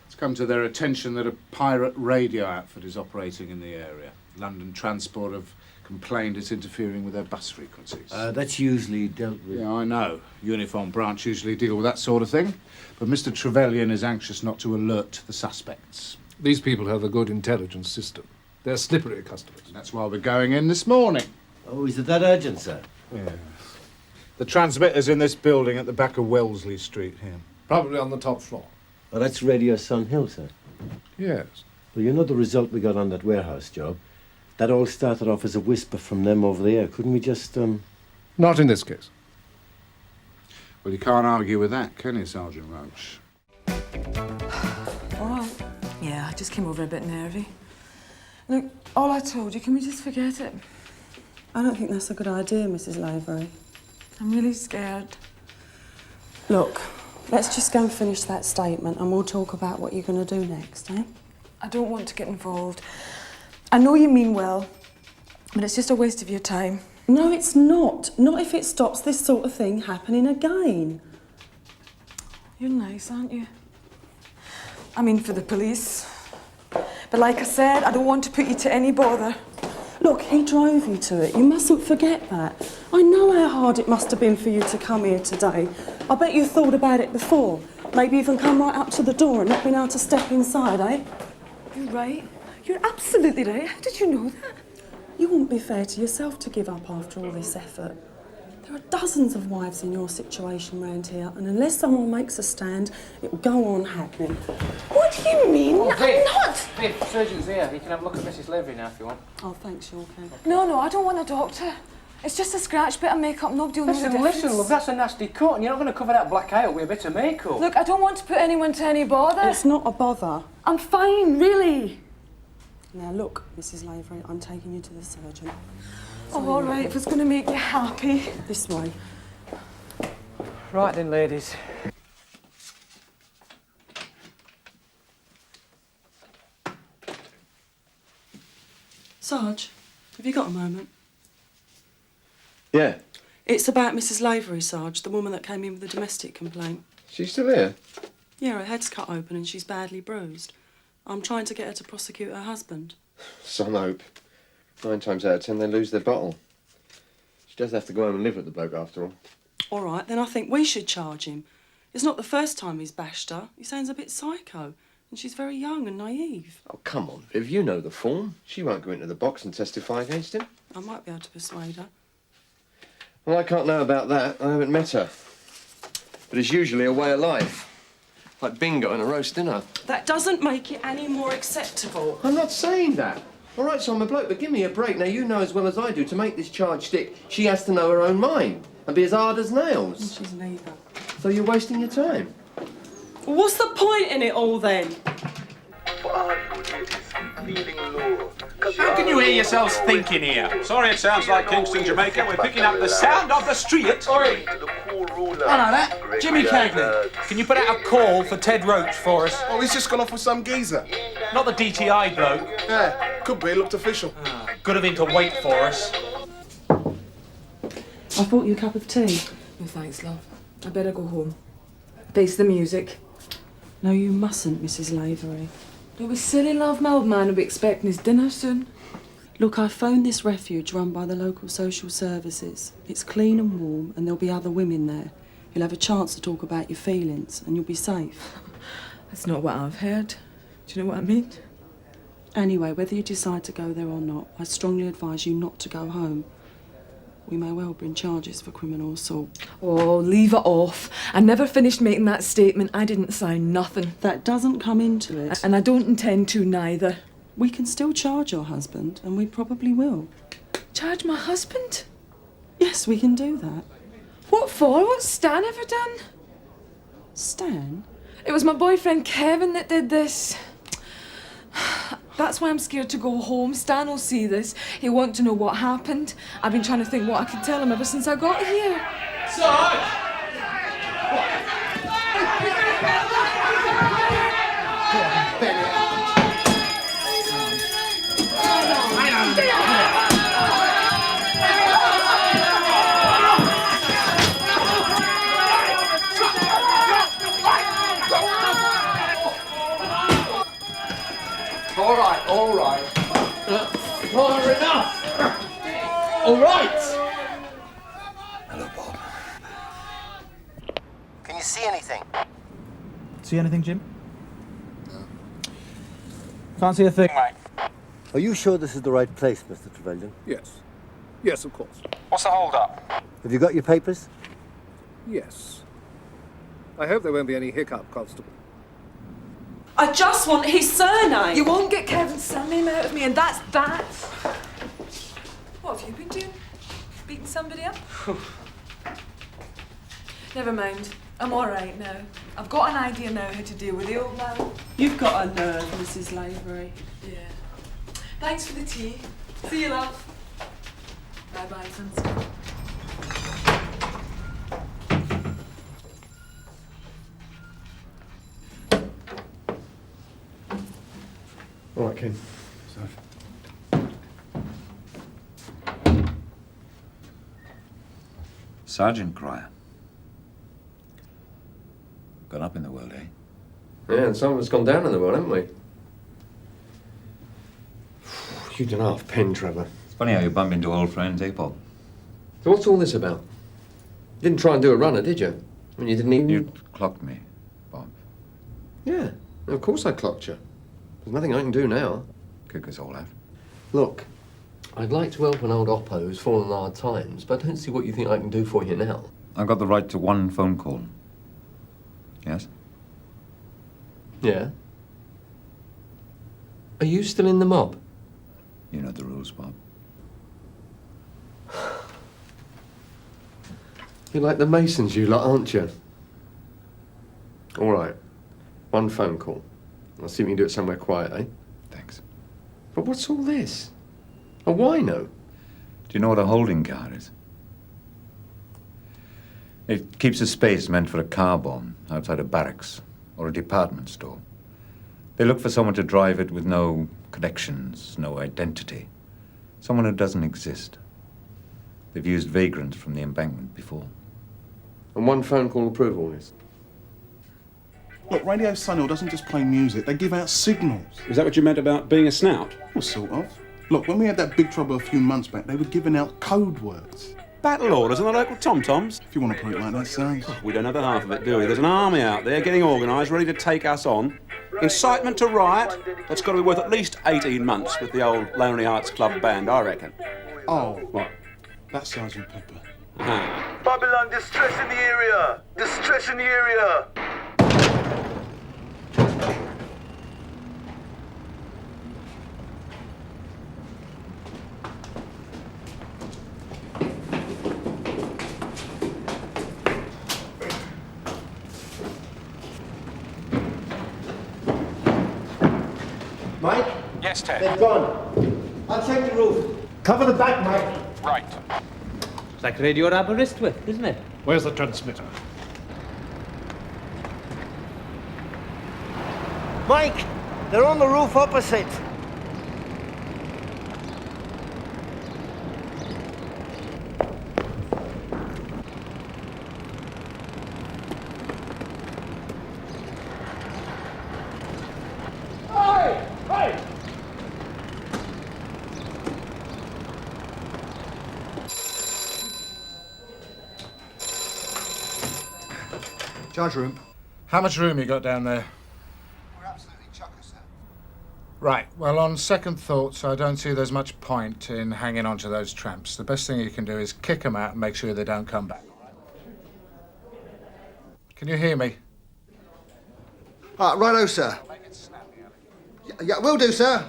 Speaker 18: It's come to their attention that a pirate radio outfit is operating in the area. London Transport have complained it's interfering with their bus frequencies.
Speaker 9: That's usually dealt with.
Speaker 18: Yeah, I know. Uniform branch usually deal with that sort of thing. But Mr. Trevelyan is anxious not to alert the suspects.
Speaker 3: These people have a good intelligence system. They're slippery customers.
Speaker 18: And that's why we're going in this morning.
Speaker 9: Oh, is it that urgent, sir?
Speaker 18: Yeah. The transmitter's in this building at the back of Wellesley Street here.
Speaker 3: Probably on the top floor.
Speaker 9: Oh, that's Radio Sun Hill, sir.
Speaker 3: Yes.
Speaker 9: Well, you know the result we got on that warehouse job? That all started off as a whisper from them over the air. Couldn't we just,
Speaker 3: Not in this case.
Speaker 18: Well, you can't argue with that, can you, Sergeant Roach?
Speaker 21: All right. Yeah, I just came over a bit nervy. Look, all I told you, can we just forget it?
Speaker 19: I don't think that's a good idea, Mrs. Lavery.
Speaker 21: I'm really scared.
Speaker 19: Look, let's just go and finish that statement and we'll talk about what you're going to do next, eh?
Speaker 21: I don't want to get involved. I know you mean well, but it's just a waste of your time.
Speaker 19: No, it's not. Not if it stops this sort of thing happening again.
Speaker 21: You're nice, aren't you? I mean, for the police. But like I said, I don't want to put you to any bother.
Speaker 19: Look, he drove you to it. You mustn't forget that. I know how hard it must have been for you to come here today. I bet you thought about it before. Maybe even come right up to the door and not been able to step inside, eh?
Speaker 21: You're right. You're absolutely right. How did you know that?
Speaker 19: You wouldn't be fair to yourself to give up after all this effort. There are dozens of wives in your situation round here, and unless someone makes a stand, it will go on happening.
Speaker 21: What do you mean?
Speaker 13: Oh,
Speaker 21: I'm not!
Speaker 13: Viv, surgeon's here. You can have a look at Mrs. Lavery now if you want.
Speaker 19: Oh, thanks, you're okay.
Speaker 21: No, I don't want a doctor. It's just a scratch, bit of makeup, nobody will know the difference.
Speaker 13: Listen, love, that's a nasty cut, and you're not going to cover that black eye up with a bit of makeup.
Speaker 21: Look, I don't want to put anyone to any bother.
Speaker 19: It's not a bother.
Speaker 21: I'm fine, really.
Speaker 19: Now, look, Mrs. Lavery, I'm taking you to the surgeon.
Speaker 21: Oh, all right, if it's going to make you happy.
Speaker 19: This way.
Speaker 13: Right then, ladies.
Speaker 19: Sarge, have you got a moment?
Speaker 8: Yeah.
Speaker 19: It's about Mrs. Lavery, Sarge, the woman that came in with the domestic complaint.
Speaker 8: She's still here?
Speaker 19: Yeah, her head's cut open and she's badly bruised. I'm trying to get her to prosecute her husband.
Speaker 8: Some hope. 9 times out of 10, they lose their bottle. She does have to go home and live with the bloke, after all.
Speaker 19: All right, then I think we should charge him. It's not the first time he's bashed her. He sounds a bit psycho, and she's very young and naive.
Speaker 8: Oh, come on, Viv, you know the form. She won't go into the box and testify against him.
Speaker 19: I might be able to persuade her.
Speaker 8: Well, I can't know about that. I haven't met her. But it's usually a way of life. Like bingo and a roast dinner.
Speaker 19: That doesn't make it any more acceptable.
Speaker 8: I'm not saying that. All right, so I'm a bloke, but give me a break. Now, you know as well as I do, to make this charge stick, she has to know her own mind and be as hard as nails.
Speaker 19: And she's neither.
Speaker 8: So you're wasting your time.
Speaker 19: Well, what's the point in it all, then?
Speaker 10: How can you hear yourselves thinking here? Sorry, it sounds like Kingston, Jamaica. We're picking up the sound of the street.
Speaker 12: Oi! I know that. Jimmy Cagney. Can you put out a call for Ted Roach for us?
Speaker 11: Oh, he's just gone off with some geezer.
Speaker 12: Not the DTI bloke.
Speaker 11: Yeah, could be. Looked official.
Speaker 12: Good of him to wait for us.
Speaker 19: I bought you a cup of tea.
Speaker 21: No thanks, love. I better go home. Face the music.
Speaker 19: No, you mustn't, Mrs. Lavery.
Speaker 21: Don't be silly, love. My old man will be expecting his dinner soon.
Speaker 19: Look, I phoned this refuge run by the local social services. It's clean and warm, and there'll be other women there. You'll have a chance to talk about your feelings, and you'll be safe.
Speaker 21: That's not what I've heard. Do you know what I mean?
Speaker 19: Anyway, whether you decide to go there or not, I strongly advise you not to go home. We may well bring charges for criminal assault.
Speaker 21: Oh, leave it off. I never finished making that statement. I didn't sign nothing.
Speaker 19: That doesn't come into it.
Speaker 21: And I don't intend to neither.
Speaker 19: We can still charge your husband, and we probably will.
Speaker 21: Charge my husband?
Speaker 19: Yes, we can do that.
Speaker 21: What for? What's Stan ever done?
Speaker 19: Stan?
Speaker 21: It was my boyfriend Kevin that did this. That's why I'm scared to go home. Stan will see this. He'll want to know what happened. I've been trying to think what I could tell him ever since I got here.
Speaker 10: Sarge!
Speaker 8: All right. Far enough. All right.
Speaker 14: Hello, Bob. Can you see anything?
Speaker 5: See anything, Jim? No. Can't see a thing, mate.
Speaker 9: Are you sure this is the right place, Mr. Trevelyan?
Speaker 3: Yes. Yes, of course.
Speaker 15: What's the hold-up?
Speaker 9: Have you got your papers?
Speaker 3: Yes. I hope there won't be any hiccup, Constable.
Speaker 19: I just want his surname.
Speaker 21: You won't get Kevin's surname out of me, and that's that. What have you been doing? Beating somebody up? Never mind. I'm all right now. I've got an idea now how to deal with the old man.
Speaker 19: You've got a nerve, Mrs. Lavery.
Speaker 21: Yeah. Thanks for the tea. See you, love. Bye-bye, Constable.
Speaker 16: All right, Ken.
Speaker 17: Sergeant Cryer. Gone up in the world, eh?
Speaker 8: Yeah, and some of us gone down in the world, haven't we?
Speaker 16: You done half pen, Trevor.
Speaker 17: It's funny how you bump into old friends, eh, Bob?
Speaker 8: So what's all this about? You didn't try and do a runner, did you? I mean, you didn't even...
Speaker 17: You clocked me, Bob.
Speaker 8: Yeah, of course I clocked you. There's nothing I can do now.
Speaker 17: Kick us all out.
Speaker 8: Look, I'd like to help an old oppo who's fallen on hard times, but I don't see what you think I can do for you now.
Speaker 17: I've got the right to one phone call. Yes?
Speaker 8: Yeah? Are you still in the mob?
Speaker 17: You know the rules, Bob.
Speaker 8: You're like the Masons, you lot, aren't you? All right. One phone call. I'll see if we can do it somewhere quiet, eh?
Speaker 17: Thanks.
Speaker 8: But what's all this? A wino?
Speaker 17: Do you know what a holding car is? It keeps a space meant for a car bomb outside a barracks or a department store. They look for someone to drive it with no connections, no identity. Someone who doesn't exist. They've used vagrants from the embankment before.
Speaker 8: And one phone call will prove all this.
Speaker 11: Look, Radio Sunhill doesn't just play music, they give out signals.
Speaker 10: Is that what you meant about being a snout?
Speaker 11: Well, sort of. Look, when we had that big trouble a few months back, they were giving out code words.
Speaker 10: Battle orders and the local tom-toms?
Speaker 11: If you want to put it like that, sounds.
Speaker 10: We don't know the half of it, do we? There's an army out there getting organised, ready to take us on. Incitement to riot? That's got to be worth at least 18 months with the old Lonely Hearts Club band, I reckon.
Speaker 11: Oh, what? That's Sergeant Pepper.
Speaker 20: Babylon, distress in the area! Distress in the area!
Speaker 9: Mike?
Speaker 15: Yes, Ted.
Speaker 9: They've gone. I'll check the roof. Cover the back, Mike.
Speaker 15: Right.
Speaker 1: It's like Radio Aberystwyth, isn't it?
Speaker 3: Where's the transmitter?
Speaker 9: Mike, they're on the roof opposite.
Speaker 10: Oi!
Speaker 3: Hey!
Speaker 18: Charge room. How much room you got down there?
Speaker 23: We're absolutely chocker, sir.
Speaker 18: Right. Well, on second thoughts, I don't see there's much point in hanging on to those tramps. The best thing you can do is kick them out and make sure they don't come back. Can you hear me?
Speaker 23: Righto, sir. Yeah, will do, sir.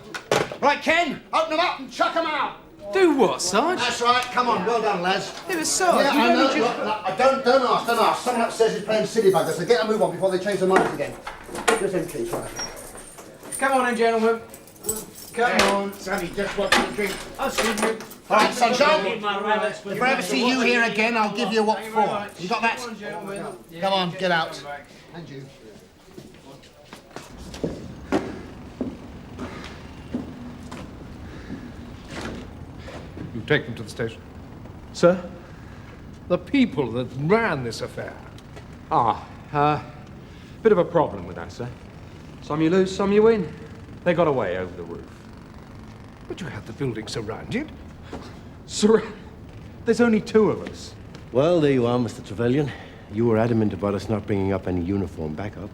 Speaker 12: Right, Ken,
Speaker 23: Open them up and chuck them out.
Speaker 12: do what, Sarge?
Speaker 23: That's right. Come on, well done, lads.
Speaker 12: It was Sarge.
Speaker 23: Yeah, I know. Look, don't ask. Someone upstairs is playing silly buggers, so get a move on before they change their minds again. Just them keys, right.
Speaker 13: Come on in, gentlemen. Come on.
Speaker 18: Sonny, just what you drink.
Speaker 13: I'll see you.
Speaker 23: All right, sunshine. If I ever see you here again, I'll give you what for. You got that? Come on, get out. And you.
Speaker 3: You take them to the station.
Speaker 16: Sir?
Speaker 3: The people that ran this affair.
Speaker 16: Bit of a problem with that, sir. Some you lose, some you win. They got away over the roof.
Speaker 3: But you had the building surrounded.
Speaker 16: There's only two of us.
Speaker 9: Well, there you are, Mr. Trevelyan. You were adamant about us not bringing up any uniform backup.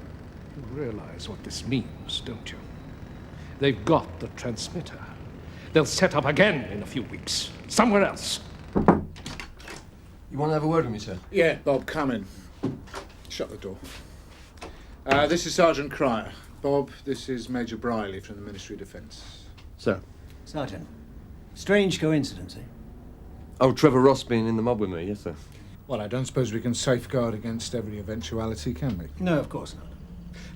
Speaker 3: You realize what this means, don't you? They've got the transmitter. They'll set up again in a few weeks. Somewhere else.
Speaker 8: You want to have a word with me, sir?
Speaker 18: Yeah, Bob, come in. Shut the door. This is Sergeant Cryer. Bob, this is Major Briley from the Ministry of Defence.
Speaker 16: Sir.
Speaker 12: Sergeant, strange coincidence, eh?
Speaker 8: Oh, Trevor Ross being in the mob with me, yes, sir.
Speaker 18: Well, I don't suppose we can safeguard against every eventuality, can we?
Speaker 12: No, of course not.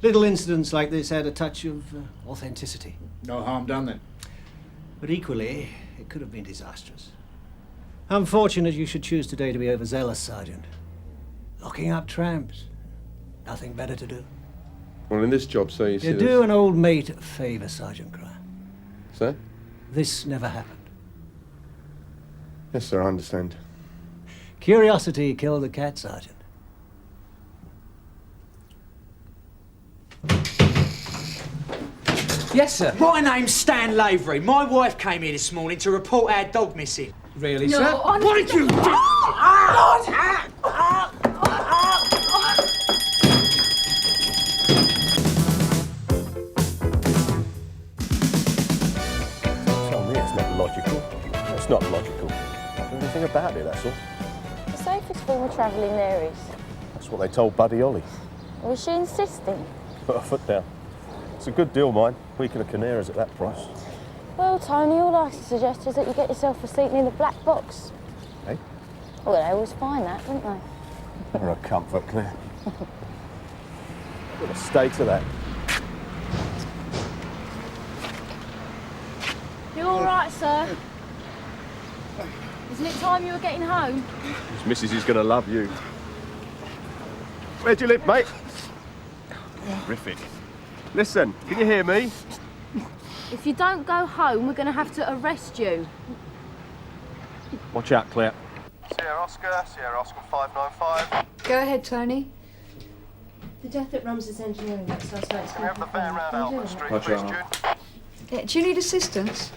Speaker 12: Little incidents like this add a touch of authenticity.
Speaker 18: No harm done, then.
Speaker 12: But equally, it could have been disastrous. Unfortunate you should choose today to be overzealous, Sergeant. Locking up tramps. Nothing better to do.
Speaker 8: Well, in this job, sir, you see...
Speaker 12: You do an old mate a favour, Sergeant Cryer.
Speaker 8: Sir?
Speaker 12: This never happened.
Speaker 8: Yes, sir, I understand.
Speaker 12: Curiosity killed the cat, Sergeant.
Speaker 13: Yes, sir.
Speaker 12: My name's Stan Lavery. My wife came here this morning to report our dog missing.
Speaker 13: Really,
Speaker 21: No,
Speaker 13: sir?
Speaker 21: honestly,
Speaker 12: What did you do?
Speaker 9: Tell me it's not logical. It's not logical. I don't know anything about it, that's all.
Speaker 2: The safest form of travelling there is.
Speaker 9: That's what they told Buddy Holly.
Speaker 2: Was she insisting?
Speaker 9: Put her foot down. It's a good deal, mine. Week of the Canaries at that price.
Speaker 2: Well, Tony, all I suggest is that you get yourself a seat near the black box.
Speaker 9: Hey?
Speaker 2: Well, they always find that, don't they?
Speaker 9: You're a comfort, Claire. What a state of that.
Speaker 2: You all right, sir? Isn't it time you were getting home?
Speaker 9: This missus is going to love you. Where do you live, mate? Terrific. Listen, can you hear me?
Speaker 2: If you don't go home, we're going to have to arrest you.
Speaker 9: Watch out, Claire.
Speaker 20: Sierra Oscar 595.
Speaker 21: Go ahead, Tony.
Speaker 2: The death at Ramsey's Engineering, that's our site.
Speaker 20: Can we have the van round Albert Street,
Speaker 8: Roger,
Speaker 20: please,
Speaker 8: Arnold.
Speaker 20: Jude?
Speaker 21: Do you need assistance?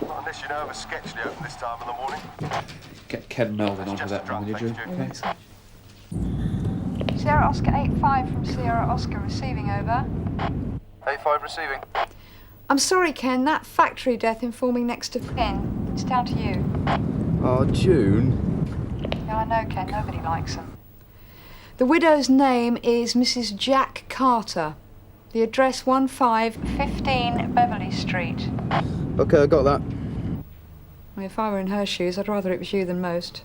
Speaker 20: Not unless you know of a sketch open this time of the morning.
Speaker 7: Get Ken Melvin onto that one, would you? Okay.
Speaker 21: Sierra Oscar 85 from Sierra Oscar receiving, over.
Speaker 20: 85 receiving.
Speaker 21: I'm sorry, Ken, that factory death informing next to Ken. It's down to you.
Speaker 16: Oh, June.
Speaker 21: Yeah, I know, Ken, nobody likes them. The widow's name is Mrs. Jack Carter. The address 1515 Beverly Street.
Speaker 16: Okay, I got that.
Speaker 21: Well, if I were in her shoes, I'd rather it was you than most.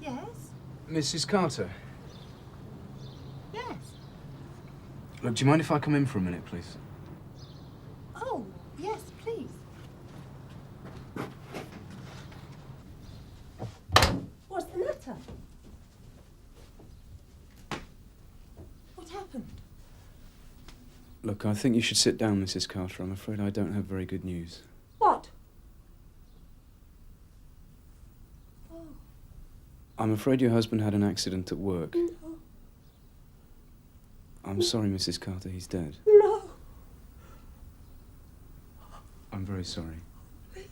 Speaker 4: Yes?
Speaker 7: Mrs. Carter.
Speaker 4: Yes.
Speaker 7: Look, do you mind if I come in for a minute, please?
Speaker 4: Oh, yes, please. What's the matter? What happened?
Speaker 7: Look,
Speaker 6: Look, I think you should sit down, Mrs. Carter. I'm afraid I don't have very good news.
Speaker 19: What?
Speaker 6: I'm afraid your husband had an accident at work.
Speaker 19: No.
Speaker 6: I'm sorry, Mrs. Carter, he's dead.
Speaker 19: No.
Speaker 6: I'm very sorry.
Speaker 19: Please.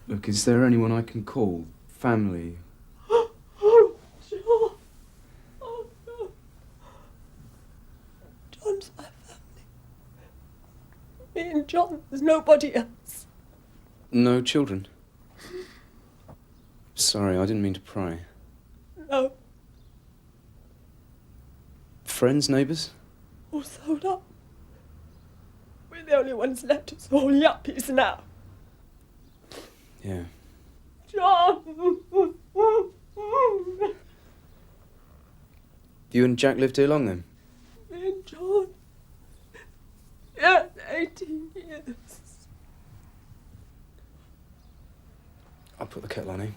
Speaker 6: Look, is there anyone I can call? Family?
Speaker 19: Oh, John. Oh, no. John's my family. Me and John. There's nobody else.
Speaker 6: No children? Sorry, I didn't mean to pry.
Speaker 19: No.
Speaker 6: Friends, neighbours?
Speaker 19: All sold up. We're the only ones left. It's all yuppies now.
Speaker 6: Yeah.
Speaker 19: John!
Speaker 6: You and Jack lived here long then?
Speaker 19: Me and John. Yeah, 18 years.
Speaker 6: I'll put the kettle on, eh?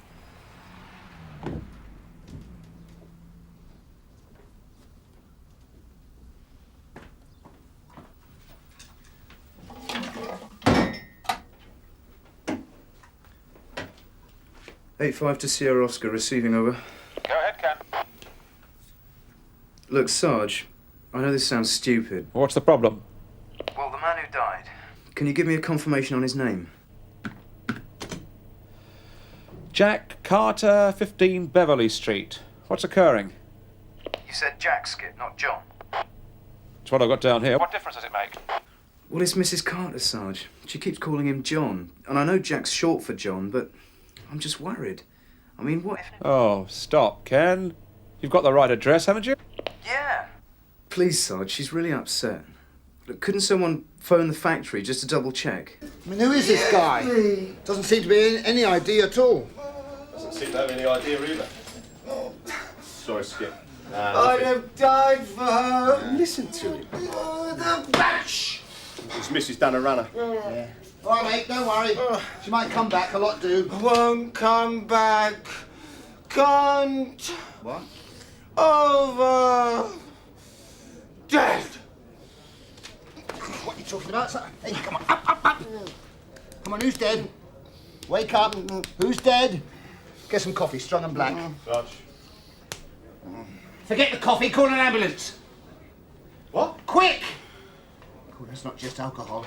Speaker 6: "8-5 to Sierra Oscar, receiving over."
Speaker 14: Go ahead, Ken.
Speaker 6: Look, Sarge, I know this sounds stupid.
Speaker 10: What's the problem?
Speaker 6: Well, the man who died. Can you give me a confirmation on his name?
Speaker 10: Jack Carter, 15 Beverly Street. What's occurring?
Speaker 6: You said Jack, Skip, not John.
Speaker 10: That's what I've got down here.
Speaker 14: What difference does it make?
Speaker 6: Well, it's Mrs. Carter, Sarge. She keeps calling him John. And I know Jack's short for John, but I'm just worried. I mean, what if...
Speaker 10: Oh, stop, Ken. You've got the right address, haven't you?
Speaker 6: Yeah. Please, Sarge, she's really upset. Look, couldn't someone phone the factory just to double check?
Speaker 23: I mean, who is this guy? Doesn't seem to be any ID at all.
Speaker 9: Doesn't seem to have any idea either. Sorry, Skip.
Speaker 23: I'd have died for her.
Speaker 9: Listen to him.
Speaker 23: Oh, the batch!
Speaker 9: It's Mrs. Dunner-Runner.
Speaker 23: Yeah. All right, mate, don't worry. She might come back, a lot do.
Speaker 22: Won't come back. Can't.
Speaker 23: What?
Speaker 22: Over. Dead.
Speaker 23: What are you talking about, sir? Hey, come on, up. Come on, who's dead? Wake up. Who's dead? Get some coffee, strong and black.
Speaker 9: Sarge.
Speaker 23: Forget the coffee, call an ambulance.
Speaker 9: What?
Speaker 23: Quick! Oh, that's not just alcohol.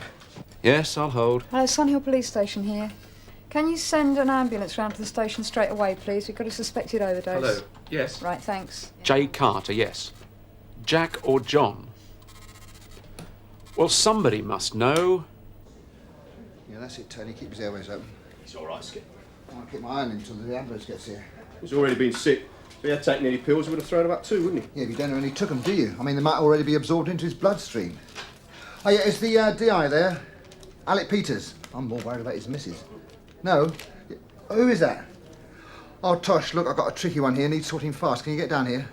Speaker 6: Yes, I'll hold.
Speaker 21: Hello, Sunhill Police Station here. Can you send an ambulance round to the station straight away, please? We've got a suspected overdose.
Speaker 16: Hello. Yes.
Speaker 21: Right, thanks.
Speaker 16: J. Carter, yes. Jack or John? Well, somebody must know.
Speaker 23: Yeah, that's it, Tony. Keep his airways open.
Speaker 9: It's all right, Skip.
Speaker 23: I'll keep my eye on him until the ambulance gets here.
Speaker 9: He's already been sick. If he had taken any pills, he would have thrown about 2, wouldn't he?
Speaker 23: Yeah, but you don't know when he took them, do you? I mean, they might already be absorbed into his bloodstream. Oh, yeah, is the DI there? Alec Peters. I'm more worried about his missus. No? Who is that? Oh, Tosh, look, I've got a tricky one here. Needs sorting fast. Can you get down here?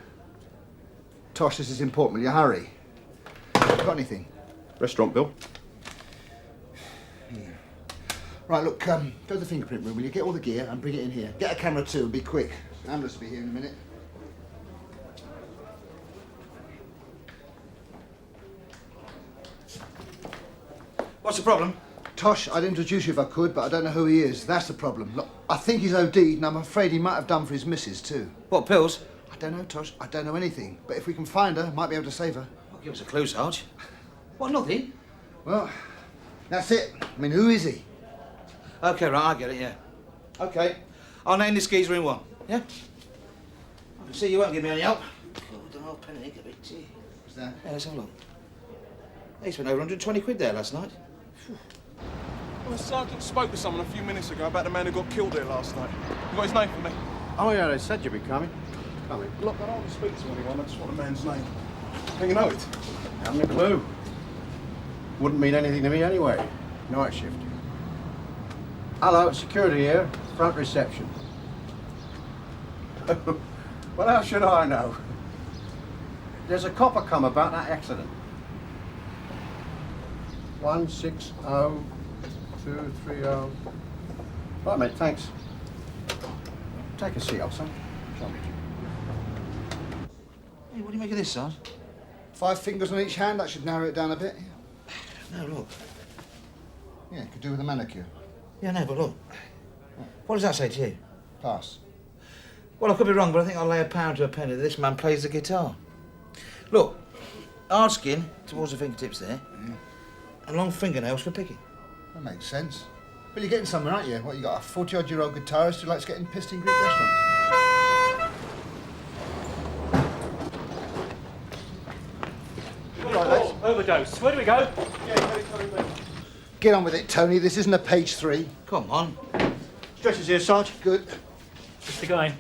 Speaker 23: Tosh, this is important. Will you hurry? Got anything?
Speaker 9: Restaurant bill.
Speaker 23: Yeah. Right, look, go to the fingerprint room. Will you get all the gear and bring it in here? Get a camera too and be quick. Ambulance will be here in a minute.
Speaker 5: What's the problem?
Speaker 23: Tosh, I'd introduce you if I could, but I don't know who he is. That's the problem. Look, I think he's OD'd, and I'm afraid he might have done for his missus, too.
Speaker 5: What, pills?
Speaker 23: I don't know, Tosh. I don't know anything. But if we can find her, might be able to save her.
Speaker 5: Well, give us a clue, Sarge. What, nothing?
Speaker 23: Well, that's it. I mean, who is he?
Speaker 5: OK, right, I get it, yeah. OK. I'll name this geezer in one, yeah? I can see you won't give me any help. Oh, the whole pen and ink of it, gee.
Speaker 23: What's that?
Speaker 5: Yeah, let's have a look. He spent over 120 quid there last night.
Speaker 11: Well, the sergeant spoke to someone a few minutes ago about the man who got killed here last night. You got his name for me?
Speaker 9: Oh, yeah, they said you'd be coming.
Speaker 11: Coming. Look, I don't want to speak to anyone. I just want a man's name. Think you know it?
Speaker 9: Haven't a clue. Wouldn't mean anything to me anyway. Night shift. Hello, security here. Front reception. Well, how should I know? There's a copper come about that accident. 160230. Right, mate, thanks. Take a seat, Olsen.
Speaker 5: Hey, what do you make of this, Sarge?
Speaker 23: 5 fingers on each hand, that should narrow it down a bit.
Speaker 5: No, look.
Speaker 23: Yeah, could do with a manicure.
Speaker 5: Yeah, no, but look. What does that say to you?
Speaker 23: Pass.
Speaker 5: Well, I could be wrong, but I think I'll lay a pound to a penny that this man plays the guitar. Look, hard skin towards the fingertips there, and long fingernails for picking.
Speaker 23: That makes sense. Well, you're getting somewhere, aren't you? What, you got a 40-odd-year-old guitarist who likes getting pissed in Greek restaurants?
Speaker 13: Overdose. Where do we go?
Speaker 23: Get on with it, Tony. This isn't a page 3.
Speaker 5: Come on.
Speaker 23: Stretchers here, Sarge. Good.
Speaker 13: What's the going?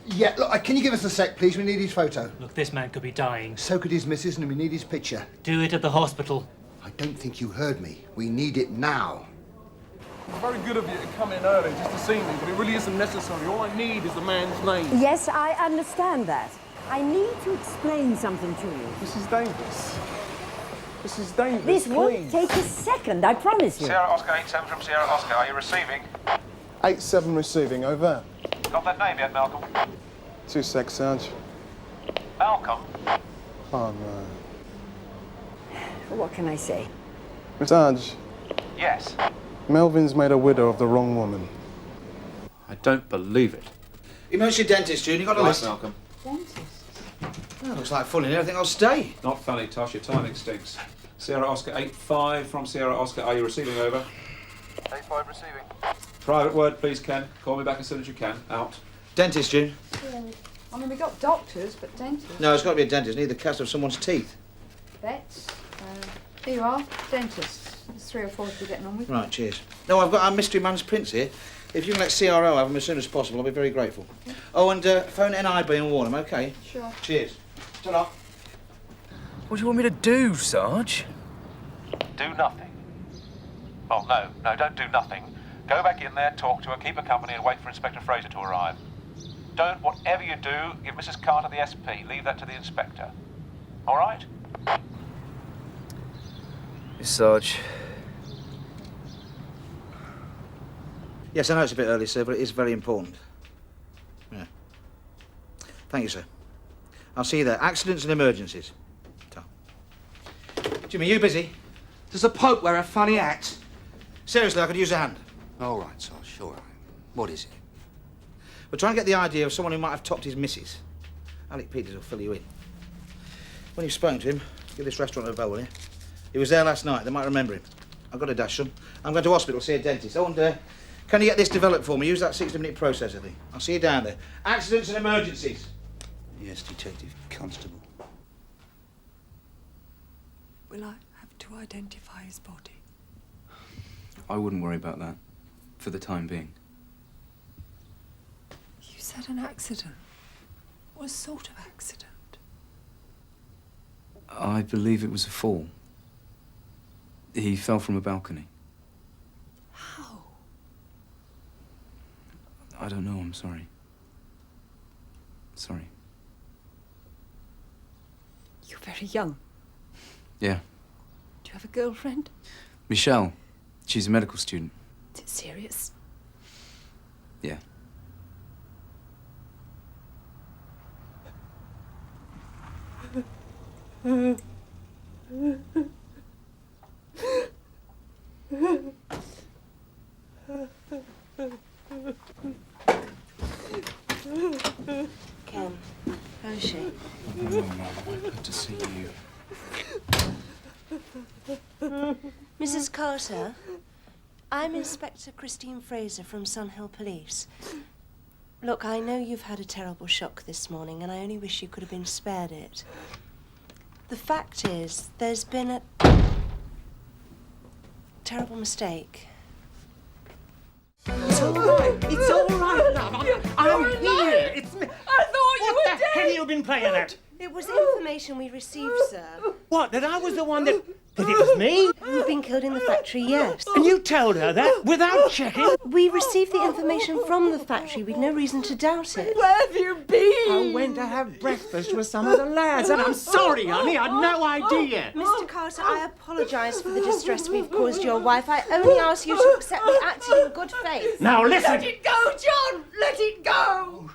Speaker 23: Yeah, look, can you give us a sec, please? We need his photo.
Speaker 13: Look, this man could be dying.
Speaker 23: So could his missus, and we need his picture.
Speaker 13: Do it at the hospital.
Speaker 23: I don't think you heard me. We need it now.
Speaker 11: It's very good of you to come in early just to see me, but it really isn't necessary. All I need is the man's name.
Speaker 14: Yes, I understand that. I need to explain something to you.
Speaker 11: Mrs. Davis. Mrs. Davis,
Speaker 14: This won't
Speaker 11: please.
Speaker 14: take a second, I promise you.
Speaker 15: Sierra Oscar 87 from Sierra Oscar. Are you receiving?
Speaker 11: 87 receiving, over.
Speaker 15: Got that name yet, Malcolm?
Speaker 11: 2 secs, Sarge.
Speaker 15: Malcolm?
Speaker 11: Oh, no.
Speaker 14: What can I say?
Speaker 11: Sarge,
Speaker 15: Yes.
Speaker 11: Melvin's made a widow of the wrong woman.
Speaker 16: I don't believe it.
Speaker 5: Emergency dentist, June. You got a
Speaker 10: Right,
Speaker 5: list?
Speaker 10: Malcolm.
Speaker 14: Dentist?
Speaker 5: Oh, looks like full in here. I think I'll stay.
Speaker 10: Not funny, Tosh. Your timing stinks. Sierra Oscar 85 from Sierra Oscar. Are you receiving, over?
Speaker 15: 85 receiving.
Speaker 10: Private word, please, Ken. Call me back as soon as you can. Out.
Speaker 5: Dentist, June.
Speaker 21: Yeah. I mean, we got doctors, but dentists.
Speaker 5: No, it's got to be a dentist. Need the cast of someone's teeth.
Speaker 21: Vets. Here you are, dentists. There's 3 or 4 to be getting on with.
Speaker 5: Right, cheers. No, I've got our mystery man's prints here. If you can let CRO have them as soon as possible, I'll be very grateful.
Speaker 21: Okay.
Speaker 5: Oh, and phone NIB and warn them, OK?
Speaker 21: Sure.
Speaker 5: Cheers. Ta-ra.
Speaker 6: What do you want me to do, Sarge?
Speaker 15: Do nothing. Oh, no, don't do nothing. Go back in there, talk to her, keep her company, and wait for Inspector Fraser to arrive. Don't, whatever you do, give Mrs. Carter the SP. Leave that to the inspector. All right?
Speaker 6: Yes, Sarge.
Speaker 5: Yes, I know it's a bit early, sir, but it is very important. Yeah. Thank you, sir. I'll see you there. Accidents and emergencies. Ta. Jimmy, you busy?
Speaker 6: Does the Pope wear a funny hat?
Speaker 5: Seriously, I could use a hand.
Speaker 6: All right, Sarge, all right. What is it?
Speaker 5: We're trying to get the idea of someone who might have topped his missus. Alec Peters will fill you in. When you've spoken to him, give this restaurant a bell, will you? He was there last night. They might remember him. I've got a dash, son. I'm going to hospital, see a dentist. Oh, and can you get this developed for me? Use that 60-minute processor thing. I'll see you down there. Accidents and emergencies.
Speaker 6: Yes, Detective Constable.
Speaker 17: Will I have to identify his body?
Speaker 6: I wouldn't worry about that, for the time being.
Speaker 17: You said an accident. What sort of accident?
Speaker 6: I believe it was a fall. He fell from a balcony.
Speaker 17: How?
Speaker 6: I don't know, I'm sorry. Sorry.
Speaker 17: You're very young.
Speaker 6: Yeah.
Speaker 17: Do you have a girlfriend?
Speaker 6: Michelle. She's a medical student.
Speaker 17: Is it serious?
Speaker 6: Yeah.
Speaker 14: Ken, how is she?
Speaker 6: No, Mum, good to see you.
Speaker 24: Mrs. Carter, I'm Inspector Christine Fraser from Sunhill Police. Look, I know you've had a terrible shock this morning, and I only wish you could have been spared it. The fact is, there's been a terrible mistake.
Speaker 12: It's all right. It's all right, love. I'm here. It's me.
Speaker 24: I thought
Speaker 12: you were dead. What the hell have you been playing at?
Speaker 24: It was information we received, sir.
Speaker 12: What, that I was the one that it was me?
Speaker 24: You've been killed in the factory, yes.
Speaker 12: And you told her that without checking?
Speaker 24: We received the information from the factory. We'd no reason to doubt it.
Speaker 12: Where have you been? I went to have breakfast with some of the lads, and I'm sorry, honey, I'd no idea.
Speaker 24: Mr. Carter, I apologise for the distress we've caused your wife. I only ask you to accept me acting in good faith.
Speaker 12: Now listen.
Speaker 24: Let it go, John! Let it go!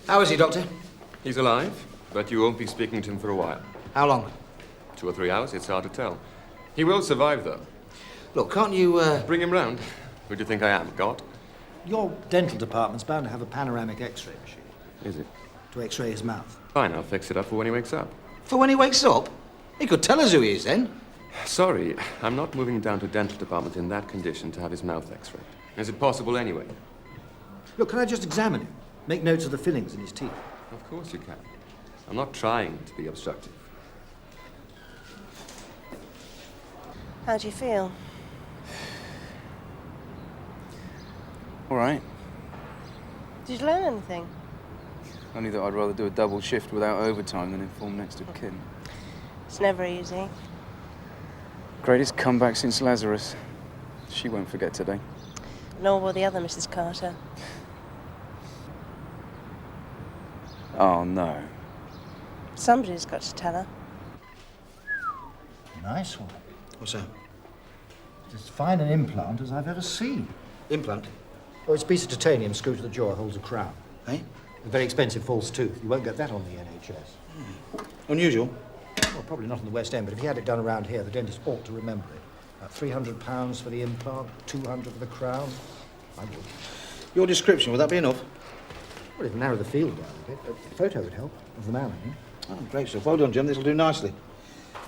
Speaker 5: How is he, Doctor?
Speaker 1: He's alive, but you won't be speaking to him for a while.
Speaker 5: How long?
Speaker 1: 2 or 3 hours, it's hard to tell. He will survive, though.
Speaker 5: Look, can't you,
Speaker 1: Bring him round. Who do you think I am, God?
Speaker 2: Your dental department's bound to have a panoramic X-ray machine.
Speaker 1: Is it?
Speaker 2: To X-ray his mouth.
Speaker 1: Fine, I'll fix it up for when he wakes up.
Speaker 5: For when he wakes up? He could tell us who he is then.
Speaker 1: Sorry, I'm not moving him down to dental department in that condition to have his mouth X-rayed. Is it possible anyway?
Speaker 2: Look, can I just examine him? Make notes of the fillings in his teeth.
Speaker 1: Of course you can. I'm not trying to be obstructive.
Speaker 24: How do you feel?
Speaker 6: All right.
Speaker 24: Did you learn anything?
Speaker 6: Only that I'd rather do a double shift without overtime than inform next of kin.
Speaker 24: It's never easy.
Speaker 6: Greatest comeback since Lazarus. She won't forget today.
Speaker 24: Nor will the other Mrs. Carter.
Speaker 6: Oh, no.
Speaker 24: Somebody's got to tell her.
Speaker 2: Nice one.
Speaker 5: What's that?
Speaker 2: It's as fine an implant as I've ever seen.
Speaker 5: Implant?
Speaker 2: Oh, it's a piece of titanium screwed to the jaw, holds a crown.
Speaker 5: Eh?
Speaker 2: A very expensive false tooth. You won't get that on the NHS.
Speaker 5: Unusual?
Speaker 2: Well, probably not in the West End, but if you had it done around here, the dentist ought to remember it. £300 for the implant, 200 for the crown. I would.
Speaker 5: Your description, would that be enough?
Speaker 2: Well, it'd narrow the field down a bit. A photo would help, of the man, I mean.
Speaker 5: Oh, great stuff. Well done, Jim. This'll do nicely.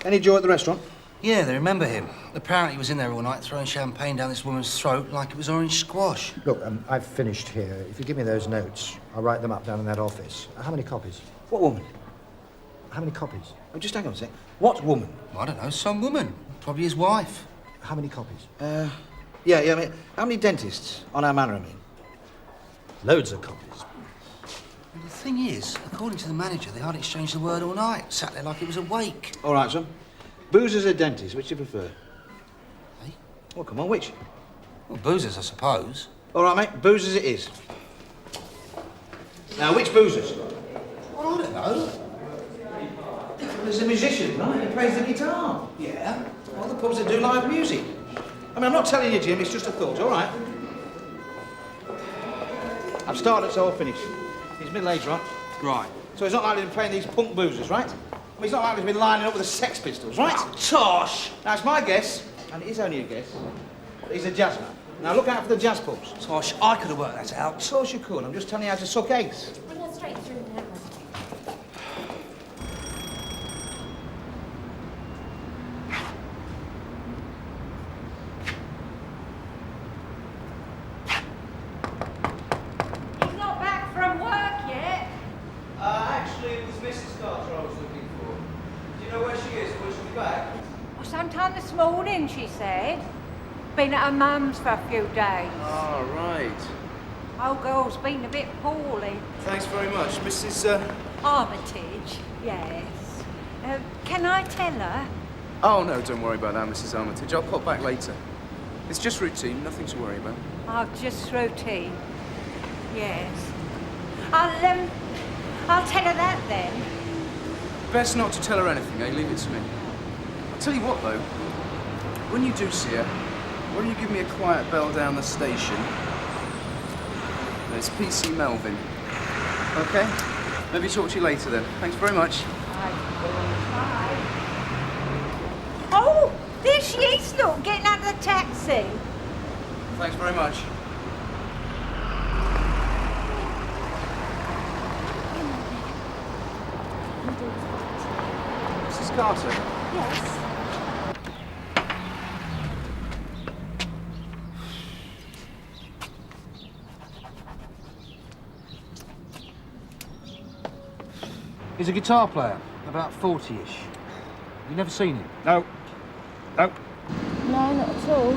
Speaker 5: Any joy at the restaurant?
Speaker 3: Yeah, they remember him. Apparently he was in there all night throwing champagne down this woman's throat like it was orange squash.
Speaker 2: Look, I've finished here. If you give me those notes, I'll write them up down in that office. How many copies?
Speaker 5: What woman?
Speaker 2: How many copies?
Speaker 5: Oh, just hang on a sec. What woman?
Speaker 3: I don't know, some woman. Probably his wife.
Speaker 2: How many copies?
Speaker 5: Yeah, I mean, how many dentists on our manor, I mean?
Speaker 2: Loads of copies.
Speaker 3: And the thing is, according to the manager, they hardly exchanged the word all night. Sat there like it was a wake.
Speaker 5: All right, son. Boozers or dentists, which do you prefer?
Speaker 3: Eh?
Speaker 5: Well, come on, which?
Speaker 3: Well, boozers, I suppose.
Speaker 5: All right, mate, boozers it is. Now, which boozers?
Speaker 3: Well, I don't know.
Speaker 5: There's a musician, right? He plays the guitar.
Speaker 3: Yeah.
Speaker 5: Well, the pubs that do live music. I mean, I'm not telling you, Jim, it's just a thought, all right? I've started, so I'll finish. He's middle-aged, right?
Speaker 3: Right.
Speaker 5: So he's not likely to be playing these punk boozers, right? I mean, he's not likely to be lining up with the Sex Pistols, right?
Speaker 3: Oh, Tosh!
Speaker 5: Now, it's my guess, and it is only a guess, that he's a jazz man. Now, look out for the jazz pubs.
Speaker 3: Tosh, I could have worked that out.
Speaker 5: Of course you could. I'm just telling you how to suck eggs.
Speaker 24: We'll go straight through now.
Speaker 21: He's not back from work yet.
Speaker 5: Actually, it was Mrs. Carter I was looking for. Do you know where she is, or will she be back?
Speaker 21: Well, sometime this morning, she said. Been at her mum's for a few days.
Speaker 6: All right.
Speaker 21: Old girl's been a bit poorly.
Speaker 6: Thanks very much, Mrs.
Speaker 21: Armitage, yes. Can I tell her?
Speaker 6: Oh, no, don't worry about that, Mrs. Armitage. I'll pop back later. It's just routine, nothing to worry about.
Speaker 21: Oh, just routine. Yes. I'll tell her that then.
Speaker 6: Best not to tell her anything, eh? Leave it to me. I'll tell you what, though. When you do see her, why don't you give me a quiet bell down the station? It's PC Melvin. Okay? Maybe talk to you later then. Thanks very much.
Speaker 21: Bye. Oh, there she is, look, getting out of the taxi.
Speaker 6: Thanks very much. Mrs. Carter?
Speaker 24: Yes.
Speaker 12: He's a guitar player, about 40-ish. You never seen him?
Speaker 5: No. No.
Speaker 18: No, not at all.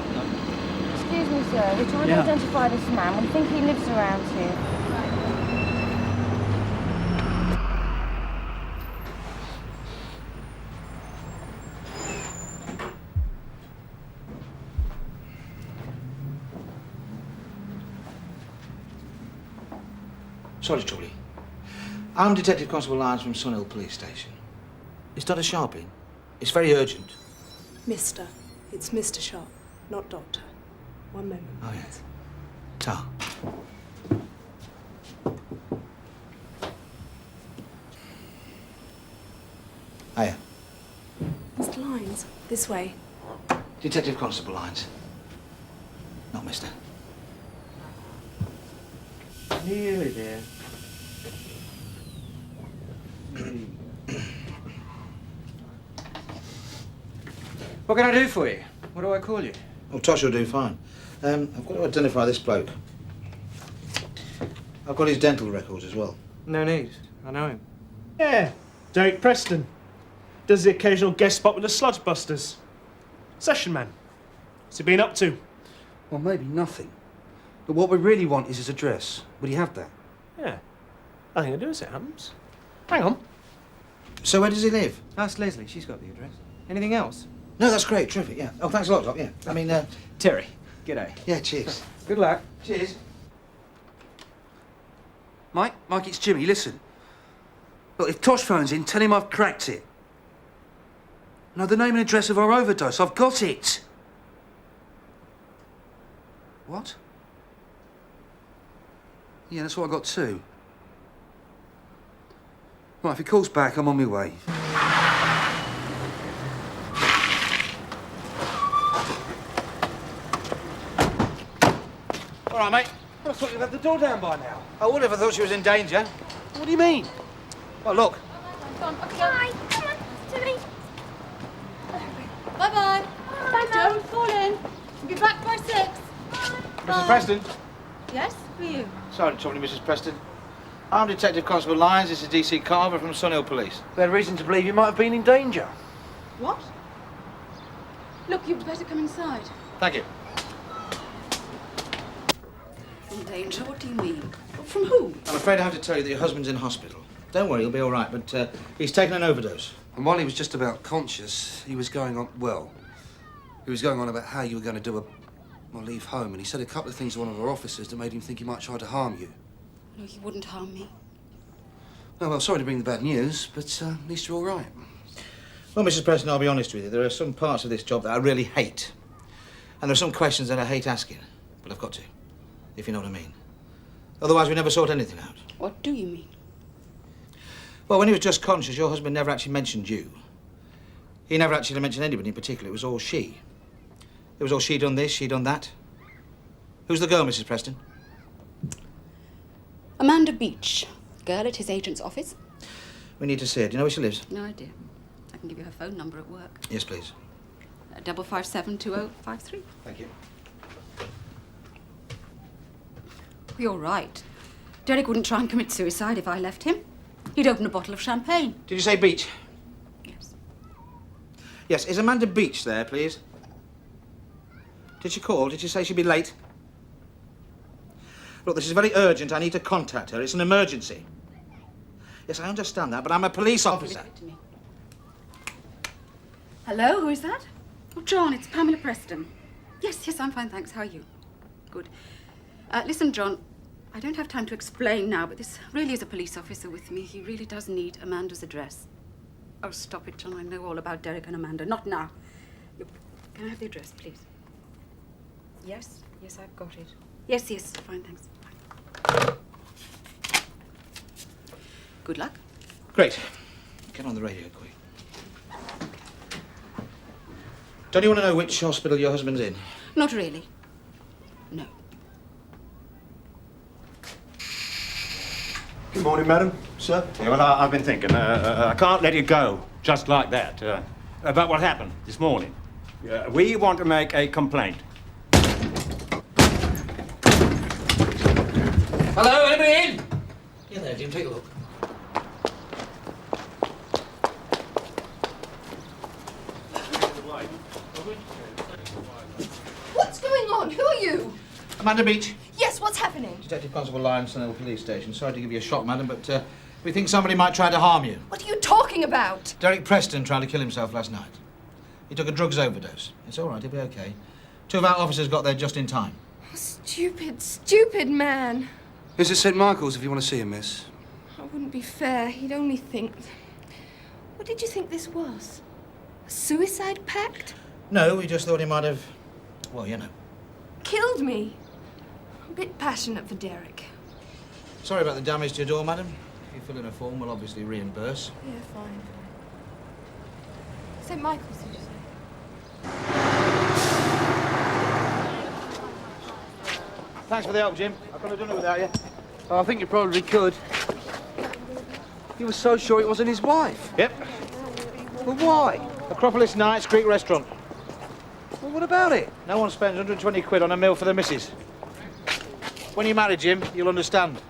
Speaker 18: Excuse me, sir. We're trying to identify this man. We think he lives around here.
Speaker 5: Sorry, Trudie. I'm Detective Constable Lyons from Sun Hill Police Station. Is Dr. Sharp in? It's very urgent.
Speaker 19: Mister. It's Mr. Sharp, not Doctor. One moment.
Speaker 5: Oh, yes. Ta. Hiya.
Speaker 19: Mr. Lyons, this way.
Speaker 5: Detective Constable Lyons. Not mister.
Speaker 12: Nearly there. What can I do for you? What do I call you?
Speaker 5: Oh, Tosh will do fine. I've got to identify this bloke. I've got his dental records as well.
Speaker 12: No need. I know him.
Speaker 11: Yeah, Derek Preston. Does the occasional guest spot with the Sludge Busters. Session man. What's he been up to?
Speaker 3: Well, maybe nothing. But what we really want is his address. Would he have that?
Speaker 11: Yeah. I think I do as it happens. Hang on.
Speaker 5: So where does he live?
Speaker 12: Ask Leslie. She's got the address. Anything else?
Speaker 5: No, that's great. Terrific, yeah. Oh, thanks a lot, Doc, yeah. I mean,
Speaker 12: Terry. G'day.
Speaker 5: Yeah, cheers.
Speaker 12: Good luck.
Speaker 5: Cheers.
Speaker 3: Mike, it's Jimmy. Listen. Look, if Tosh phones in, tell him I've cracked it. No, the name and address of our overdose. I've got it. What? Yeah, that's what I got too. Right, if he calls back, I'm on my way.
Speaker 5: All right, mate.
Speaker 12: I thought you'd have the door down by now.
Speaker 5: I would have thought she was in danger.
Speaker 12: What do you mean?
Speaker 5: Well, look.
Speaker 18: Bye. Come on, Timmy. Bye-bye. Bye, don't fall in. We'll be back by 6.
Speaker 5: Mrs. Preston.
Speaker 18: Yes, for you.
Speaker 5: Sorry to trouble you, Mrs. Preston. I'm Detective Constable Lyons. This is DC Carver from Sunhill Police.
Speaker 12: We had reason to believe you might have been in danger.
Speaker 18: What? Look, you'd better come inside.
Speaker 5: Thank you.
Speaker 17: In danger? What do you mean? From who?
Speaker 5: I'm afraid I have to tell you that your husband's in hospital. Don't worry, he'll be all right, but he's taken an overdose.
Speaker 3: And while he was just about conscious, he was going on, well, he was going on about how you were going to leave home, and he said a couple of things to one of our officers that made him think he might try to harm you.
Speaker 17: No, he wouldn't harm me.
Speaker 3: Oh, well, sorry to bring the bad news, but at least you're all right.
Speaker 5: Well, Mrs. Preston, I'll be honest with you. There are some parts of this job that I really hate. And there are some questions that I hate asking. But I've got to, if you know what I mean. Otherwise, we never sort anything out.
Speaker 17: What do you mean?
Speaker 5: Well, when he was just conscious, your husband never actually mentioned you. He never actually mentioned anybody in particular. It was all she. It was all she done this, she done that. Who's the girl, Mrs. Preston?
Speaker 17: Amanda Beach. Girl at his agent's office.
Speaker 5: We need to see her. Do you know where she lives?
Speaker 17: No idea. I can give you her phone number at work.
Speaker 5: Yes, please.
Speaker 17: 557-2053.
Speaker 5: Thank you.
Speaker 17: You're right. Derek wouldn't try and commit suicide if I left him. He'd open a bottle of champagne.
Speaker 5: Did you say Beach?
Speaker 17: Yes.
Speaker 5: Yes, is Amanda Beach there, please? Did she call? Did she say she'd be late? Look, this is very urgent. I need to contact her. It's an emergency. Yes, I understand that, but I'm a police officer.
Speaker 17: Leave it to me. Hello, who is that? Oh, John, it's Pamela Preston. Yes, I'm fine, thanks. How are you? Good. Listen, John, I don't have time to explain now, but this really is a police officer with me. He really does need Amanda's address. Oh, stop it, John. I know all about Derek and Amanda. Not now. Look, can I have the address, please? Yes, I've got it. Yes, fine, thanks. Bye. Good luck.
Speaker 5: Great. Get on the radio, quick. Don't you want to know which hospital your husband's in?
Speaker 17: Not really. No.
Speaker 4: Good morning, madam. Sir? Yeah, well, I've been thinking. I can't let you go just like that. About what happened this morning. We want to make a complaint.
Speaker 12: Hello, anybody in?
Speaker 5: Yeah, there, Jim. Take a look.
Speaker 18: What's going on? Who are you?
Speaker 5: Amanda Beach.
Speaker 18: Yes, what's happening?
Speaker 5: Detective Constable Lyons, Scannell Police Station. Sorry to give you a shock, madam, but we think somebody might try to harm you.
Speaker 18: What are you talking about?
Speaker 5: Derek Preston tried to kill himself last night. He took a drugs overdose. It's all right, he'll be okay. 2 of our officers got there just in time.
Speaker 18: Stupid man.
Speaker 3: Here's at St. Michael's if you want to see him, miss.
Speaker 18: That wouldn't be fair. He'd only think... What did you think this was? A suicide pact?
Speaker 5: No, we just thought he might have... Well, you know.
Speaker 18: Killed me. A bit passionate for Derek.
Speaker 5: Sorry about the damage to your door, madam. If you fill in a form, we'll obviously reimburse.
Speaker 18: Yeah, fine. St. Michael's, did you say?
Speaker 5: Thanks for the help, Jim. I couldn't have done it without you.
Speaker 6: Oh, I think you probably could. He was so sure it wasn't his wife.
Speaker 5: Yep.
Speaker 6: But why?
Speaker 5: Acropolis Nights Greek restaurant.
Speaker 6: Well, what about it?
Speaker 5: No one spends 120 quid on a meal for their missus. When you marry Jim, you'll understand.